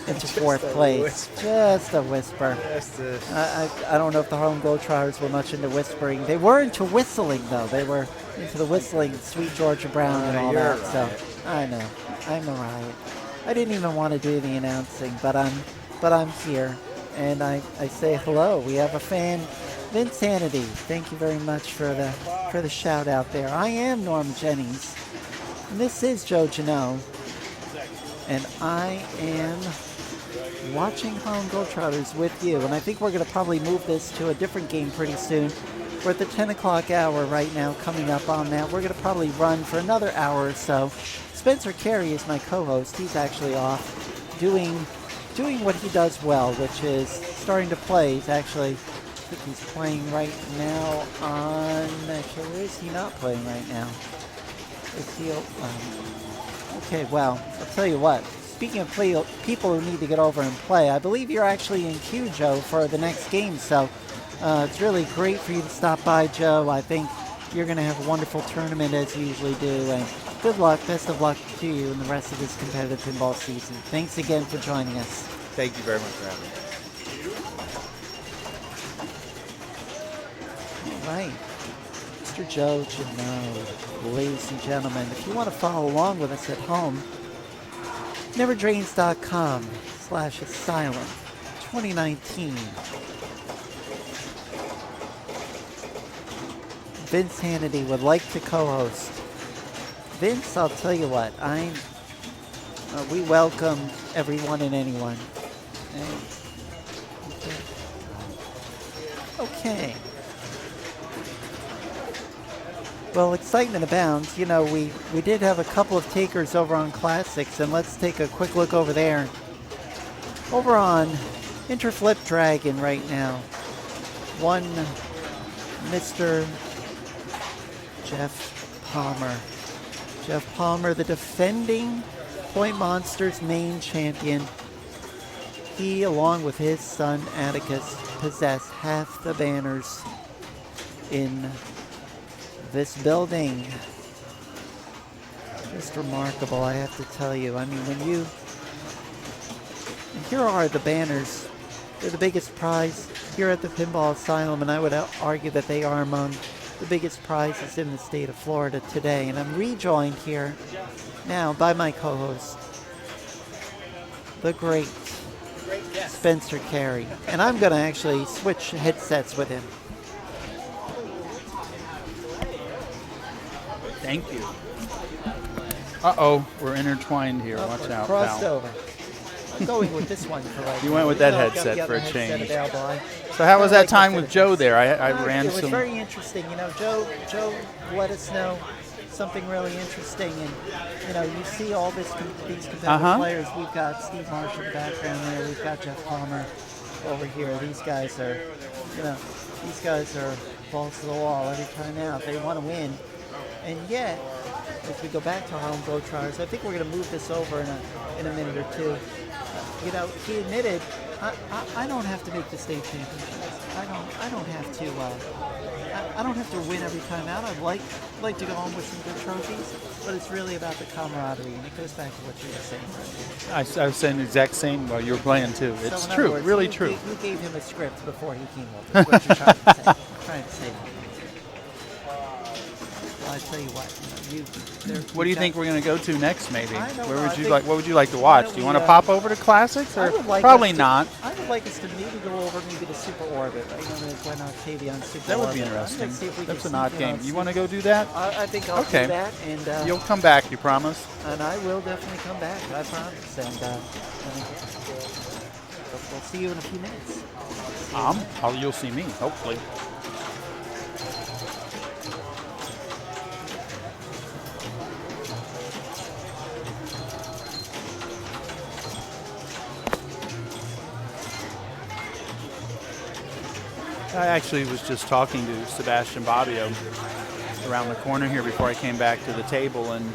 B: into 4th place. Just a whisper. I don't know if the Harlem Globetrotters were much into whispering. They were into whistling, though. They were into the whistling, Sweet Georgia Brown and all that. So I know. I'm a riot. I didn't even want to do the announcing, but I'm here, and I say hello. We have a fan, Vince Hannity. Thank you very much for the shout out there. I am Norm Jennings, and this is Joe Janot. And I am watching Harlem Globetrotters with you. And I think we're going to probably move this to a different game pretty soon. We're at the 10 o'clock hour right now, coming up on that. We're going to probably run for another hour or so. Spencer Carey is my co-host. He's actually off doing what he does well, which is starting to play. I think he's playing right now on... Where is he not playing right now? Is he... Okay, well, I'll tell you what. Speaking of people who need to get over and play, I believe you're actually in queue, Joe, for the next game. So it's really great for you to stop by, Joe. I think you're going to have a wonderful tournament as you usually do. And good luck, best of luck to you in the rest of this competitive pinball season. Thanks again for joining us.
F: Thank you very much for having me.
B: All right. Mr. Joe Janot, ladies and gentlemen. If you want to follow along with us at home, neverdrains.com/asylum 2019. Vince Hannity would like to co-host. Vince, I'll tell you what, we welcome everyone and anyone. Okay. Well, excitement abounds. You know, we did have a couple of takers over on Classics, and let's take a quick look over there. Over on Interflip Dragon right now, one Mr. Jeff Palmer. Jeff Palmer, the defending Point Monsters main champion. He, along with his son Atticus, possess half the banners in this building. Just remarkable, I have to tell you. I mean, here are the banners. They're the biggest prize here at the Pinball Asylum, and I would argue that they are among the biggest prizes in the state of Florida today. And I'm rejoined here now by my co-host, the great Spencer Carey. And I'm going to actually switch headsets with him.
A: Thank you. Uh-oh, we're intertwined here. Watch out,
B: Crossed
A: pal.
B: over. I'm going with this one for right
A: You
B: now.
A: went with
B: Even
A: that
B: though I've got
A: headset
B: the
A: for a
B: other headset
A: change.
B: available,
A: So how was that
B: like the
A: time with
B: Philippines.
A: Joe there? I ran
B: It was
A: some...
B: very interesting. You know, Joe let us know something really interesting, and you know, you see all these competitive players. We've got Steve Marsh in the background there. We've got Jeff Palmer over here. These guys are, you know, balls to the wall every time out. They want to win, and yet, if we go back to Harlem Globetrotters, I think we're going to move this over in a minute or two. You know, he admitted, I don't have to make the state championships. I don't have to. I don't have to win every time out. I'd like to go home with some good trophies, but it's really about the camaraderie, and it goes back to what you were saying right
A: I was saying the exact same while you were playing too.
B: there.
A: It's
B: So in
A: true,
B: other words,
A: really
B: you,
A: true.
B: You gave him a script before he came over. That's what you're trying to say. Well, I tell you what.
A: What do you think we're going to go to next? Maybe.
B: I don't
A: Where
B: know.
A: would
B: I
A: you
B: think-
A: like? What would you like to watch?
B: Why
A: Do you
B: don't
A: want to
B: we,
A: pop over to classics,
B: I
A: or
B: would like
A: probably
B: us to-
A: not?
B: I would like us to maybe go over maybe the Super Orbit. I know there's one Octavian Super
A: That would
B: Orbit.
A: be
B: I'm gonna
A: interesting.
B: see if we
A: That's
B: can
A: an odd
B: sneak
A: game.
B: in
A: You
B: on
A: want to
B: Super-
A: go do that?
B: I think I'll
A: Okay.
B: do that, and
A: You'll come back. You promise?
B: and I will definitely come back. I promise. And we'll see you in a few minutes.
A: You'll see me. Hopefully. I actually was just talking to Sebastian Bobbio around the corner here before I came back to the table, and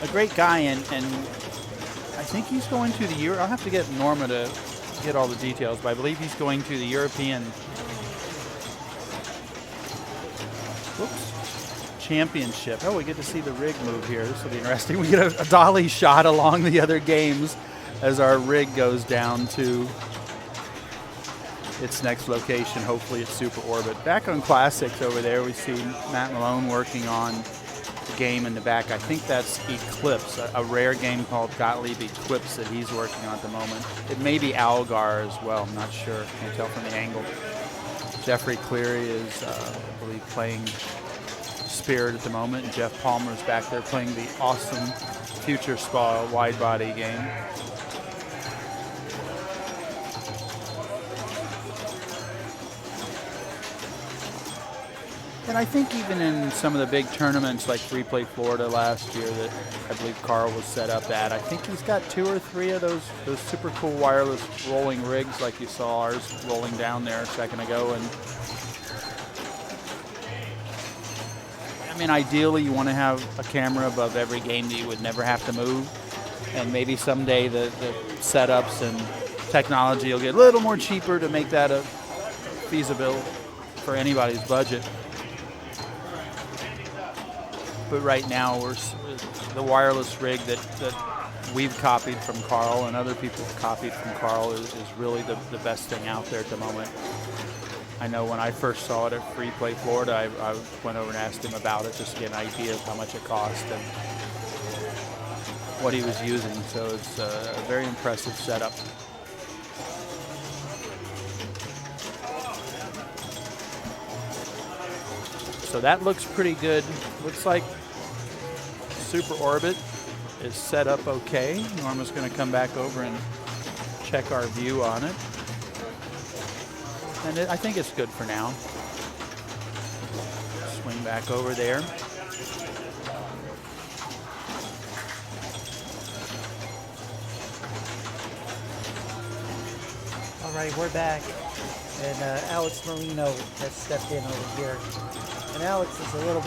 A: a great guy, and I think he's going to the I'll have to get Norma to get all the details, but I believe he's going to the European Championship. Oh, we get to see the rig move here. This will be interesting. We get a dolly shot along the other games as our rig goes down to its next location. Hopefully it's Super Orbit. Back on Classics over there, we see Matt Malone working on the game in the back. I think that's Eclipse, a rare game called Gottlieb Eclipse that he's working on at the moment. It may be Algar as well. I'm not sure. Can't tell from the angle. Jeffrey Cleary is, I believe, playing Spirit at the moment, and Jeff Palmer is back there playing the awesome Future Spa wide body game. And I think even in some of the big tournaments like Free Play Florida last year that I believe Carl was set up at, I think he's got 2 or 3 of those super cool wireless rolling rigs like you saw ours rolling down there a second ago. And I mean, ideally you want to have a camera above every game that you would never have to move. And maybe someday the setups and technology will get a little more cheaper to make that a feasible for anybody's budget. But right now, the wireless rig that we've copied from Carl and other people have copied from Carl is really the best thing out there at the moment. I know when I first saw it at Free Play Florida, I went over and asked him about it just to get an idea of how much it cost and what he was using. So it's a very impressive setup. So that looks pretty good. Looks like Super Orbit is set up okay. Norma's going to come back over and check our view on it. And I think it's good for now. Swing back over there.
B: All right, we're back, and Alex Marino has stepped in over here. And Alex is a little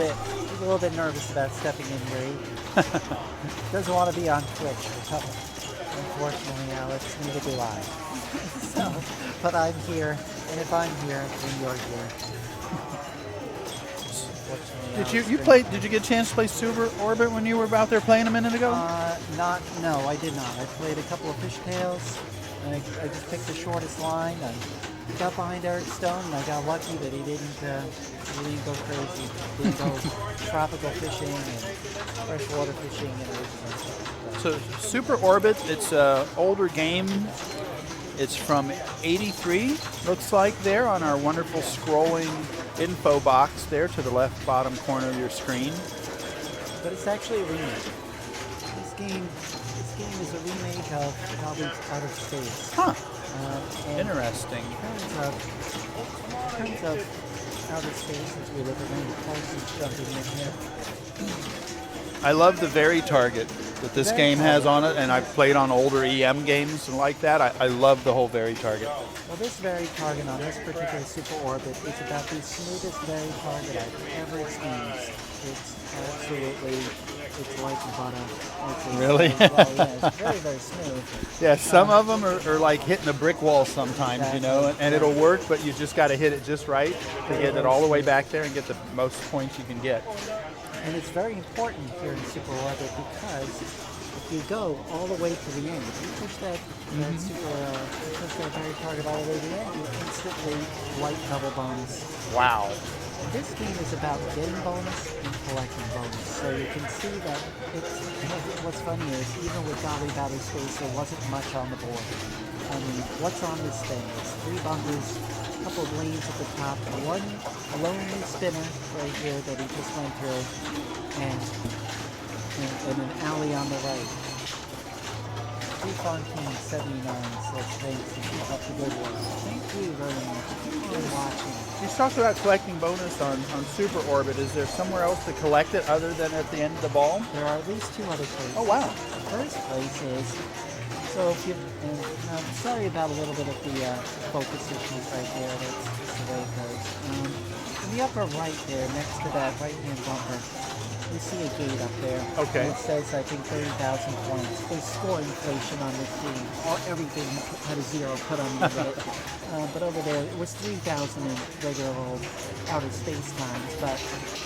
B: bit nervous about stepping in here. He doesn't want to be on Twitch. Unfortunately, Alex, neither do I. So, but I'm here, and if I'm here, then you're here.
A: Did you get a chance to play Super Orbit when you were out there playing a minute ago?
B: No, I did not. I played a couple of fishtails, and I just picked the shortest line. got behind Eric Stone, and I got lucky that he didn't go crazy. Didn't go tropical fishing and freshwater fishing and everything.
A: So Super Orbit, it's an older game. It's from '83, looks like there on our wonderful scrolling info box there to the left bottom corner of your screen.
B: But it's actually a remake. This game is a remake of Goblins Out of Space.
A: Huh.
B: And
A: Interesting.
B: in terms of outer space, as we look around, Parsons jumping in here.
A: I love the Very Target that this game has on it, and I've played on older EM games and like that. I love the whole Very Target.
B: Well, this Very Target on this particular Super Orbit is about the smoothest Very Target I've ever experienced. It's absolutely, it's like butter.
A: Really?
B: Well, yeah, it's very, very smooth.
A: Yeah, some of them are like hitting a brick wall sometimes, you know, and it'll work, but you just got to hit it just right to get it all the way back there and get the most points you can get.
B: And it's very important here in Super Orbit because if you go all the way to the end, if you push that Very Target all the way to the end, you instantly light double bonus.
A: Wow.
B: And this game is about getting bonus and collecting bonus. So you can see that what's funny is even with Golly Battle Space, there wasn't much on the board. I mean, what's on this thing? It's 3 bunkers, a couple of lanes at the top, a lonely spinner right here that he just went through, and an alley on the right. Fontaine 79 says thanks and keep up the good work. Thank you very much. Keep on watching.
A: You talked about collecting bonus on Super Orbit. Is there somewhere else to collect it other than at the end of the ball?
B: There are at least 2 other places.
A: Oh, wow.
B: The first place is, so if you, and I'm sorry about a little bit of the focus issues right there. That's just the way it goes. In the upper right there, next to that right-hand bumper, you see a gate up there.
A: Okay.
B: And it says, I think, 30,000 points. There's score inflation on this game. Everything had a 0 put on the end of it. But over there, it was 3,000 in regular old outer space times. But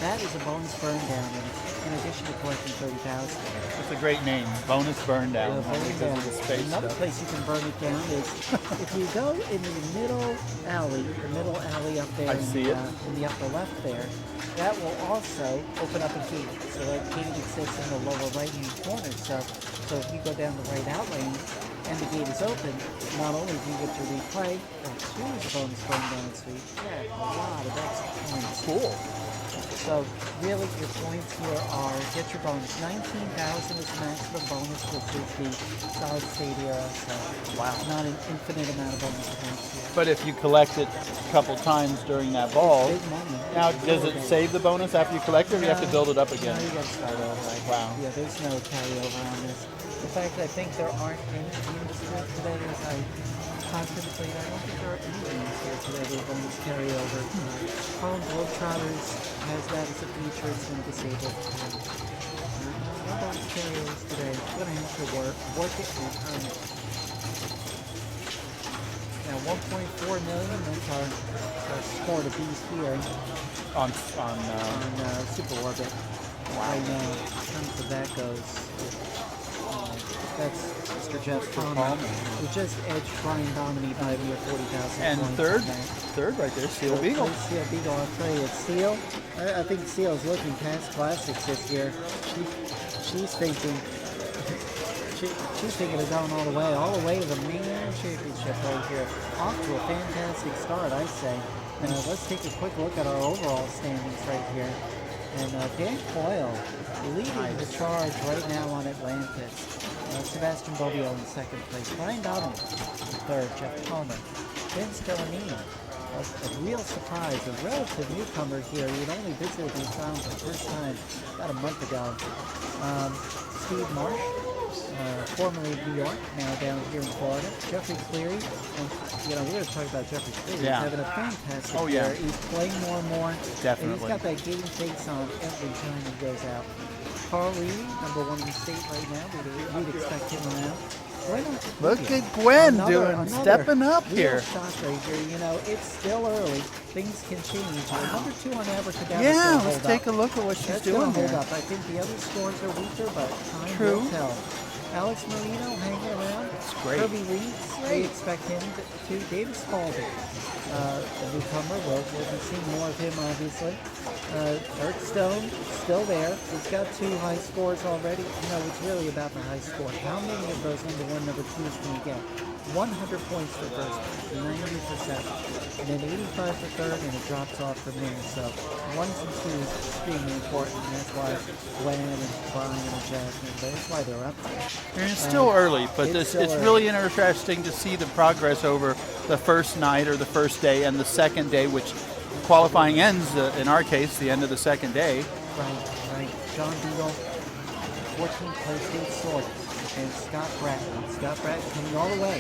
B: that is a bonus burn down in addition to collecting 30,000.
A: That's a great name, Bonus Burn Down.
B: Burn down.
A: The space
B: Another
A: stuff.
B: place you can burn it down is if you go in the middle alley up there
A: I see it.
B: In the upper left there, that will also open up a gate. So that gate exists in the lower right-hand corner. So if you go down the right out lane and the gate is open, not only do you get to replay or choose a bonus burn down suite, you get a lot of extra points.
A: Cool.
B: So really your points here are, get your bonus. 19,000 is the maximum bonus, which is the solid state era. So
A: Wow.
B: not an infinite amount of bonus points here.
A: But if you collect it a couple times during that ball,
B: Big money.
A: now does it save the bonus after you collect it, or do you have to build it up again?
B: No, you got to start over.
A: Wow.
B: Yeah, there's no carryover on this. In fact, I think there aren't any games here today as I contemplate. I don't think there are any games here today that are bonus carryover. Harlem Globetrotters has that as a feature. It's been disabled. No bonus carryovers today. I'm going to have to work it and earn it. Now 1.4 million, that's our score to beat here
A: On
B: on Super Orbit. Right now, in terms of that goes, that's Mr. Jeff Palmer, who just edged Brian Dominy by near 40,000
A: and
B: points.
A: third right there, Steel Beagle.
B: Steel Beagle, I'll tell you, it's Steel. I think Steel's looking past classics this year. She's thinking of going all the way to the main championship right here. Off to a fantastic start, I say. Let's take a quick look at our overall standings right here. And Dan Coyle leading the charge right now on Atlantis. Sebastian Bobbio in second place. Brian Donovan in third. Jeff Palmer. Vince Delaney. A real surprise. A relative newcomer here. He had only visited these grounds for the first time about a month ago. Steve Marsh. Formerly of New York, now down here in Florida. Jeffrey Cleary, and we're going to talk about Jeffrey Cleary.
A: Yeah.
B: He's having a fantastic
A: yeah.
B: year. He's playing more and more.
A: Definitely.
B: And he's got that game face on every time he goes out. Carl Reedy, number 1 in the state right now. We'd expect him around.
A: Look at Gwen stepping up here.
B: Shot right here. It's still early. Things can change. Number 2 on Abracadabra.
A: Yeah, let's take a look at what she's
B: That's
A: doing
B: hold
A: there.
B: up. I think the other scores are weaker, but time
A: True.
B: will tell. Alex Marino hanging around.
A: It's great.
B: Kirby Reeds, we expect him to. David Spalding, a newcomer. We'll be seeing more of him, obviously. Eric Stone, still there. He's got 2 high scores already. You know, it's really about the high score. How many of those number 1, number 2s can you get? 100 points for first, 90 for second, and then 85 for third, and it drops off from there. So 1s and 2s is extremely important, and that's why Glenn and Brian and Jasmine, that's why they're up there.
A: And it's still early, but it's
B: early.
A: really interesting to see the progress over the first night or the first day and the second day, which qualifying ends, in our case, the end of the second day.
B: Right. John Beagle, 14th place, Dave Sword, and Scott Bratton. Scott Bratton coming all the way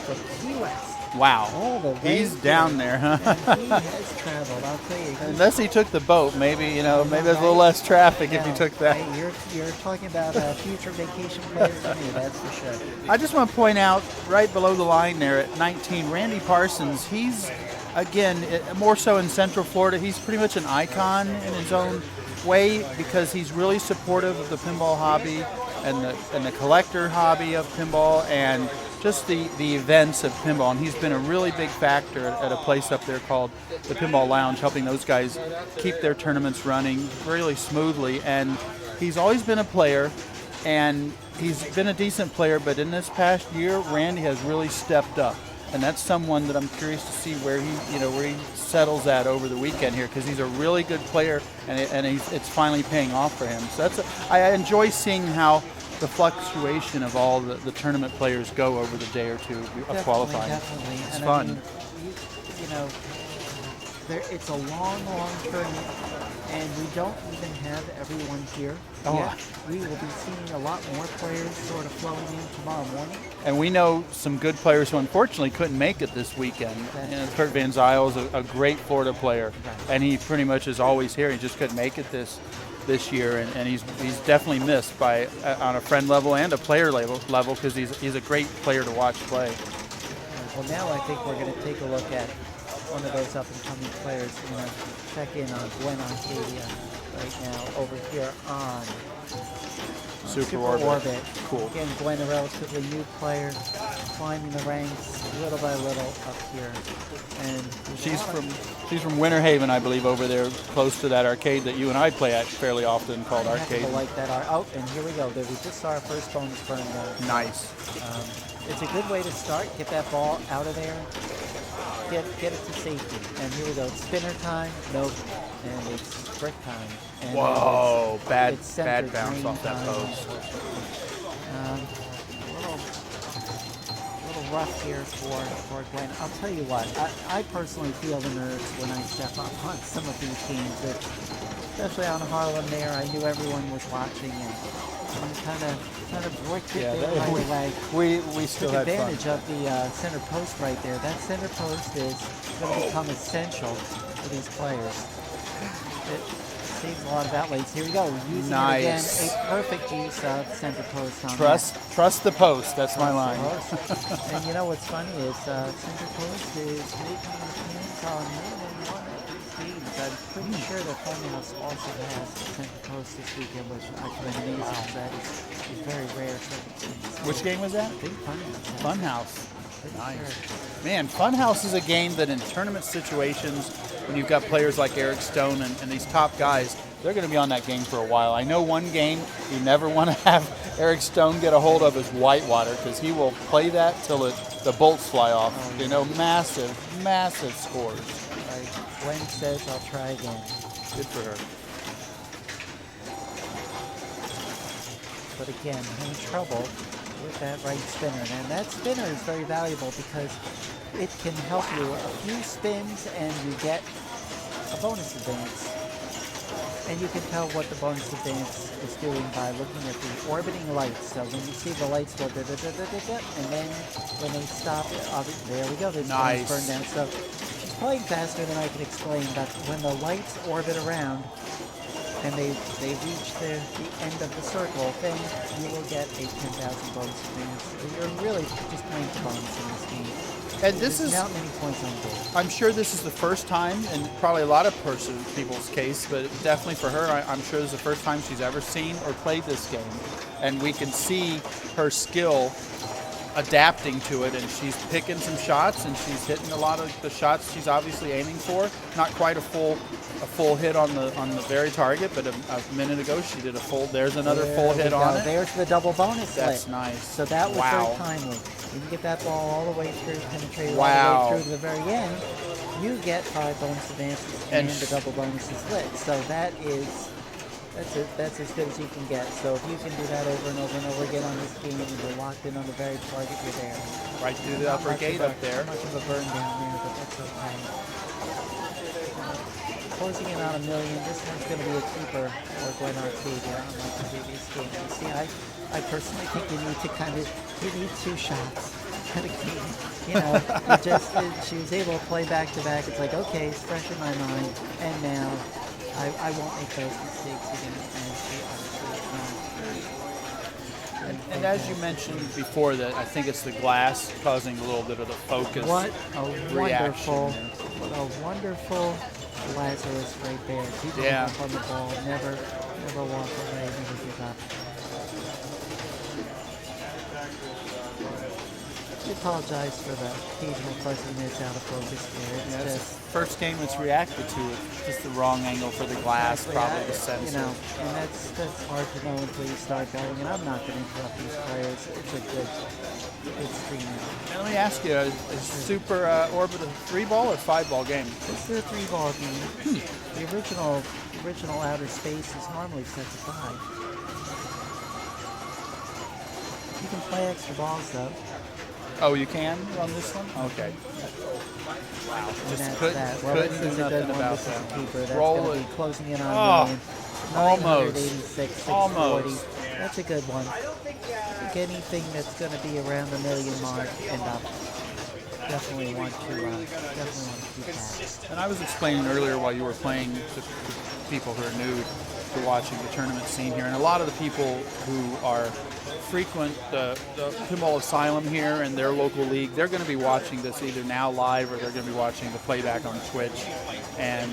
B: from Key West.
A: Wow.
B: All the way
A: He's down there, huh?
B: And he has traveled, I'll tell you.
A: Unless he took the boat, maybe there's a little less traffic if he took that.
B: You're talking about future vacation plans for me, that's for sure.
A: I just want to point out, right below the line there at 19, Randy Parsons, he's, again, more so in Central Florida, he's pretty much an icon in his own way because he's really supportive of the pinball hobby and the collector hobby of pinball and just the events of pinball. And he's been a really big factor at a place up there called the Pinball Lounge, helping those guys keep their tournaments running really smoothly. And he's always been a player, and he's been a decent player, but in this past year, Randy has really stepped up. And that's someone that I'm curious to see where he settles at over the weekend here, because he's a really good player, and it's finally paying off for him. So I enjoy seeing how the fluctuation of all the tournament players go over the day or two of qualifying.
B: Definitely.
A: It's
B: And
A: fun.
B: I mean, you know, it's a long tournament, and we don't even have everyone here yet. We will be seeing a lot more players sort of flowing in tomorrow morning.
A: And we know some good players who unfortunately couldn't make it this weekend. Kurt Van Zyl is a great Florida player, and he pretty much is always here. He just couldn't make it this year, and he's definitely missed by on a friend level and a player level because he's a great player to watch play.
B: Well, now I think we're going to take a look at one of those up-and-coming players. We're going to check in on Gwen Arcadia right now over here on
A: Super
B: Orbit.
A: Orbit. Cool.
B: Again, Gwen, a relatively new player, climbing the ranks little by little up here. And
A: She's from Winter Haven, I believe, over there, close to that arcade that you and I play at fairly often, called
B: I happen
A: Arcade.
B: to like that. Oh, and here we go. We just saw our first bonus burn there.
A: Nice.
B: It's a good way to start. Get that ball out of there. Get it to safety. And here we go. It's spinner time. Nope. And it's brick time. And
A: Whoa!
B: it's
A: Bad
B: center
A: bounce
B: drain
A: off that
B: time.
A: post.
B: A little rough here for Gwen. I'll tell you what. I personally feel the nerves when I step up on some of these games. Especially on Harlem there. I knew everyone was watching, and kind of worked it there right away.
A: We still
B: Took
A: had fun.
B: advantage of the center post right there. That center post is going to become essential for these players. It saves a lot of outlays. Here we go. Using
A: Nice.
B: it again. A perfect use of center post on
A: Trust the post. That's my line.
B: And you know what's funny is center post is making an appearance on more than one of these games. I'm pretty sure that Funhouse also has center post this weekend, which I find amazing. That is very rare.
A: Which game was that?
B: I think Funhouse.
A: Funhouse.
B: Pretty
A: Nice.
B: sure.
A: Man, Funhouse is a game that in tournament situations, when you've got players like Eric Stone and these top guys, they're going to be on that game for a while. I know one game you never want to have Eric Stone get a hold of is Whitewater, because he will play that till the bolts fly off. You know, massive scores.
B: Right. Gwen says, I'll try again.
A: Good for her.
B: But again, having trouble with that right spinner. And that spinner is very valuable because it can help you a few spins and you get a bonus advance. And you can tell what the bonus advance is doing by looking at the orbiting lights. So when you see the lights go da da da da da da, and then when they stop, there we go. There's
A: Nice.
B: bonus burn down. So she's playing faster than I can explain, but when the lights orbit around and they reach the end of the circle, then you will get a 10,000 bonus advance. You're really just playing for bonus in this game.
A: And this
B: There's
A: is,
B: not many points on the board.
A: I'm sure this is the first time, and probably a lot of people's case, but definitely for her, I'm sure this is the first time she's ever seen or played this game. And we can see her skill adapting to it, and she's picking some shots, and she's hitting a lot of the shots she's obviously aiming for. Not quite a full hit on the very target, but a minute ago she did a full. There's another full
B: There we
A: hit
B: go.
A: on it.
B: There's the double bonus
A: That's
B: hit.
A: nice.
B: So that was
A: Wow.
B: very timely. You can get that ball all the way through, penetrated
A: Wow.
B: all the way through to the very end. You get 5 bonus advances and the double bonus is lit. So that's as good as you can get. So if you can do that over and over and over again on this game, and you're locked in on the very target, you're there.
A: Right through the
B: Not
A: upper
B: much
A: gate
B: of a-
A: up there.
B: Not much of a burn down there, but that's okay. Closing in on $1 million. This one's going to be a keeper for Gwen Arcadia, unlike the previous game. You see, I personally think you need 2 shots at a game. You know, she was able to play back to back. It's like, okay, it's fresh in my mind, and now I won't make those mistakes again. And she obviously is not.
A: And as you mentioned before, that I think it's the glass causing a little bit of the focus.
B: What a
A: reaction.
B: wonderful Lazarus right there. Keep it
A: Yeah.
B: up on the ball. Never walk away. Never give up. I apologize for the occasional fuzziness out of focus there. It's
A: Yeah, it's
B: just,
A: the first game it's reacted to. It's just the wrong angle for the glass, probably the sensor.
B: you know, and that's hard to know until you start going. And I'm not going to interrupt these players. It's a good stream.
A: And let me ask you, is Super Orbit a 3-ball or 5-ball game?
B: This is a 3-ball game. The original outer space is normally set to 5. You can play extra balls though.
A: Oh, you can on this one? Okay. Wow.
B: And
A: Just
B: that's
A: couldn't,
B: that. Well,
A: couldn't
B: this
A: do
B: is a
A: nothing
B: good one.
A: about
B: This is a
A: that.
B: keeper. That's
A: Roll
B: going to
A: it.
B: be closing in on
A: Oh,
B: 1 million.
A: almost.
B: 986, 640.
A: Almost.
B: That's a good one. I think anything that's going to be around the $1 million mark and up. Definitely want to keep that.
A: And I was explaining earlier while you were playing to people who are new to watching the tournament scene here, and a lot of the people who are frequent the Pinball Asylum here and their local league, they're going to be watching this either now live or they're going to be watching the playback on Twitch. And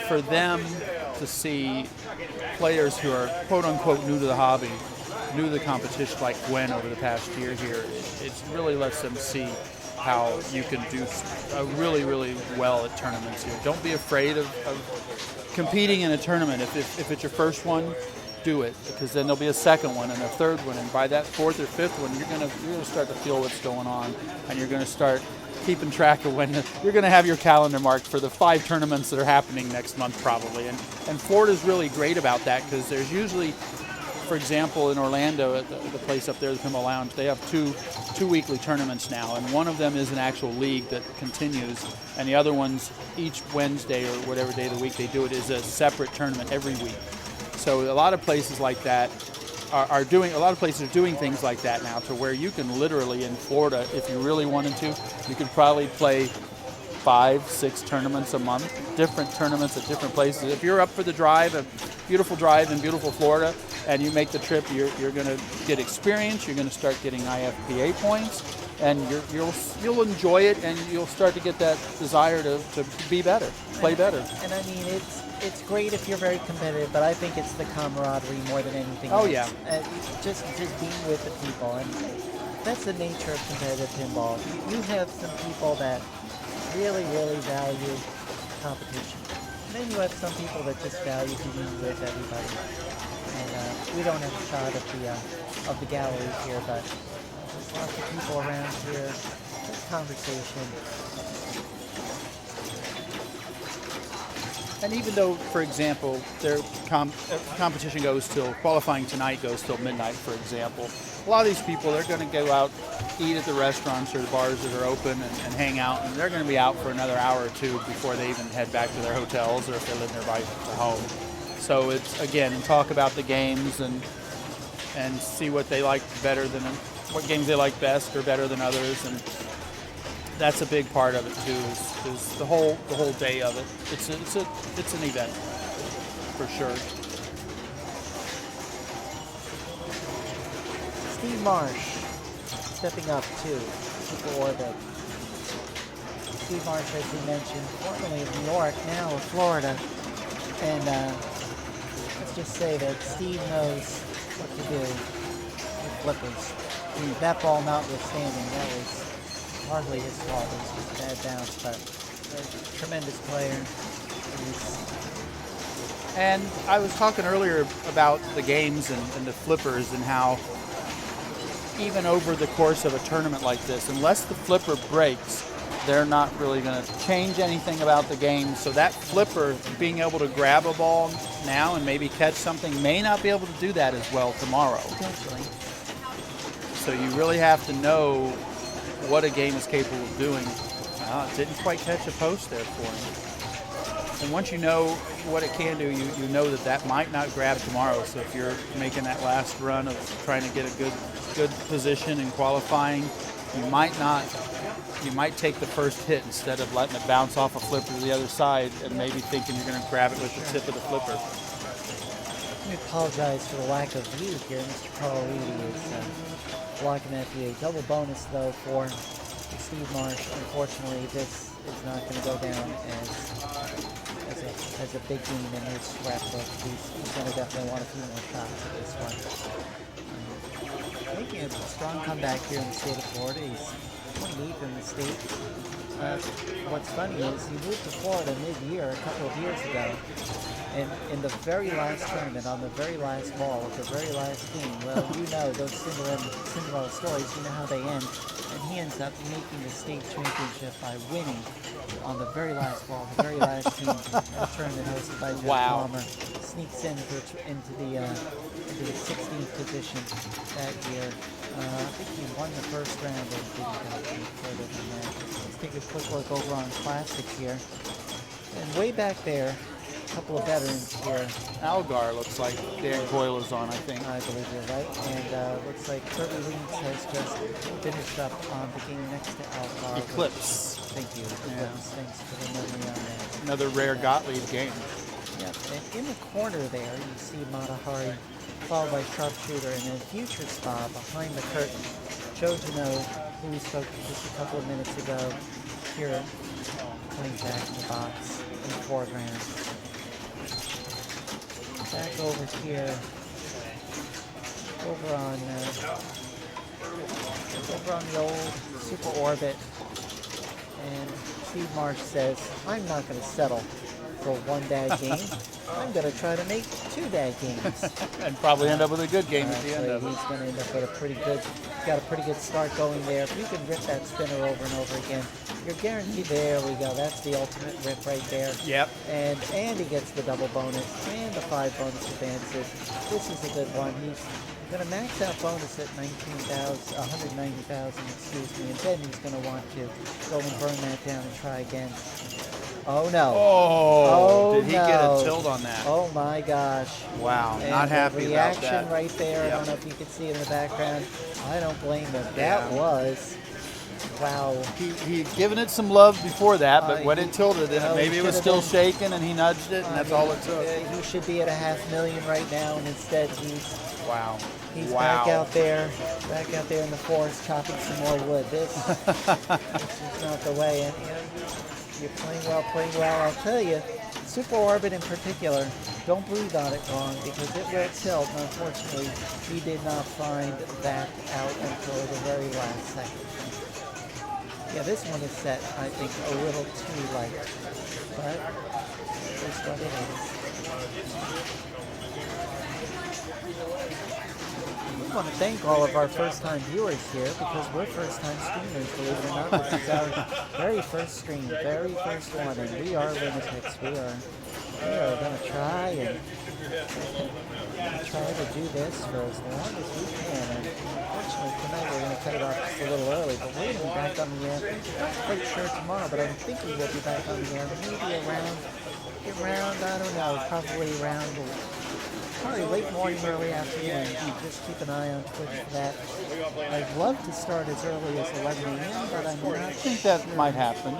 A: for them to see players who are quote-unquote new to the hobby, new to the competition like Gwen over the past year here, it really lets them see how you can do really, really well at tournaments here. Don't be afraid of competing in a tournament. If it's your first one, do it, because then there'll be a second one and a third one, and by that 4th or 5th one, you're gonna start to feel what's going on, and you're gonna start keeping track of when you're gonna have your calendar marked for the 5 tournaments that are happening next month probably. And Florida's really great about that, because there's usually, for example, in Orlando at the place up there, the Pinball Lounge, they have two weekly tournaments now, and one of them is an actual league that continues, and the other ones each Wednesday or whatever day of the week they do it is a separate tournament every week. So a lot of places like that are doing things like that now, to where you can literally in Florida, if you really wanted to, you could probably play 5-6 tournaments a month, different tournaments at different places. If you're up for the drive, a beautiful drive in beautiful Florida, and you make the trip, you're going to get experience, you're going to start getting IFPA points, and you'll enjoy it, and you'll start to get that desire to be better, play better.
B: And I mean, it's great if you're very competitive, but I think it's the camaraderie more than anything
A: Oh,
B: else.
A: yeah.
B: Just being with the people, and that's the nature of competitive pinball. You have some people that really, really value competition. And then you have some people that just value being with everybody. And we don't have a shot of the gallery here, but there's lots of people around here. There's conversation.
A: And even though, for example, their competition goes till, qualifying tonight goes till midnight, for example, a lot of these people, they're going to go out, eat at the restaurants or the bars that are open and hang out, and they're going to be out for another hour or two before they even head back to their hotels, or if they live nearby to home. So it's, again, talk about the games and see what they like better than, what games they like best or better than others, and that's a big part of it too, is the whole day of it. It's an event for sure.
B: Steve Marsh stepping up to Super Orbit. Steve Marsh, as we mentioned, formerly of New York, now of Florida. And let's just say that Steve knows what to do with flippers. I mean, that ball notwithstanding, that was hardly his fault. It was just a bad bounce, but a tremendous player.
A: And I was talking earlier about the games and the flippers and how even over the course of a tournament like this, unless the flipper breaks, they're not really going to change anything about the game. So that flipper, being able to grab a ball now and maybe catch something, may not be able to do that as well tomorrow.
B: Potentially.
A: So you really have to know what a game is capable of doing. It didn't quite catch a post there for him. And once you know what it can do, you know that might not grab tomorrow. So if you're making that last run of trying to get a good position in qualifying, you might take the first hit instead of letting it bounce off a flipper to the other side and maybe thinking you're going to grab it with the tip of the flipper.
B: Let me apologize for the lack of view here. Mr. Carl Reedy is blocking that view. Double bonus, though, for Steve Marsh. Unfortunately, this is not going to go down as a big game in his scrapbook. He's going to definitely want a few more shots at this one. Making a strong comeback here in the state of Florida. He's 28th in the state. What's funny is he moved to Florida mid-year a couple of years ago, and in the very last tournament, on the very last ball, with the very last game, well, you know those Cinderella stories, you know how they end, and he ends up making the state championship by winning on the very last ball, the very last team, a tournament hosted by Jeff Palmer. Sneaks into the 16th position that year. I think he won the first round and didn't go any further than that. Let's take a quick look over on Classics here. And way back there, a couple of veterans here.
A: Algar looks like Dan Coyle is on, I think.
B: I believe you're right. And looks like Kirby Leeds has just finished up on the game next to Algar.
A: Eclipse.
B: Thank you.
A: Yeah.
B: Eclipse. Thanks for the memory on that.
A: Another rare Gottlieb game.
B: Yep, and in the corner there, you see Matahari, followed by Sharpshooter, and then Future Spa behind the curtain. Joe Janot, who we spoke to just a couple of minutes ago, here playing back in the box in the foreground. Back over here, over on the old Super Orbit, and Steve Marsh says, I'm not going to settle for one bad game. I'm going to try to make 2 bad games.
A: And probably end up with a good game at the end of it.
B: He's going to end up with got a pretty good start going there. If you can rip that spinner over and over again, you're guaranteed. There we go. That's the ultimate rip right there.
A: Yep.
B: And he gets the double bonus and the 5 bonus advances. This is a good one. He's going to max out bonus at 190,000, and then he's going to want to go and burn that down and try again. Oh no.
A: Oh, did he get a tilt on that?
B: Oh my gosh.
A: Wow,
B: And
A: not happy about
B: reaction
A: that.
B: right there.
A: Yep.
B: I don't know if you can see it in the background. I don't blame him.
A: Yeah.
B: That was, wow.
A: He'd given it some love before that, but when
B: He-
A: it tilted,
B: no,
A: maybe
B: he
A: it was
B: should've
A: still
B: been-
A: shaking and he nudged it, and that's all it took.
B: He should be at a $500,000 right now, and instead
A: Wow.
B: he's
A: Wow.
B: back out there in the forest chopping some more wood. This is not the way. And you're playing well. I'll tell you, Super Orbit in particular, don't breathe on it wrong because it will tilt. And unfortunately, he did not find that out until the very last second. Yeah, this one is set, I think, a little too light, but it's what it is. We want to thank all of our first-time viewers here because we're first-time streamers, believe it or not. This is our very first stream, very first one, and we are lunatics. We are going to try to do this for as long as we can. And unfortunately, tonight we're going to cut it off just a little early, but we're going to be back on the air. Not quite sure tomorrow, but I'm thinking we'll be back on the air maybe around, I don't know, probably late morning, early afternoon. Just keep an eye on Twitch for that. I'd love to start as early as 11 a.m., but I'm not
A: I think that might happen.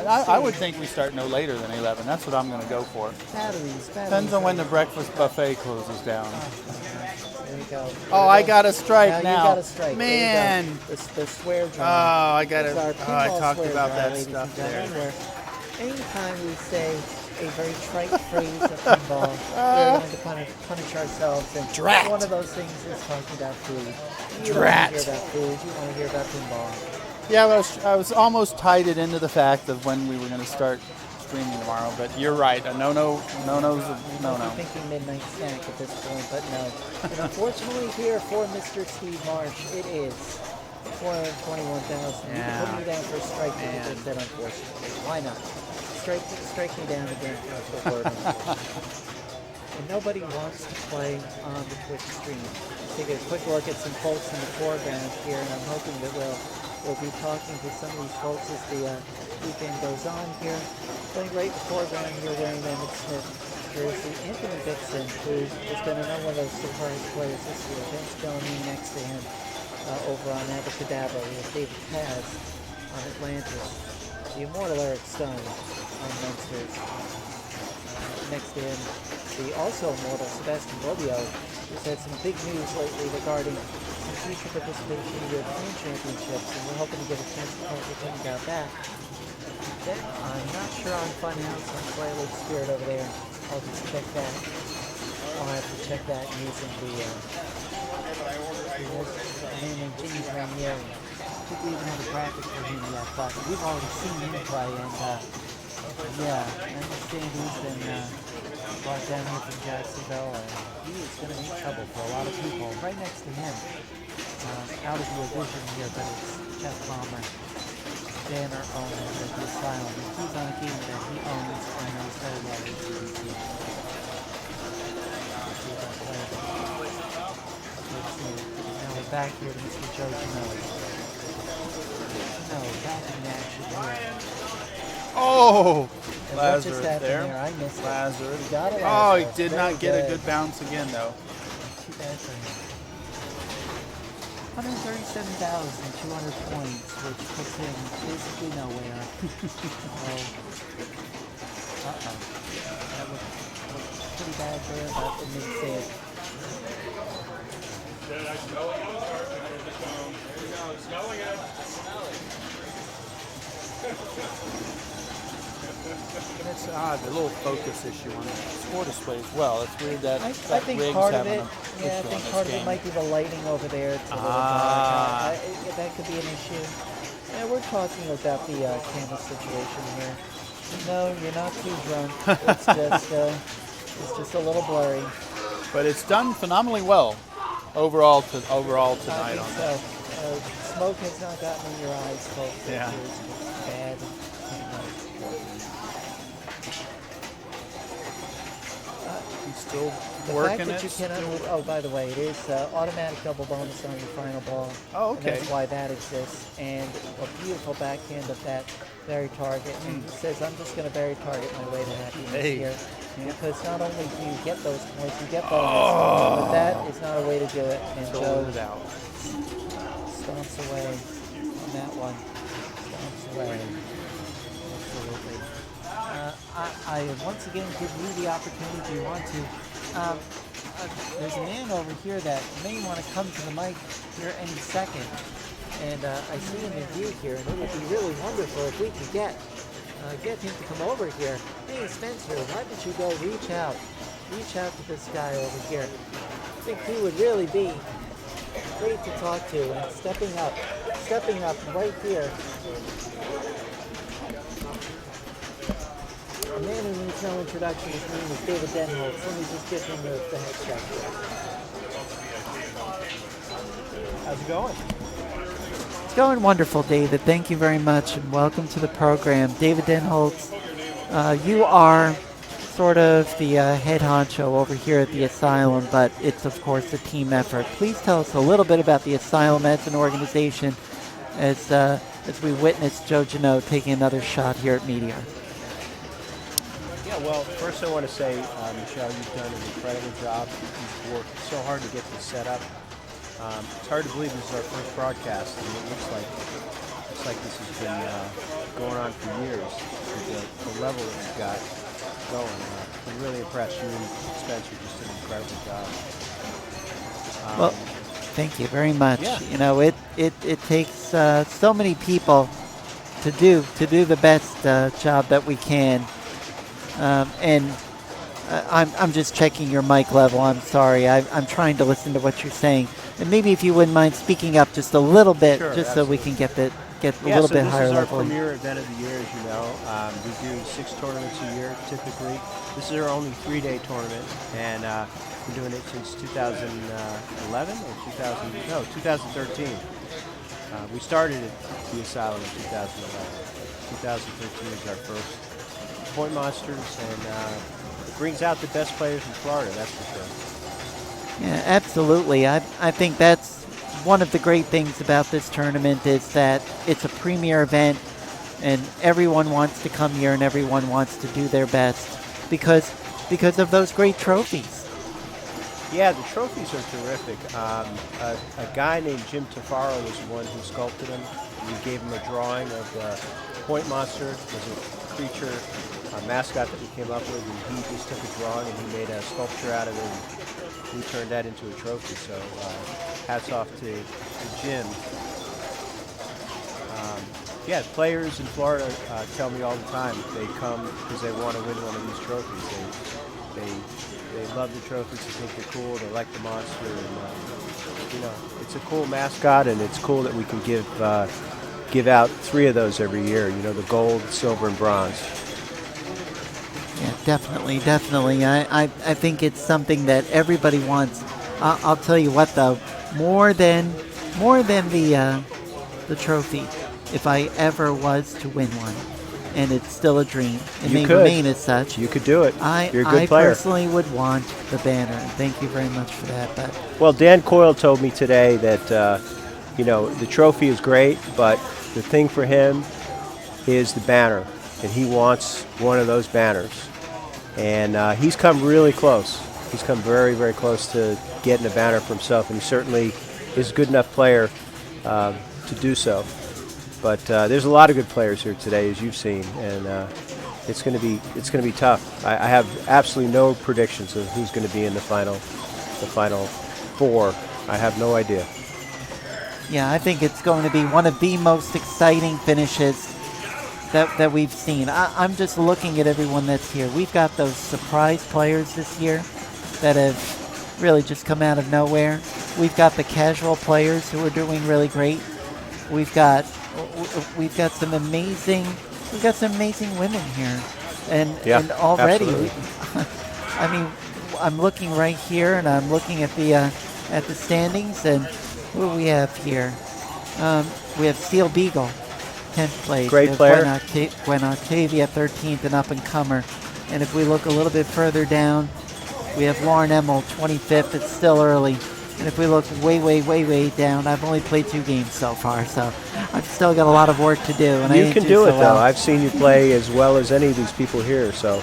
A: I would think we start no later than 11. That's what I'm going to go for.
B: Batteries.
A: Depends on when the breakfast buffet closes down.
B: There you go.
A: Oh, I got a strike
B: Now
A: now.
B: you got a strike.
A: Man.
B: There you go. The swear
A: Oh,
B: jar.
A: I got it.
B: It's our
A: Oh, I
B: pinball
A: talked
B: swear
A: about
B: jar,
A: that
B: ladies
A: stuff
B: and gentlemen,
A: there.
B: where anytime we say a very trite phrase of pinball, we're going to punish ourselves. And
A: Drat.
B: one of those things is talking about food. You
A: Drat.
B: don't want to hear about food. You want to hear about pinball.
A: Yeah, I was almost tied it into the fact of when we were going to start streaming tomorrow, but you're right. A no-no's a no-no.
B: I'm thinking midnight snack at this point, but no. And unfortunately here for Mr. Steve Marsh, it is 421,000. You can put me down for a strike if you just said unfortunately. Why not? Strike me down again for bourbon. And nobody wants to play on the Twitch stream. Take a quick look at some folks in the foreground here, and I'm hoping that we'll be talking to some of these folks as the weekend goes on here. Playing right in the foreground here wearing Emmett Smith jersey. Anthony Dixon, who has been another one of those surprise players this year. Vince Bellamy next to him over on Abracadabra. We have David Paz on Atlantis. The immortal Eric Stone on Munsters. Next to him, the also immortal Sebastian Bobbio, who's had some big news lately regarding some future participation in the European Championships, and we're hoping to get a chance to talk with him about that. Then, I'm not sure on Funhouse on Fly Lake Spirit over there. I'll just check that. I'll have to check that using the name Jimmy's Ranieri. I think we even have a graphic for him yet, but we've already seen him play, and yeah, I understand he's been brought down here from Jacksonville, and he is going to make trouble for a lot of people. Right next to him, out of your vision here, but it's Jeff Palmer, banner owner of the Asylum. And he's on a game that he owns and knows very well. Now we're back here to Mr. Joe Ginelli. No, back in the action here.
A: Oh,
B: And what
A: Lazarus
B: just happened
A: there.
B: I missed it.
A: Lazarus.
B: We got it,
A: Oh, he
B: Lazarus.
A: did
B: Very
A: not get a good bounce again, though.
B: Too bad for him. 137,200 points, which puts him basically nowhere. That looked pretty bad there, but it didn't say it.
A: That's odd, the little focus issue on the score display as well. It's weird that
B: I
A: that
B: think
A: rig's
B: part of
A: having
B: it,
A: an
B: yeah, I
A: issue on
B: think
A: this
B: part of it
A: game.
B: might be the lighting over there. It's a little
A: Ah.
B: dark. That could be an issue. Yeah, we're talking about the camera situation here. No, you're not too drunk. It's just a little blurry.
A: But it's done phenomenally well overall tonight
B: I
A: on
B: think
A: that.
B: so. Smoke has not gotten in your eyes, folks.
A: Yeah.
B: It's bad.
A: He's still
B: The
A: working
B: fact that
A: it.
B: you cannot move, oh, by the way, it is automatic double bonus on your final ball.
A: Oh,
B: And
A: okay.
B: that's why that exists. And a beautiful backhand of that bury target. And he says, I'm just going to bury target my way to happiness
A: Hey.
B: here. Because not only do you get those points, you get bonus. But that is not a way to do it. And Joe
A: Sold it out.
B: stomps away on that one. Stomps away. Absolutely. I once again give you the opportunity if you want to. There's a man over here that may want to come to the mic here any second. And I see him in view here, and it would be really wonderful if we could get him to come over here. Hey, Spencer, why don't you go reach out to this guy over here? I think he would really be great to talk to, and stepping up right here. A man who needs no introduction, his name is David Denholtz. Let me just give him the head check here. How's it going? It's going wonderful, David. Thank you very much, and welcome to the program. David Denholtz, you are sort of the head honcho over here at the Asylum, but it's, of course, a team effort. Please tell us a little bit about the Asylum as an organization as we witness Joe Janot taking another shot here at Meteor.
C: Yeah, well, first I want to say, Michelle, you've done an incredible job. You've worked so hard to get this set up. It's hard to believe this is our first broadcast, and it looks like this has been going on for years. The level that you've got going, I'm really impressed. You and Spencer just did an incredible job.
B: Well, thank you very much.
C: Yeah.
B: You know, it takes so many people to do the best job that we can. And I'm just checking your mic level. I'm sorry. I'm trying to listen to what you're saying. And maybe if you wouldn't mind speaking up just a little bit,
C: Sure,
B: just so we can get a little bit higher
C: this is our
B: level.
C: premier event of the year, as you know. We do 6 tournaments a year, typically. This is our only 3-day tournament, and we've been doing it since 2011 or 2013. We started at the Asylum in 2011. 2013 is our first Point Monsters, and it brings out the best players in Florida, that's for sure.
B: Yeah, absolutely. I think that's one of the great things about this tournament is that it's a premier event and everyone wants to come here and everyone wants to do their best because of those great trophies.
C: Yeah, the trophies are terrific. A guy named Jim Tafaro was the one who sculpted them. We gave him a drawing of the Point Monster. It was a creature, a mascot that we came up with, and he just took a drawing and he made a sculpture out of it. And we turned that into a trophy. So hats off to Jim. Yeah, players in Florida tell me all the time they come because they want to win one of these trophies. They love the trophies. They think they're cool. They like the monster. And, you know, it's a cool mascot, and it's cool that we can give out 3 of those every year. You know, the gold, silver, and bronze.
B: Yeah, definitely. I think it's something that everybody wants. I'll tell you what, though, more than the trophy, if I ever was to win one, and it's still a dream, it may remain as such.
C: You could do it. You're a good
B: I
C: player.
B: personally would want the banner, and thank you very much for that. But
C: Well, Dan Coyle told me today that, you know, the trophy is great, but the thing for him is the banner, and he wants one of those banners. And he's come really close. He's come very, very close to getting a banner for himself, and he certainly is a good enough player to do so. But there's a lot of good players here today, as you've seen, and it's going to be tough. I have absolutely no predictions of who's going to be in the final 4. I have no idea.
B: yeah, I think it's going to be one of the most exciting finishes that we've seen. I'm just looking at everyone that's here. We've got those surprise players this year that have really just come out of nowhere. We've got the casual players who are doing really great. We've got some amazing women here, and already I mean, I'm looking right here, and I'm looking at the standings, and what do we have here? We have Steel Beagle, 10th place.
C: Great player.
B: Gwen Octavia, 13th, and up and comer. And if we look a little bit further down, we have Lauren Emmel, 25th. It's still early. And if we look way down, I've only played 2 games so far, so I've still got a lot of work to do. And
C: You
B: I
C: can
B: do
C: do it,
B: so well.
C: though. I've seen you play as well as any of these people here, so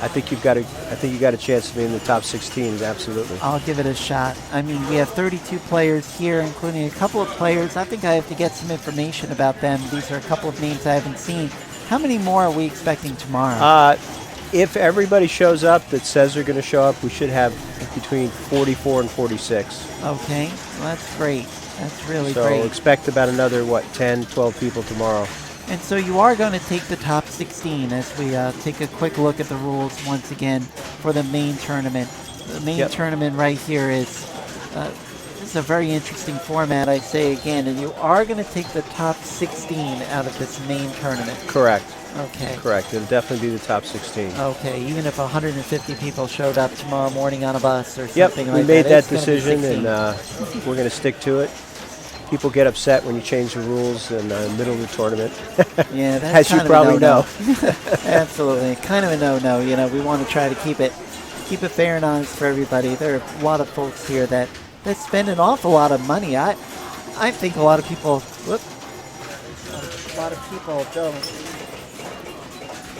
C: I think you got a chance to be in the top 16. Absolutely.
B: I'll give it a shot. I mean, we have 32 players here, including a couple of players. I think I have to get some information about them. These are a couple of names I haven't seen. How many more are we expecting tomorrow?
C: If everybody shows up that says they're going to show up, we should have between 44 and 46.
B: Okay, well, that's great. That's really
C: So
B: great.
C: expect about another, 10, 12 people tomorrow.
B: And so you are going to take the top 16 as we take a quick look at the rules once again for the main tournament. The main tournament right here is this is a very interesting format, I say again, and you are going to take the top 16 out of this main tournament.
C: Correct.
B: Okay.
C: Correct. It'll definitely be the top 16.
B: Okay, even if 150 people showed up tomorrow morning on a bus or
C: Yep,
B: something
C: we
B: like
C: made that
B: it's gonna be
C: decision,
B: 16.
C: and we're going to stick to it. People get upset when you change the rules in the middle of the tournament.
B: Yeah, that's
C: as you
B: kind of a
C: probably
B: no-no.
C: know.
B: Absolutely, kind of a no-no. You know, we want to try to keep it fair and honest for everybody. There are a lot of folks here that spend an awful lot of money. I think a lot of people.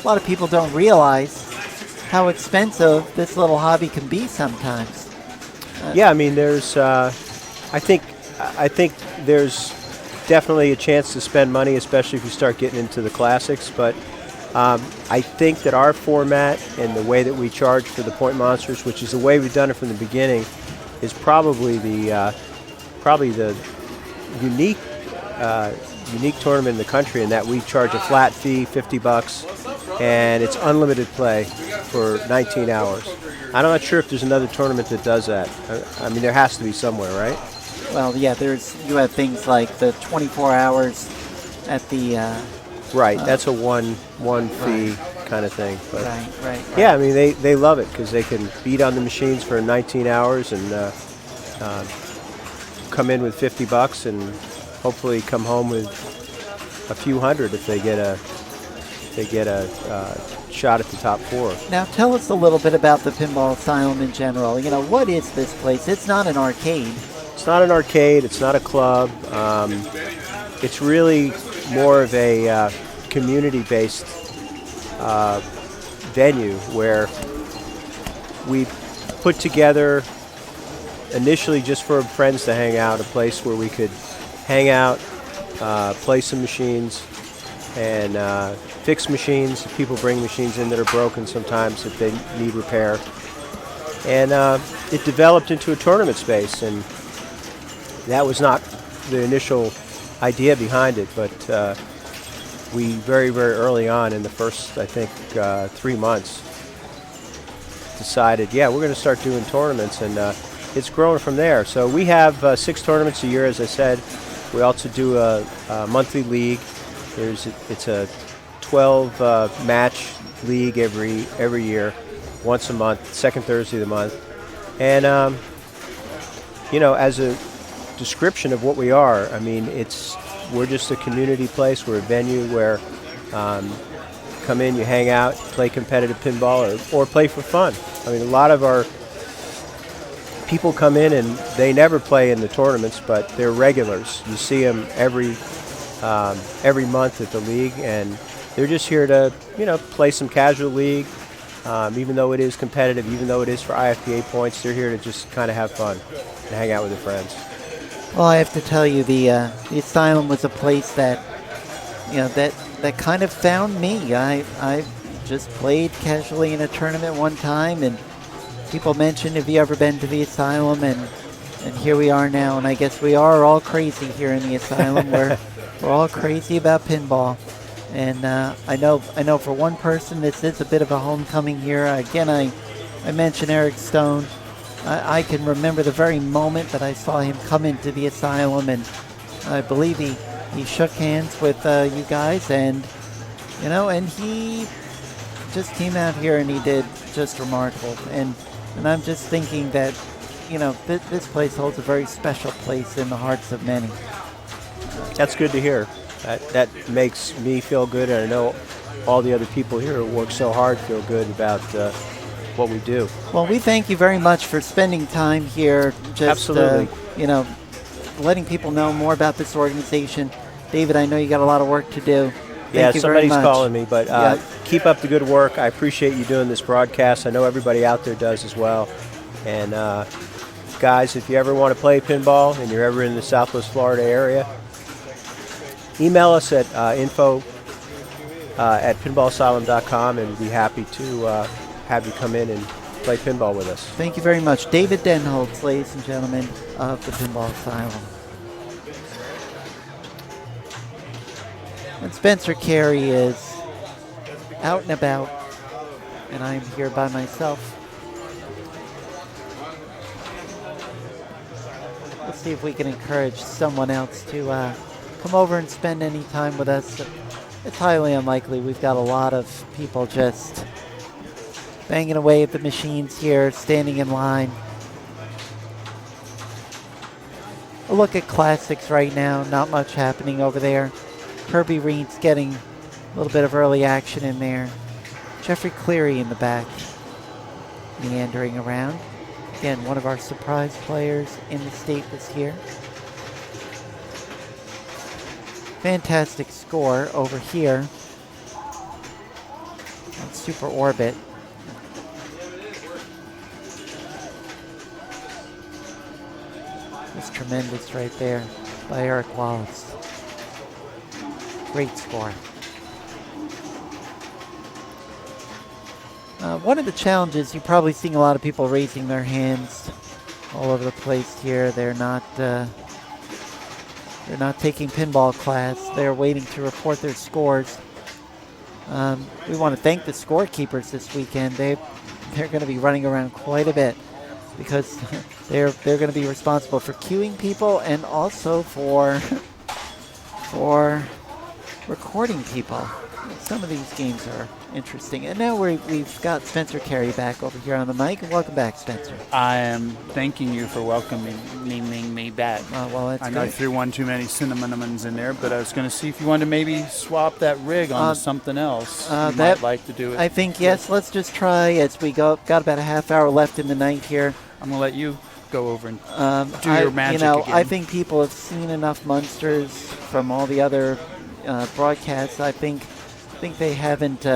B: A lot of people don't realize how expensive this little hobby can be sometimes.
C: Yeah, I mean, there's. I think there's definitely a chance to spend money, especially if you start getting into the classics. But I think that our format and the way that we charge for the Point Monsters, which is the way we've done it from the beginning, is probably the unique tournament in the country in that we charge a flat fee, $50, and it's unlimited play for 19 hours. I'm not sure if there's another tournament that does that. I mean, there has to be somewhere, right?
B: Well, yeah, you have things like the 24 hours at the
C: right. That's a one fee kind of thing. But
B: right.
C: yeah, I mean, they love it because they can beat on the machines for 19 hours and come in with $50 and hopefully come home with a few hundred if they get a shot at the top 4.
B: Now, tell us a little bit about the Pinball Asylum in general. You know, what is this place? It's not an arcade.
C: It's not an arcade. It's not a club. It's really more of a community-based venue where we put together initially just for friends to hang out, a place where we could hang out, play some machines, and fix machines. People bring machines in that are broken sometimes if they need repair. And it developed into a tournament space, and that was not the initial idea behind it, but we very, very early on in the first, I think, 3 months decided, yeah, we're going to start doing tournaments, and it's grown from there. So we have 6 tournaments a year, as I said. We also do a monthly league. It's a 12 match league every year, once a month, second Thursday of the month. And as a description of what we are, I mean, we're just a community place. We're a venue where come in, you hang out, play competitive pinball, or play for fun. I mean, a lot of our people come in and they never play in the tournaments, but they're regulars. You see them every month at the league, and they're just here to play some casual league. Even though it is competitive, even though it is for IFPA points, they're here to just kind of have fun and hang out with their friends.
B: Well, I have to tell you, the Asylum was a place that that kind of found me. I just played casually in a tournament one time, and people mentioned, have you ever been to the Asylum? And here we are now, and I guess we are all crazy here in the Asylum. We're all crazy about pinball. And I know for one person this is a bit of a homecoming here. Again, I mentioned Eric Stone. I can remember the very moment that I saw him come into the Asylum, and I believe he shook hands with you guys, and he just came out here and he did just remarkable. And I'm just thinking that this place holds a very special place in the hearts of many.
C: That's good to hear. That makes me feel good, and I know all the other people here who work so hard feel good about what we do.
B: Well, we thank you very much for spending time here. Just,
C: absolutely.
B: Letting people know more about this organization. David, I know you got a lot of work to do.
C: Yeah,
B: Thank you
C: somebody's
B: very much.
C: calling me, but keep up the good work. I appreciate you doing this broadcast. I know everybody out there does as well. And guys, if you ever want to play pinball and you're ever in the Southwest Florida area, email us at info at pinballasylum.com, and we'd be happy to have you come in and play pinball with us.
B: Thank you very much. David Denholtz, ladies and gentlemen, of the Pinball Asylum. And Spencer Carey is out and about, and I'm here by myself. Let's see if we can encourage someone else to come over and spend any time with us. It's highly unlikely. We've got a lot of people just banging away at the machines here, standing in line. A look at classics right now. Not much happening over there. Kirby Reed's getting a little bit of early action in there. Jeffrey Cleary in the back, meandering around. Again, one of our surprise players in the state this year. Fantastic score over here on Super Orbit. That's tremendous right there by Eric Wallace. Great score. One of the challenges, you're probably seeing a lot of people raising their hands. all over the place here. They're not taking pinball class. They're waiting to report their scores. We want to thank the scorekeepers this weekend. They're going to be running around quite a bit because they're going to be responsible for queuing people and also for recording people. Some of these games are interesting. And now we've got Spencer Carey back over here on the mic. Welcome back, Spencer.
A: I am thanking you for welcoming me back.
B: Well, that's
A: I know I
B: great.
A: threw one too many cinnamons in there, but I was going to see if you wanted to maybe swap that rig onto something else. You might like to do it.
B: I think, yes, let's just try as we go. Got about a half hour left in the night here.
A: I'm going to let you go over and do your magic
B: again.
A: again.
B: I think people have seen enough Munsters from all the other broadcasts. I think they haven't,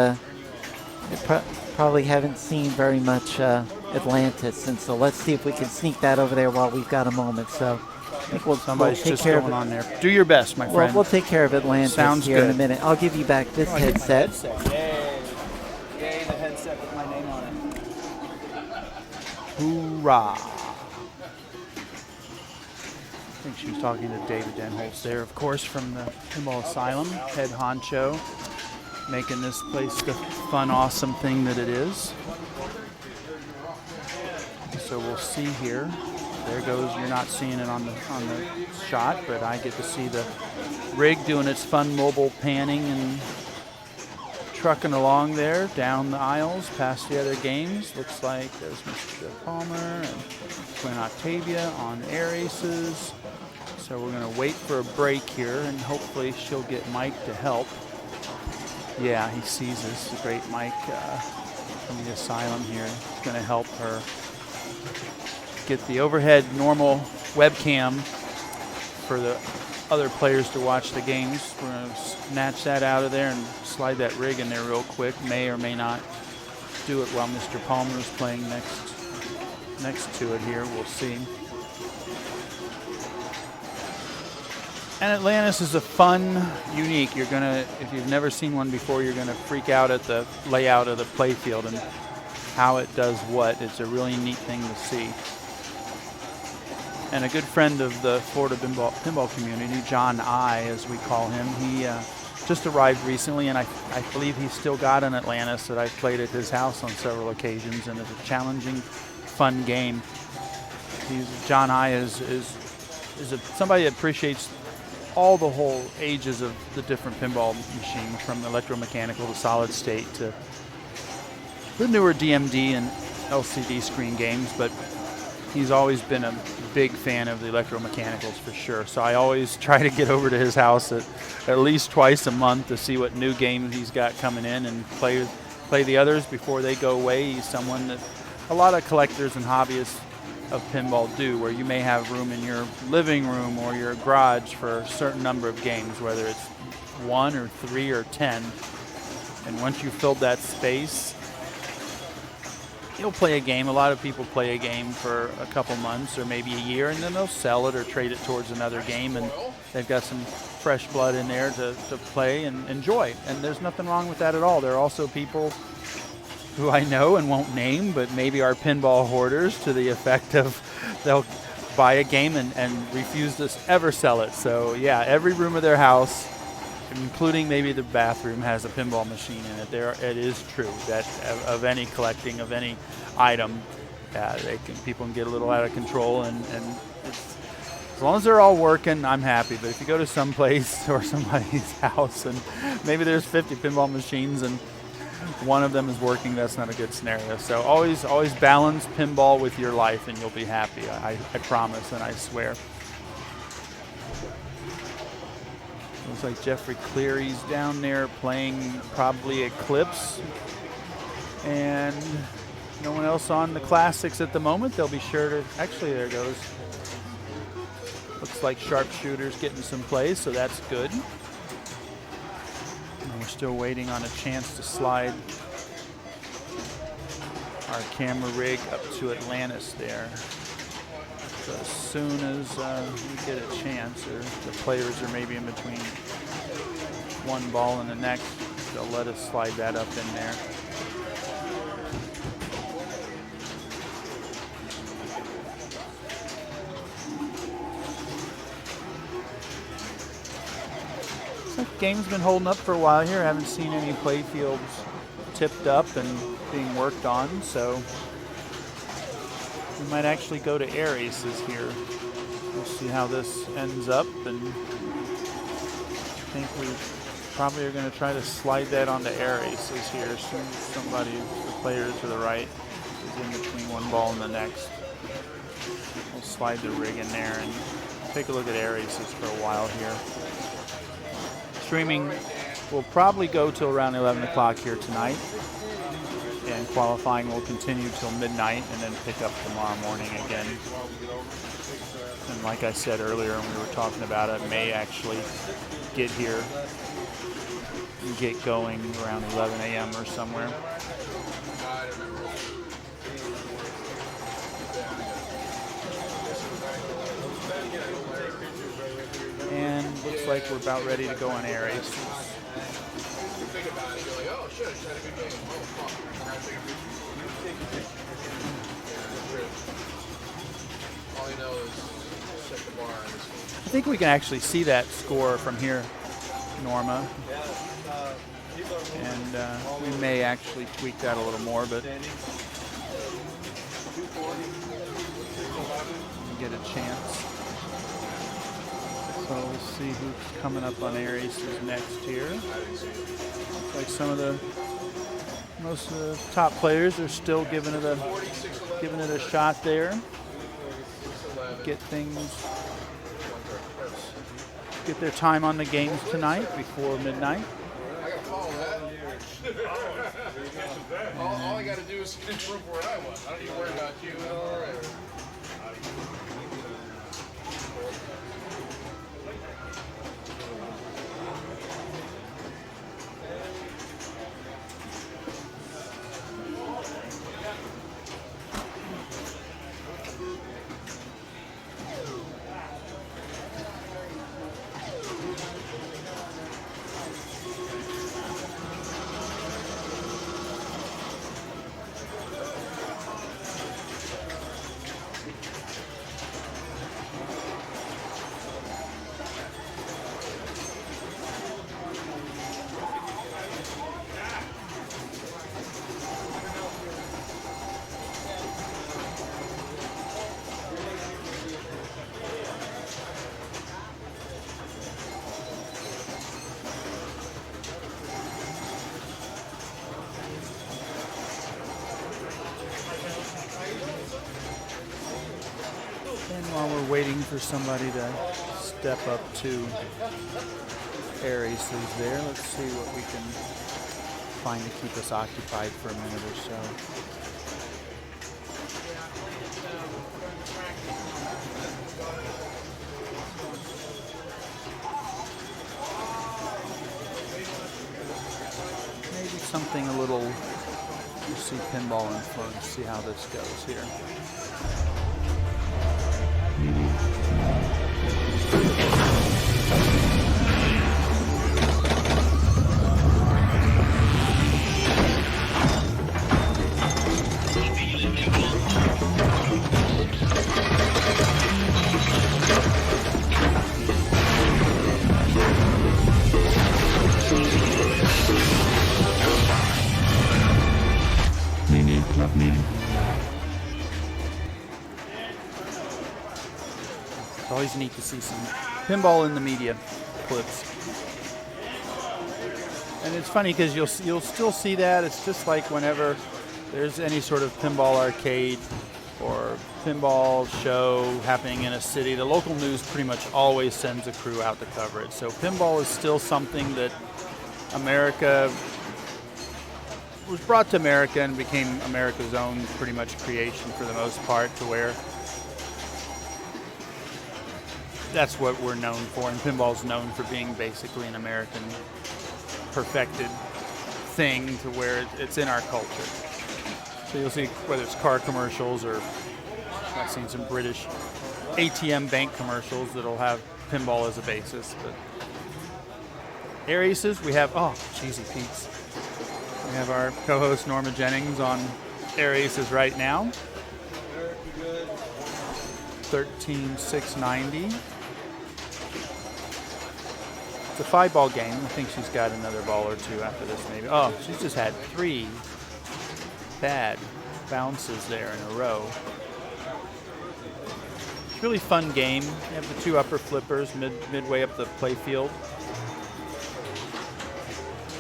B: probably haven't seen very much Atlantis, and so let's see if we can sneak that over there while we've got a moment. So I think we'll
A: Somebody's
B: take
A: just
B: care
A: going
B: of it.
A: on there. Do your best, my friend.
B: We'll take care of Atlantis
A: Sounds
B: here in a
A: good.
B: minute. I'll give you back this headset.
A: Yay. Yay, the headset with my name on it. Hoorah. I think she was talking to David Denholtz there, of course, from the Pinball Asylum, head honcho, making this place the fun, awesome thing that it is. So we'll see here. There goes, you're not seeing it on the shot, but I get to see the rig doing its fun mobile panning and trucking along there, down the aisles, past the other games. Looks like there's Mr. Palmer and Quinn Octavia on air aces. So we're going to wait for a break here, and hopefully she'll get Mike to help. Yeah, he sees us. The great Mike from the Asylum here is going to help her get the overhead normal webcam for the other players to watch the games. We're going to snatch that out of there and slide that rig in there real quick. May or may not do it while Mr. Palmer is playing next to it here. We'll see. And Atlantis is a fun, unique. You're gonna, if you've never seen one before, you're gonna freak out at the layout of the playfield and how it does what. It's a really neat thing to see. And a good friend of the Florida pinball community, John I, as we call him, he just arrived recently, and I believe he's still got an Atlantis that I've played at his house on several occasions, and it's a challenging, fun game. John I is somebody that appreciates all the whole ages of the different pinball machines, from electromechanical to solid state to the newer DMD and LCD screen games, but he's always been a big fan of the electromechanicals for sure. So I always try to get over to his house at least twice a month to see what new games he's got coming in and play the others before they go away. He's someone that a lot of collectors and hobbyists of pinball do, where you may have room in your living room or your garage for a certain number of games, whether it's 1 or 3 or 10. And once you've filled that space, you'll play a game. A lot of people play a game for a couple months or maybe a year, and then they'll sell it or trade it towards another game, and they've got some fresh blood in there to play and enjoy. And there's nothing wrong with that at all. There are also people who I know and won't name, but maybe are pinball hoarders, to the effect of they'll buy a game and refuse to ever sell it. So yeah, every room of their house, including maybe the bathroom, has a pinball machine in it. It is true that of any collecting of any item, people can get a little out of control, and it's, as long as they're all working, I'm happy. But if you go to some place or somebody's house and maybe there's 50 pinball machines and one of them is working, that's not a good scenario. So always balance pinball with your life and you'll be happy. I promise and I swear. Looks like Jeffrey Cleary's down there playing probably Eclipse. And no one else on the classics at the moment. They'll be sure to, actually there goes. Looks like Sharpshooter's getting some play, so that's good. And we're still waiting on a chance to slide our camera rig up to Atlantis there. So as soon as we get a chance, or the players are maybe in between one ball and the next, they'll let us slide that up in there. So the game's been holding up for a while here. I haven't seen any play fields tipped up and being worked on, so we might actually go to air aces here. We'll see how this ends up, and I think we probably are going to try to slide that onto air aces here. As soon as somebody, the player to the right, is in between one ball and the next, we'll slide the rig in there and take a look at air aces for a while here. Streaming will probably go till around 11 o'clock here tonight, and qualifying will continue till midnight and then pick up tomorrow morning again. And like I said earlier when we were talking about it, may actually get here and get going around 11 a.m. or somewhere. And looks like we're about ready to go on air aces. I think we can actually see that score from here, Norma. And we may actually tweak that a little more, but get a chance. So we'll see who's coming up on air aces next here. Looks like most of the top players are still giving it a shot there. Get their time on the games tonight before midnight.
E: All I got to do is improve where I was. I don't need to worry about you. All right.
A: While we're waiting for somebody to step up to air aces there, let's see what we can find to keep us occupied for a minute or so. Maybe something a little, you see pinball influence, see how this goes here. It's always neat to see some pinball in the media clips. And it's funny because you'll still see that. It's just like whenever there's any sort of pinball arcade or pinball show happening in a city, the local news pretty much always sends a crew out to cover it. So pinball is still something that America was brought to America and became America's own pretty much creation for the most part, to where that's what we're known for. And pinball's known for being basically an American perfected thing to where it's in our culture. So you'll see whether it's car commercials or I've seen some British ATM bank commercials that'll have pinball as a basis. But air aces, we have, oh, Cheesy Pete's. We have our co-host Norma Jennings on air aces right now. 13,690. It's a 5-ball game. I think she's got another ball or two after this, maybe. Oh, she's just had 3 bad bounces there in a row. It's a really fun game. You have the 2 upper flippers midway up the play field.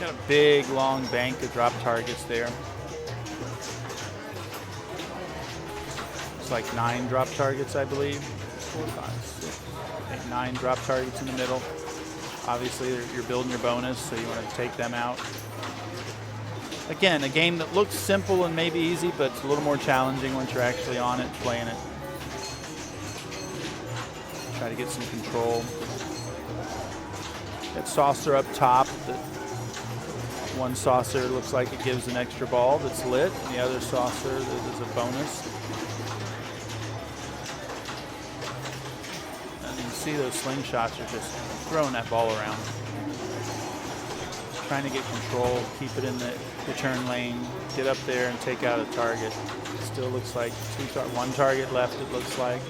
A: Got a big, long bank of drop targets there. It's like 9 drop targets, I believe. 4, 5, 6, 8, 9 drop targets in the middle. Obviously, you're building your bonus, so you want to take them out. Again, a game that looks simple and maybe easy, but it's a little more challenging once you're actually on it, playing it. Try to get some control. That saucer up top. One saucer looks like it gives an extra ball that's lit. The other saucer is a bonus. And you can see those slingshots are just throwing that ball around. Trying to get control, keep it in the return lane, get up there and take out a target. Still looks like 1 target left, it looks like.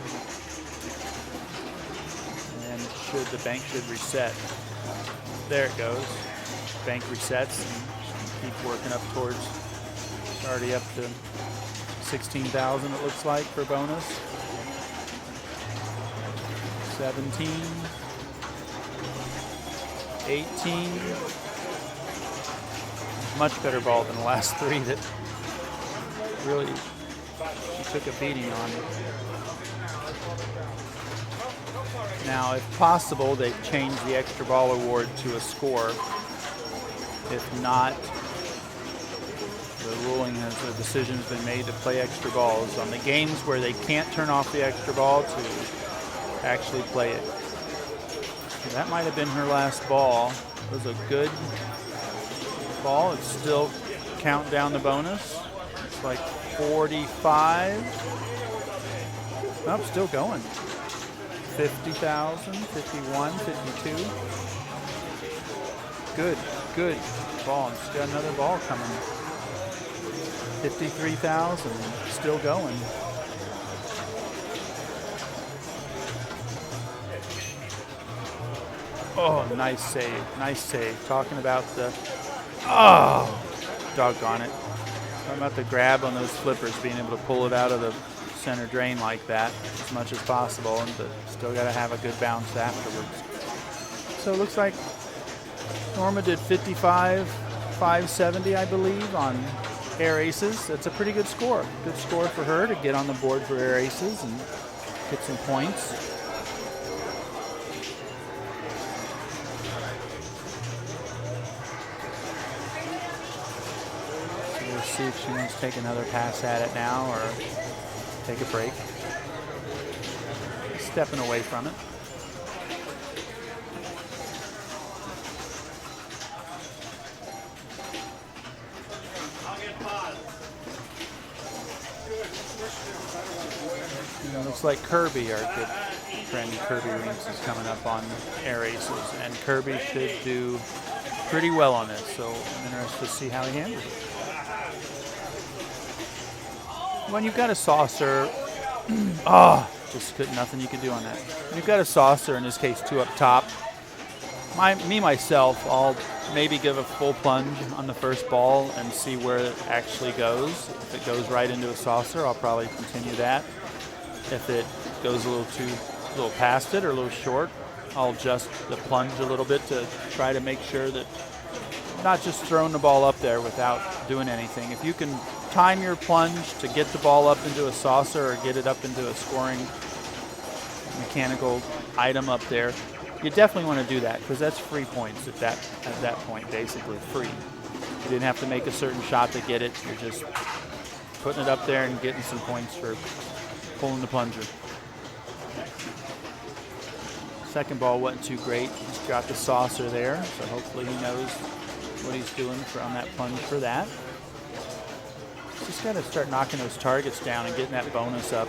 A: And the bank should reset. There it goes. Bank resets and keep working up towards, already up to 16,000 it looks like for bonus. 17, 18. Much better ball than the last 3 that really she took a beating on. Now, if possible, they've changed the extra ball award to a score. If not, the decision's been made to play extra balls on the games where they can't turn off the extra ball to actually play it. So that might have been her last ball. It was a good ball. It's still counting down the bonus. It's like 45. Nope, still going. 50,000, 51, 52. Good ball. And she's got another ball coming. 53,000, still going. Oh, nice save. Talking about the, doggone it. Talking about the grab on those flippers, being able to pull it out of the center drain like that as much as possible, but still got to have a good bounce afterwards. So it looks like Norma did 55, 570, I believe, on air aces. That's a pretty good score. Good score for her to get on the board for air aces and get some points. So we'll see if she wants to take another pass at it now or take a break. Stepping away from it. Looks like Kirby, our good friend Kirby Rinks, is coming up on air aces, and Kirby should do pretty well on this, so I'm interested to see how he handles it. When you've got a saucer, just nothing you could do on that. When you've got a saucer, in this case 2 up top, myself, I'll maybe give a full plunge on the first ball and see where it actually goes. If it goes right into a saucer, I'll probably continue that. If it goes a little past it or a little short, I'll adjust the plunge a little bit to try to make sure that I'm not just throwing the ball up there without doing anything. If you can time your plunge to get the ball up into a saucer or get it up into a scoring mechanical item up there, you definitely want to do that, because that's free points at that point, basically free. You didn't have to make a certain shot to get it. You're just putting it up there and getting some points for pulling the plunger. Second ball wasn't too great. He's got the saucer there, so hopefully he knows what he's doing on that plunge for that. Just got to start knocking those targets down and getting that bonus up.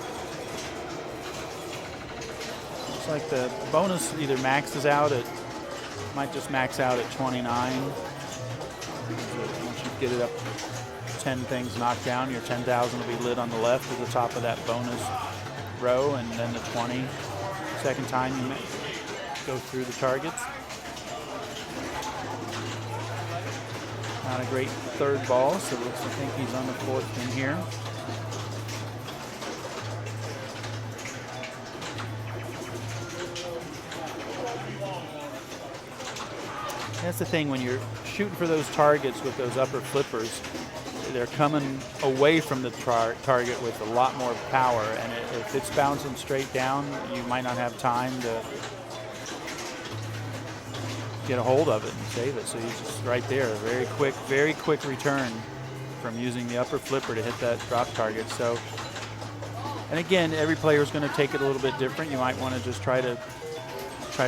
A: Looks like the bonus either maxes out at, might just max out at 29. Once you get it up 10 things knocked down, your 10,000 will be lit on the left at the top of that bonus row, and then the 20. Second time you go through the targets. Not a great third ball, so I think he's on the fourth pin here. That's the thing, when you're shooting for those targets with those upper flippers, they're coming away from the target with a lot more power, and if it's bouncing straight down, you might not have time to get a hold of it and save it. So he's just right there, very quick return from using the upper flipper to hit that drop target. So, and again, every player is going to take it a little bit different. You might want to just try to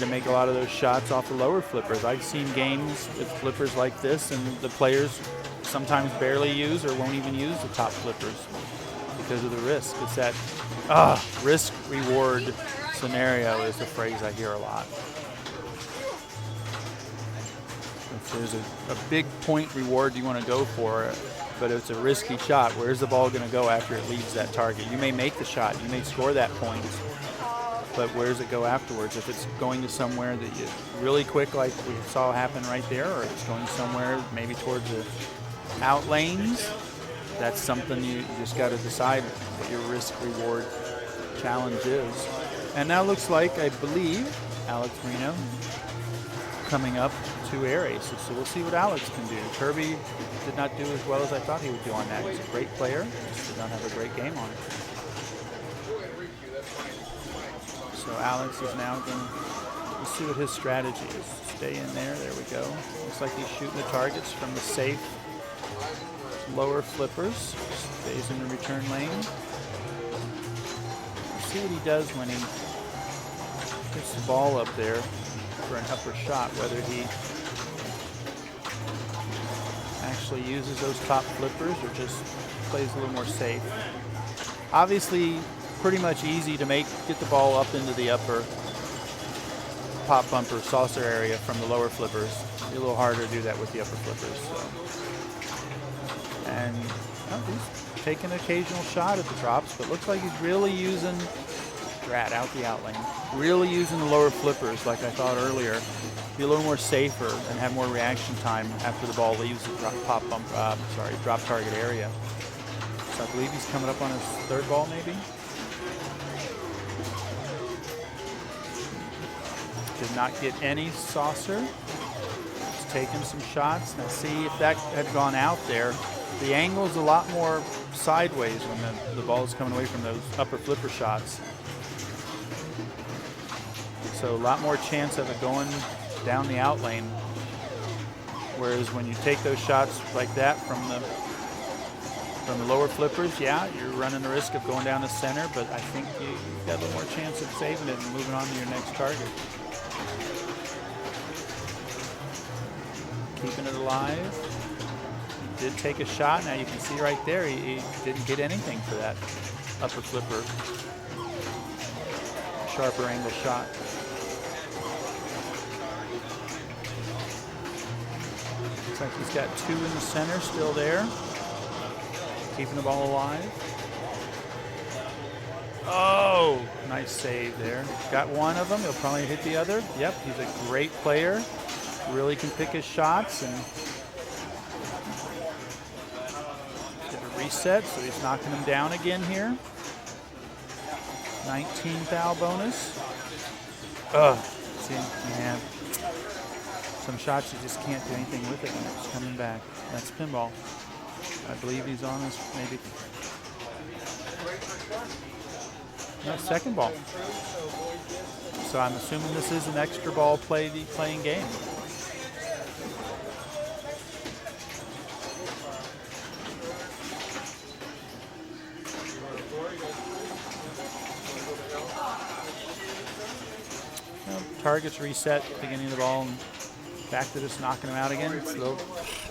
A: make a lot of those shots off the lower flippers. I've seen games with flippers like this, and the players sometimes barely use or won't even use the top flippers because of the risk. It's that risk-reward scenario is the phrase I hear a lot. If there's a big point reward you want to go for, but it's a risky shot, where's the ball going to go after it leaves that target? You may make the shot, you may score that point, but where does it go afterwards? If it's going to somewhere that you really quick, like we saw happen right there, or it's going somewhere maybe towards the out lanes, that's something you just got to decide what your risk-reward challenge is. And now looks like, I believe, Alex Marino coming up 2 air aces. So we'll see what Alex can do. Kirby did not do as well as I thought he would do on that. He's a great player, just did not have a great game on it. So Alex is now going to see what his strategy is. Stay in there. There we go. Looks like he's shooting the targets from the safe lower flippers. Stays in the return lane. We'll see what he does when he gets the ball up there for an upper shot, whether he actually uses those top flippers or just plays a little more safe. Obviously, pretty much easy to get the ball up into the upper pop bumper saucer area from the lower flippers. Be a little harder to do that with the upper flippers. So. And he's taking an occasional shot at the drops, but looks like he's really using out the out lane. Really using the lower flippers, like I thought earlier. Be a little more safer and have more reaction time after the ball leaves the drop target area. So I believe he's coming up on his third ball, maybe. Did not get any saucer. He's taking some shots. Now see if that had gone out there. The angle's a lot more sideways when the ball is coming away from those upper flipper shots. So a lot more chance of it going down the out lane. Whereas when you take those shots like that from the lower flippers, yeah, you're running the risk of going down the center, but I think you've got a little more chance of saving it and moving on to your next target. Keeping it alive. He did take a shot. Now you can see right there, he didn't get anything for that upper flipper. Sharper angle shot. Looks like he's got 2 in the center still there. Keeping the ball alive. Oh, nice save there. Got one of them. He'll probably hit the other. Yep, he's a great player. Really can pick his shots and get a reset, so he's knocking him down again here. 19 foul bonus. See, yeah. Some shots you just can't do anything with it when it's coming back. That's pinball. I believe he's on his maybe second ball. So I'm assuming this is an extra ball playing game. Targets reset at the beginning of the ball and back to just knocking them out again. It's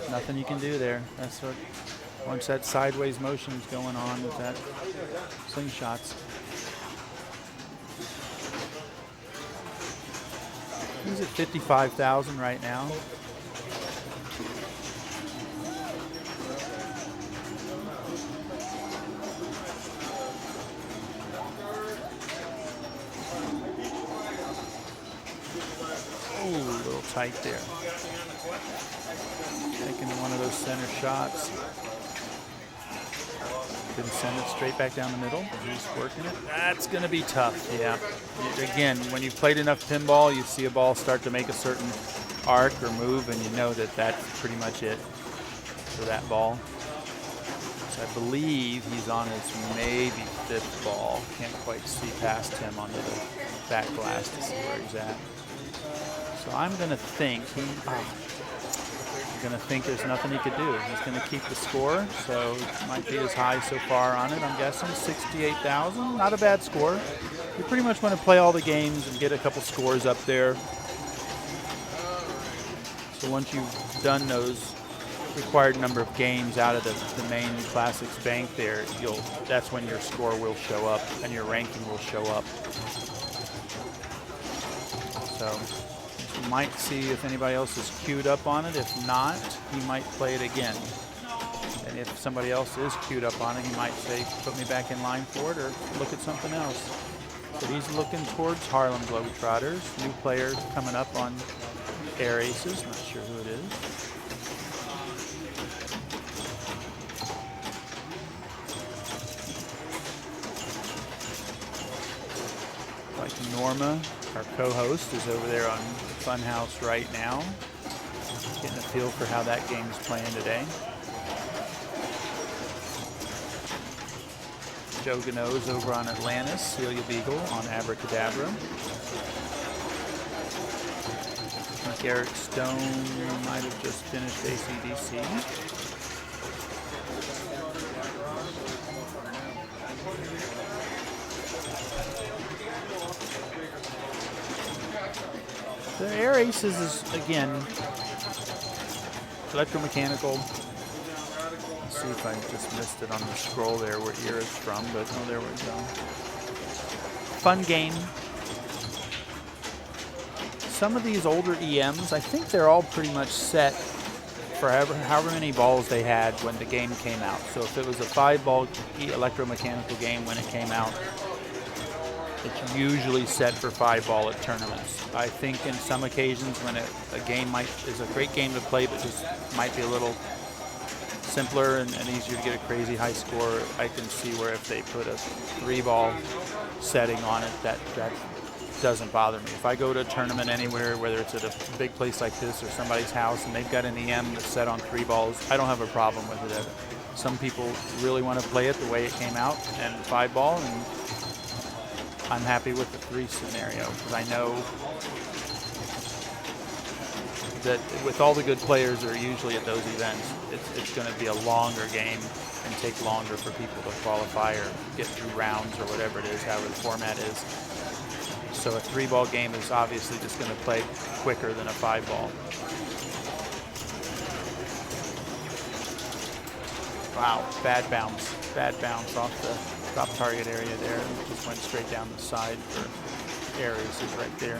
A: nothing you can do there. That's what, once that sideways motion is going on with that slingshots. He's at 55,000 right now. Ooh, little tight there. Taking one of those center shots. Couldn't send it straight back down the middle, but he's working it. That's going to be tough, yeah. Again, when you've played enough pinball, you see a ball start to make a certain arc or move, and you know that that's pretty much it for that ball. So I believe he's on his maybe 5th ball. Can't quite see past him on the back glass to see where he's at. So I'm going to think there's nothing he could do. He's going to keep the score, so it might be as high so far on it. I'm guessing 68,000. Not a bad score. You pretty much want to play all the games and get a couple scores up there. So once you've done those required number of games out of the main classics bank there, that's when your score will show up and your ranking will show up. So you might see if anybody else is queued up on it. If not, he might play it again. And if somebody else is queued up on it, he might say, put me back in line for it or look at something else. So he's looking towards Harlem Globetrotters. New player coming up on Air Aces. Not sure who it is. Like Norma, our co-host, is over there on Funhouse right now, getting a feel for how that game's playing today. Joe Gano's over on Atlantis, Celia Beagle on Abracadabra. I think Eric Stone might have just finished AC/DC. The Air Aces is, again, electromechanical. Let's see if I just missed it on the scroll there where ear is from, but oh, there we go. Fun game. Some of these older EMs, I think they're all pretty much set for however many balls they had when the game came out. So if it was a 5-ball electromechanical game when it came out, it's usually set for 5-ball at tournaments. I think in some occasions when a game is a great game to play, but just might be a little simpler and easier to get a crazy high score, I can see where if they put a 3-ball setting on it, that doesn't bother me. If I go to a tournament anywhere, whether it's at a big place like this or somebody's house, and they've got an EM that's set on 3 balls, I don't have a problem with it. Some people really want to play it the way it came out and 5-ball, and I'm happy with the 3 scenario because I know that with all the good players that are usually at those events, it's going to be a longer game and take longer for people to qualify or get through rounds or whatever it is, however the format is. So a 3-ball game is obviously just going to play quicker than a 5-ball. Wow, bad bounce off the drop target area there. Just went straight down the side for Air Aces right there.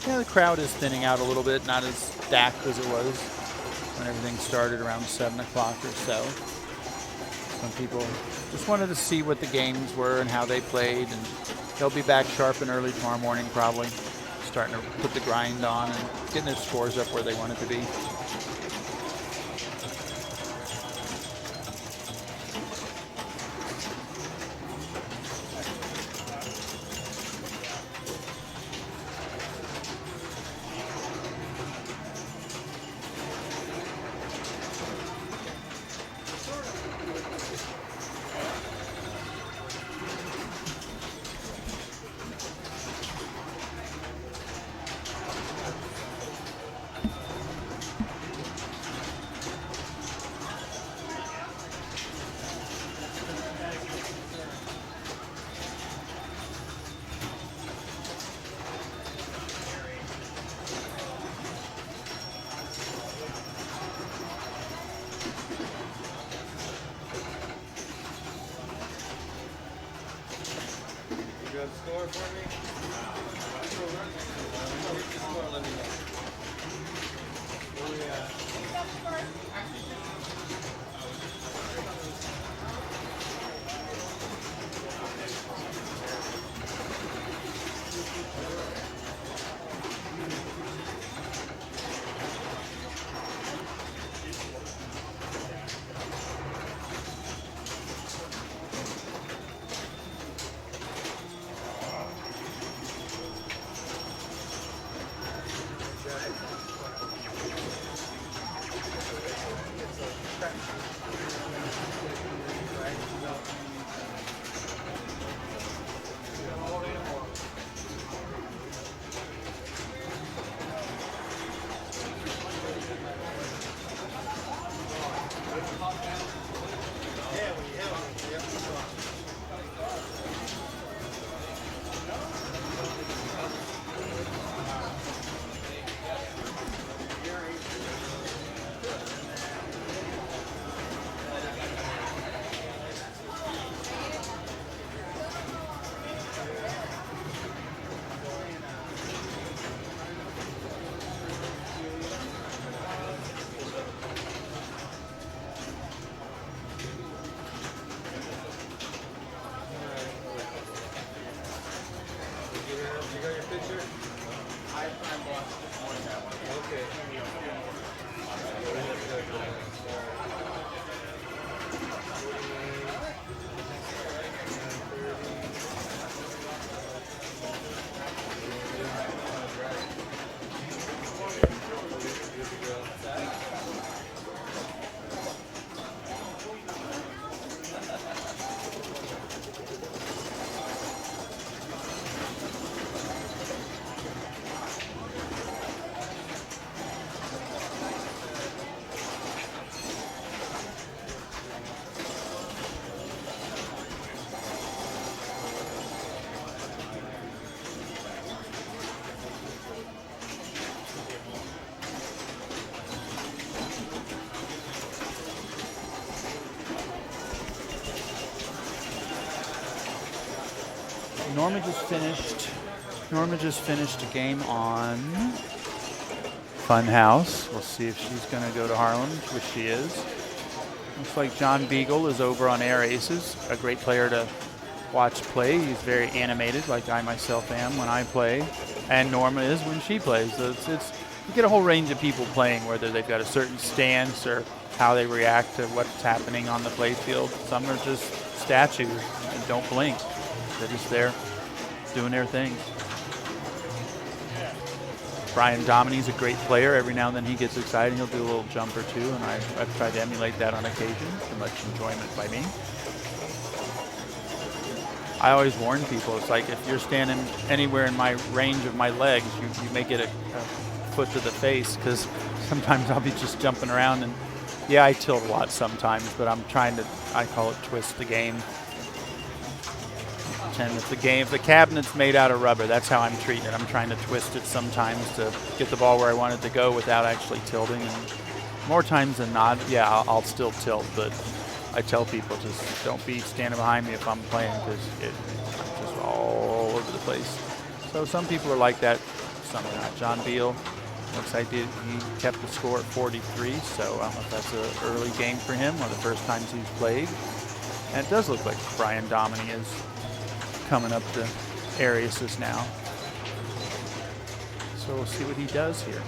A: Yeah, the crowd is thinning out a little bit, not as stacked as it was when everything started around 7 o'clock or so. Some people just wanted to see what the games were and how they played, and they'll be back sharp and early tomorrow morning probably, starting to put the grind on and getting their scores up where they want it to be.
G: Score for me? Score, let me know. Where we at?
A: Norma just finished a game on Funhouse. We'll see if she's going to go to Harlem, which she is. Looks like John Beagle is over on Air Aces, a great player to watch play. He's very animated, like I myself am when I play, and Norma is when she plays. So it's you get a whole range of people playing, whether they've got a certain stance or how they react to what's happening on the playfield. Some are just statues and don't blink. They're just there doing their thing. Brian Domini's a great player. Every now and then he gets excited. He'll do a little jump or two, and I've tried to emulate that on occasion to much enjoyment by me. I always warn people, it's like if you're standing anywhere in my range of my legs, you may get a foot to the face, because sometimes I'll be just jumping around, and yeah, I tilt a lot sometimes, but I'm trying to, I call it twist the game. And if the cabinet's made out of rubber, that's how I'm treating it. I'm trying to twist it sometimes to get the ball where I want it to go without actually tilting. And more times than not, yeah, I'll still tilt, but I tell people just don't be standing behind me if I'm playing, because I'm just all over the place. So some people are like that, some are not. John Beal, looks like he kept the score at 43, so I don't know if that's an early game for him, one of the first times he's played. And it does look like Brian Domini is coming up to Arias now. So we'll see what he does here.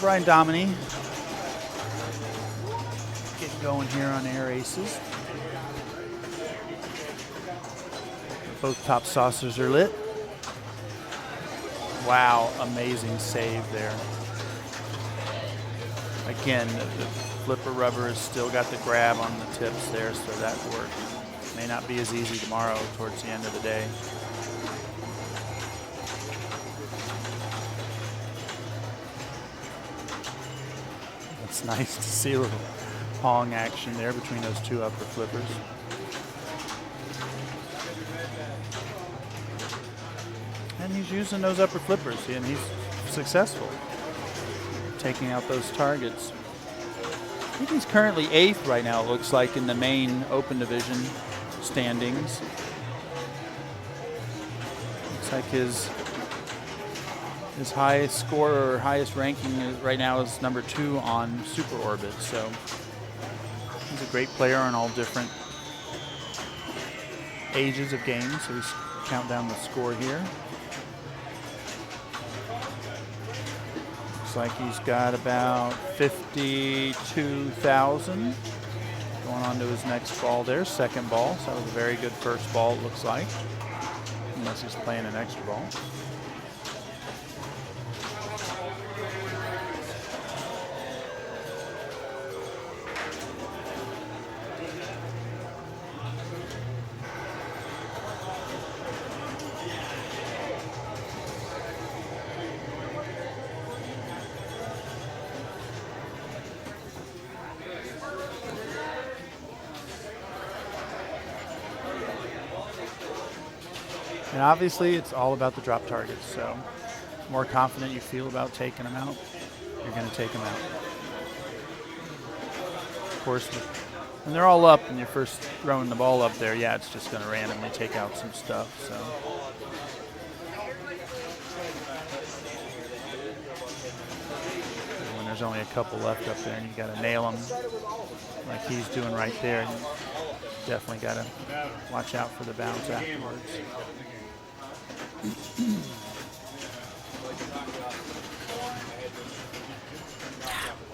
A: Brian Domini getting going here on Air Aces. Both top saucers are lit. Wow, amazing save there. Again, the flipper rubber has still got the grab on the tips there, so that work may not be as easy tomorrow towards the end of the day. It's nice to see a little pong action there between those two upper flippers. And he's using those upper flippers, and he's successful taking out those targets. I think he's currently 8th right now, it looks like, in the main open division standings. Looks like his highest score or highest ranking right now is number 2 on Super Orbit. So he's a great player on all different ages of games. So we count down the score here. Looks like he's got about 52,000 going on to his next ball there, second ball. So that was a very good first ball, it looks like, unless he's playing an extra ball. And obviously, it's all about the drop targets. So the more confident you feel about taking them out, you're going to take them out. Of course, when they're all up and you're first throwing the ball up there, yeah, it's just going to randomly take out some stuff. So when there's only a couple left up there and you got to nail them like he's doing right there, you definitely got to watch out for the bounce afterwards.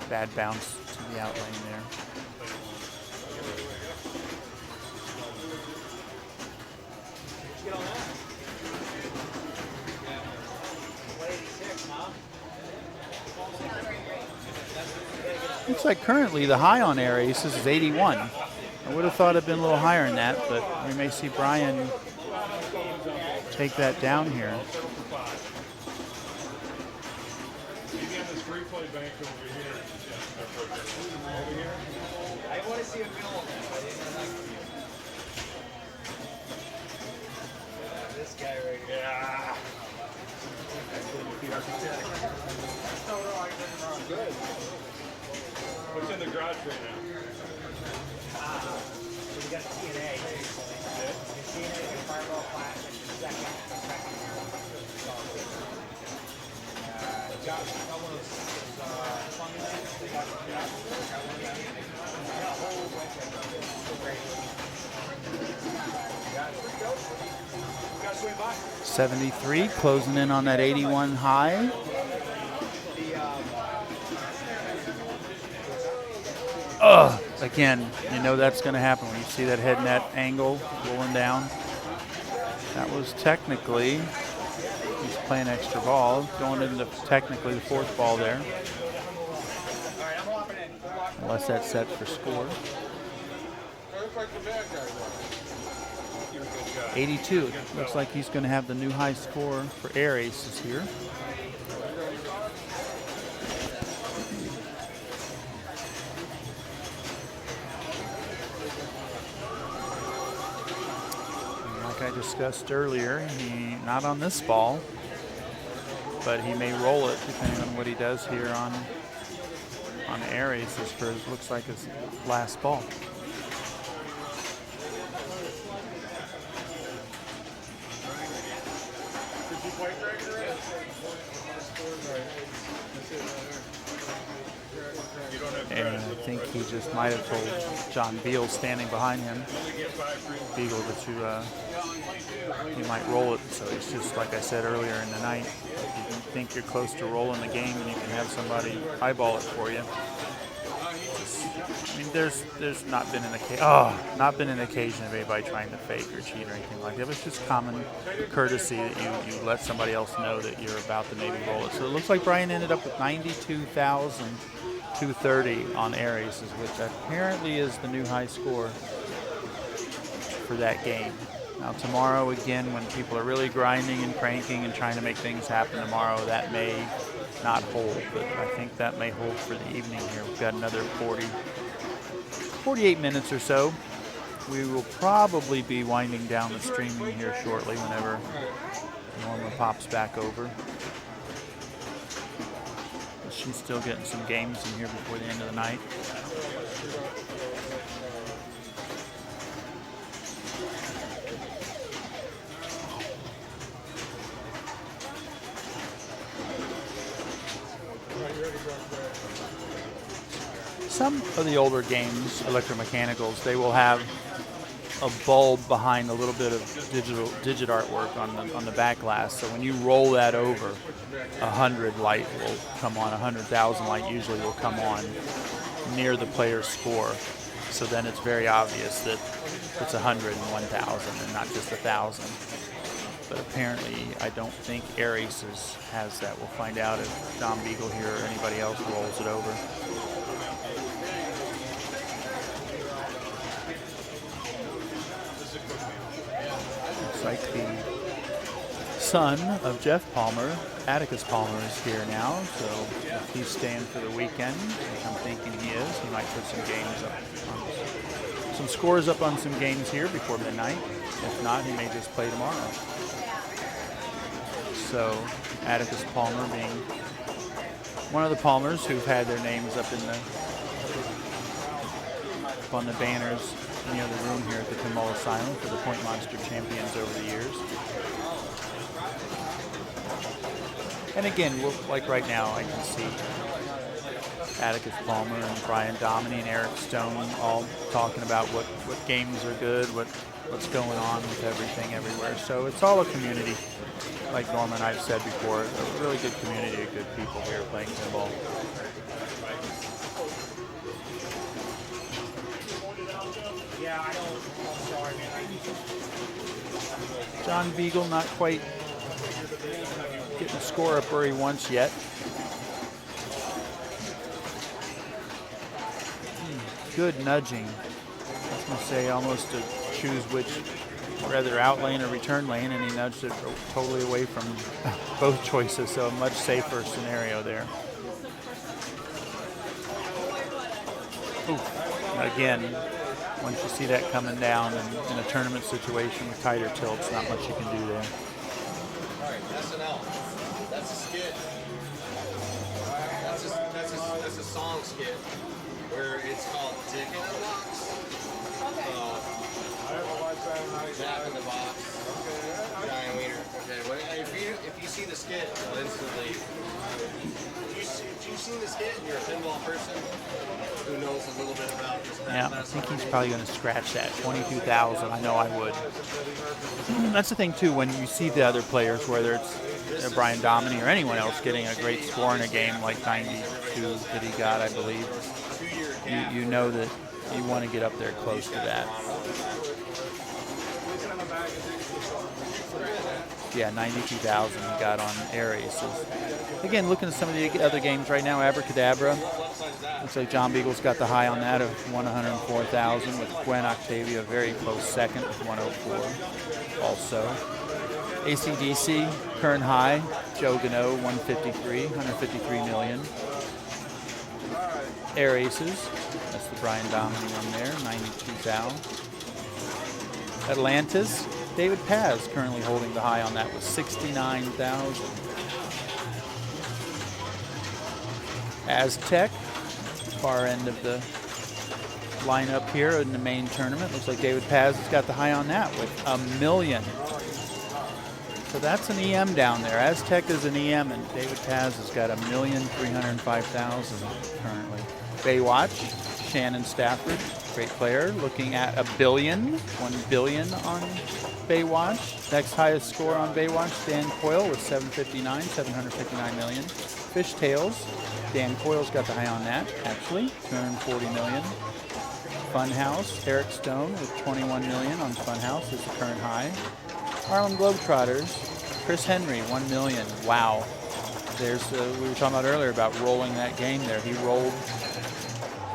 A: Bad bounce to the out lane there. Looks like currently the high on air aces is 81. I would have thought it'd been a little higher than that, but we may see Brian take that down here.
E: I want to see a film. This guy right here. Yeah. Good. What's in the garage right now?
C: So we got TNA. TNA and Fireball Classic, second.
E: Got one of those funny things. They got a whole bunch of got to swing by.
A: 73, closing in on that 81 high. Again, you know that's going to happen when you see that head net angle rolling down. That was technically, he's playing extra ball, going into technically the fourth ball there. Unless that's set for score. 82, looks like he's going to have the new high score for air aces here. I discussed earlier, he not on this ball, but he may roll it depending on what he does here on air aces for his, looks like his last ball. And I think he just might have told John Beal standing behind him, Beagle, that you might roll it. So it's just like I said earlier in the night, if you think you're close to rolling the game and you can have somebody eyeball it for you. I mean, there's not been an occasion of anybody trying to fake or cheat or anything like that. It's just common courtesy that you let somebody else know that you're about to maybe roll it. So it looks like Brian ended up with 92,230 on air aces, which apparently is the new high score for that game. Now tomorrow, again, when people are really grinding and cranking and trying to make things happen tomorrow, that may not hold, but I think that may hold for the evening here. We've got another 48 minutes or so. We will probably be winding down the streaming here shortly whenever Norma pops back over. She's still getting some games in here before the end of the night. Some of the older games, electromechanicals, they will have a bulb behind a little bit of digit artwork on the back glass. So when you roll that over, 100 light will come on, 100,000 light usually will come on near the player's score. So then it's very obvious that it's 100 and 1,000 and not just 1,000. But apparently, I don't think Air Aces has that. We'll find out if Don Beagle here or anybody else rolls it over. Looks like the son of Jeff Palmer, Atticus Palmer, is here now. So if he's staying for the weekend, which I'm thinking he is, he might put some games up, some scores up on some games here before midnight. If not, he may just play tomorrow. So Atticus Palmer being one of the Palmers who've had their names up on the banners in the other room here at the Pinball Asylum for the Point Monster champions over the years. And again, like right now, I can see Atticus Palmer and Brian Dominy and Eric Stone all talking about what games are good, what's going on with everything everywhere. So it's all a community. Like Norma and I've said before, a really good community of good people here playing pinball. John Beagle not quite getting the score up where he wants yet. good nudging. I was going to say almost to choose which, rather out lane or return lane, and he nudged it totally away from both choices, so a much safer scenario there. Ooh. Again, once you see that coming down and in a tournament situation with tighter tilts, not much you can do there.
E: All right, SNL. That's a skit. That's a song skit where it's called Dick in the Box. Zap in the Box. Giant wiener. Okay, if you see the skit, you'll instantly. If you've seen the skit and you're a pinball person who knows a little bit about this.
A: Yeah, I think he's probably going to scratch that. 22,000, I know I would. That's the thing, too, when you see the other players, whether it's Brian Dominy or anyone else getting a great score in a game like 92 that he got, I believe, you know that you want to get up there close to that. Yeah, 92,000 he got on air aces. Again, looking at some of the other games right now, Abracadabra. Looks like John Beagle's got the high on that of 104,000 with Gwen Octavia very close second with 104 also. ACDC, Kern High, Joe Gano, 153 million. Air aces, that's the Brian Dominy one there, 92,000. Atlantis, David Paz currently holding the high on that with 69,000. Aztec, far end of the lineup here in the main tournament. Looks like David Paz has got the high on that with $1 million. So that's an EM down there. Aztec is an EM, and David Paz has got $1,305,000 currently. Baywatch, Shannon Stafford, great player, looking at $1 billion, $1 billion on Baywatch. Next highest score on Baywatch, Dan Coyle with 759 million. Fishtails, Dan Coyle's got the high on that, actually, 240 million. Funhouse, Eric Stone with 21 million on Funhouse is the current high. Harlem Globetrotters, Chris Henry, 1 million. Wow. There's, we were talking about earlier about rolling that game there. He rolled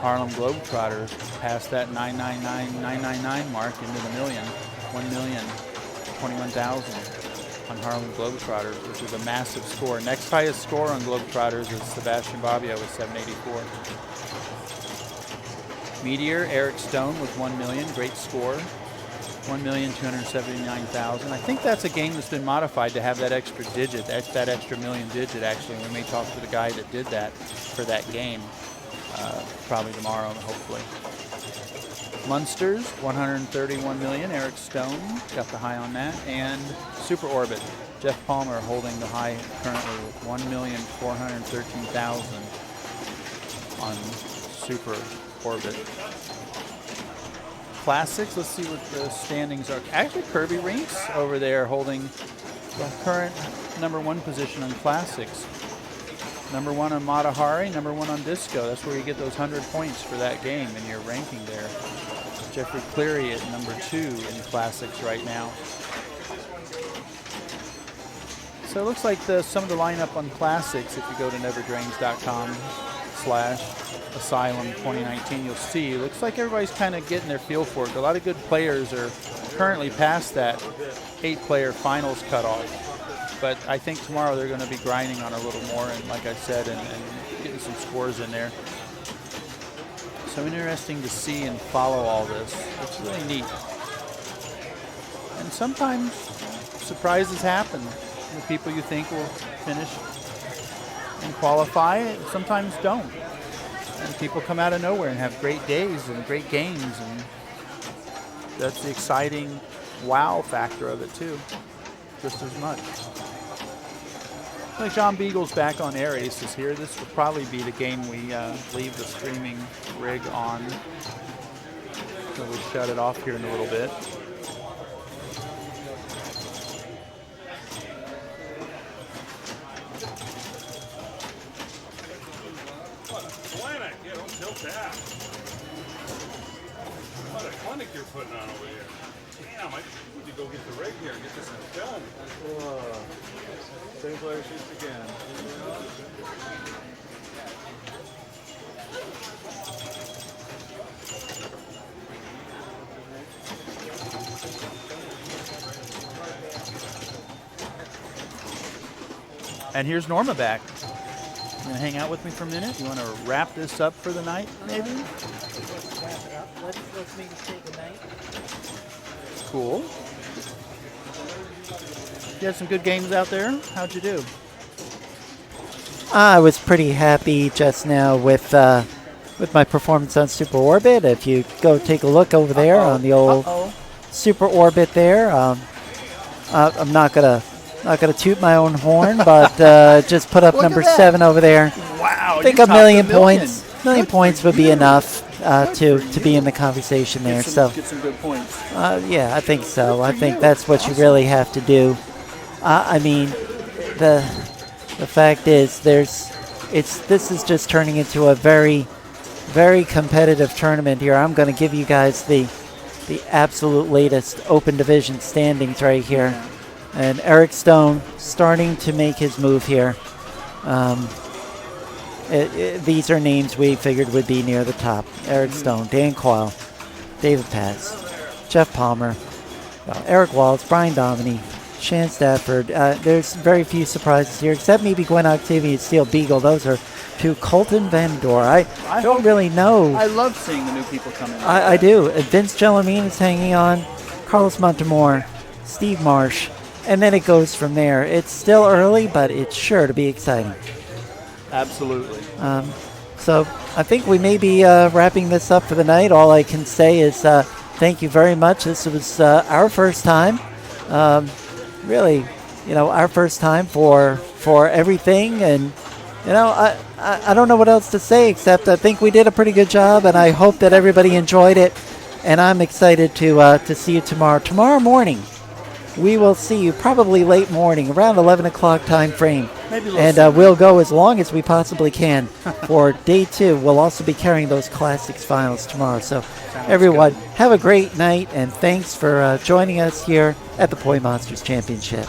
A: Harlem Globetrotters past that 999 mark into the million. 1,021,000 on Harlem Globetrotters, which is a massive score. Next highest score on Globetrotters is Sebastian Babbia with 784. Meteor, Eric Stone with 1 million, great score. 1,279,000. I think that's a game that's been modified to have that extra digit, that extra million digit actually. We may talk to the guy that did that for that game probably tomorrow, hopefully. Munsters, 131 million. Eric Stone got the high on that. And Super Orbit, Jeff Palmer holding the high currently with 1,413,000 on Super Orbit. Classics, let's see what the standings are. Actually, Kirby Rinks over there holding the current #1 position on Classics. #1 on Matahari, #1 on Disco. That's where you get those 100 points for that game in your ranking there. Jeffrey Cleary at #2 in Classics right now. So it looks like some of the lineup on Classics, if you go to neverdrains.com/Asylum 2019, you'll see it looks like everybody's kind of getting their feel for it. A lot of good players are currently past that 8-player finals cutoff. But I think tomorrow they're going to be grinding on a little more, and like I said, and getting some scores in there. So interesting to see and follow all this. It's really neat. And sometimes surprises happen. The people you think will finish and qualify sometimes don't. And people come out of nowhere and have great days and great games, and that's the exciting wow factor of it too, just as much. Like John Beagle's back on Air Aces here. This will probably be the game we leave the streaming rig on. So we'll shut it off here in a little bit.
G: Yeah, don't tilt that. What a clinic you're putting on over here. Damn, I need to go get the rig here and get this in film. Same player shoots again.
A: And here's Norma back. You want to hang out with me for a minute? You want to wrap this up for the night, maybe?
B: Let's wrap it up. Let's maybe say goodnight.
A: Cool. You had some good games out there. How'd you do?
B: I was pretty happy just now with my performance on Super Orbit. If you go take a look over there on the old Super Orbit there, I'm not gonna toot my own horn, but just put up
A: Look
B: number
A: at that.
B: 7 over there.
A: Wow.
B: I think
A: you
B: a
A: topped
B: million
A: the million.
B: points. Million points would be enough to be in the conversation there.
A: Get
B: So
A: some good points.
B: yeah, I think so. I think
A: you.
B: that's what you really have to do. I mean, the fact is, this is just turning into a very, very competitive tournament here. I'm going to give you guys the absolute latest Open Division standings right here, and Eric Stone starting to make his move here. These are names we figured would be near the top. Eric Stone, Dan Coyle, David Paz, Jeff Palmer, Eric Waltz, Brian Dominy, Shan Stafford. There's very few surprises here, except maybe Gwen Octavian and Steel Beagle. Those are two. Colton Van Door. I don't really know.
A: I love seeing the new people come in.
B: I do. Vince Gellamine is hanging on. Carlos Montemore, Steve Marsh, and then it goes from there. It's still early, but it's sure to be exciting.
A: Absolutely.
B: So I think we may be wrapping this up for the night. All I can say is thank you very much. This was our first time. Really, our first time for everything, and I don't know what else to say except I think we did a pretty good job, and I hope that everybody enjoyed it. And I'm excited to see you tomorrow. Tomorrow morning, we will see you probably late morning, around 11 o'clock time frame.
A: Maybe a little
B: And
A: sooner.
B: we'll go as long as we possibly can for day 2. We'll also be carrying those Classics finals tomorrow. So everyone, have a great night, and thanks for joining us here at the Poi Monsters Championship.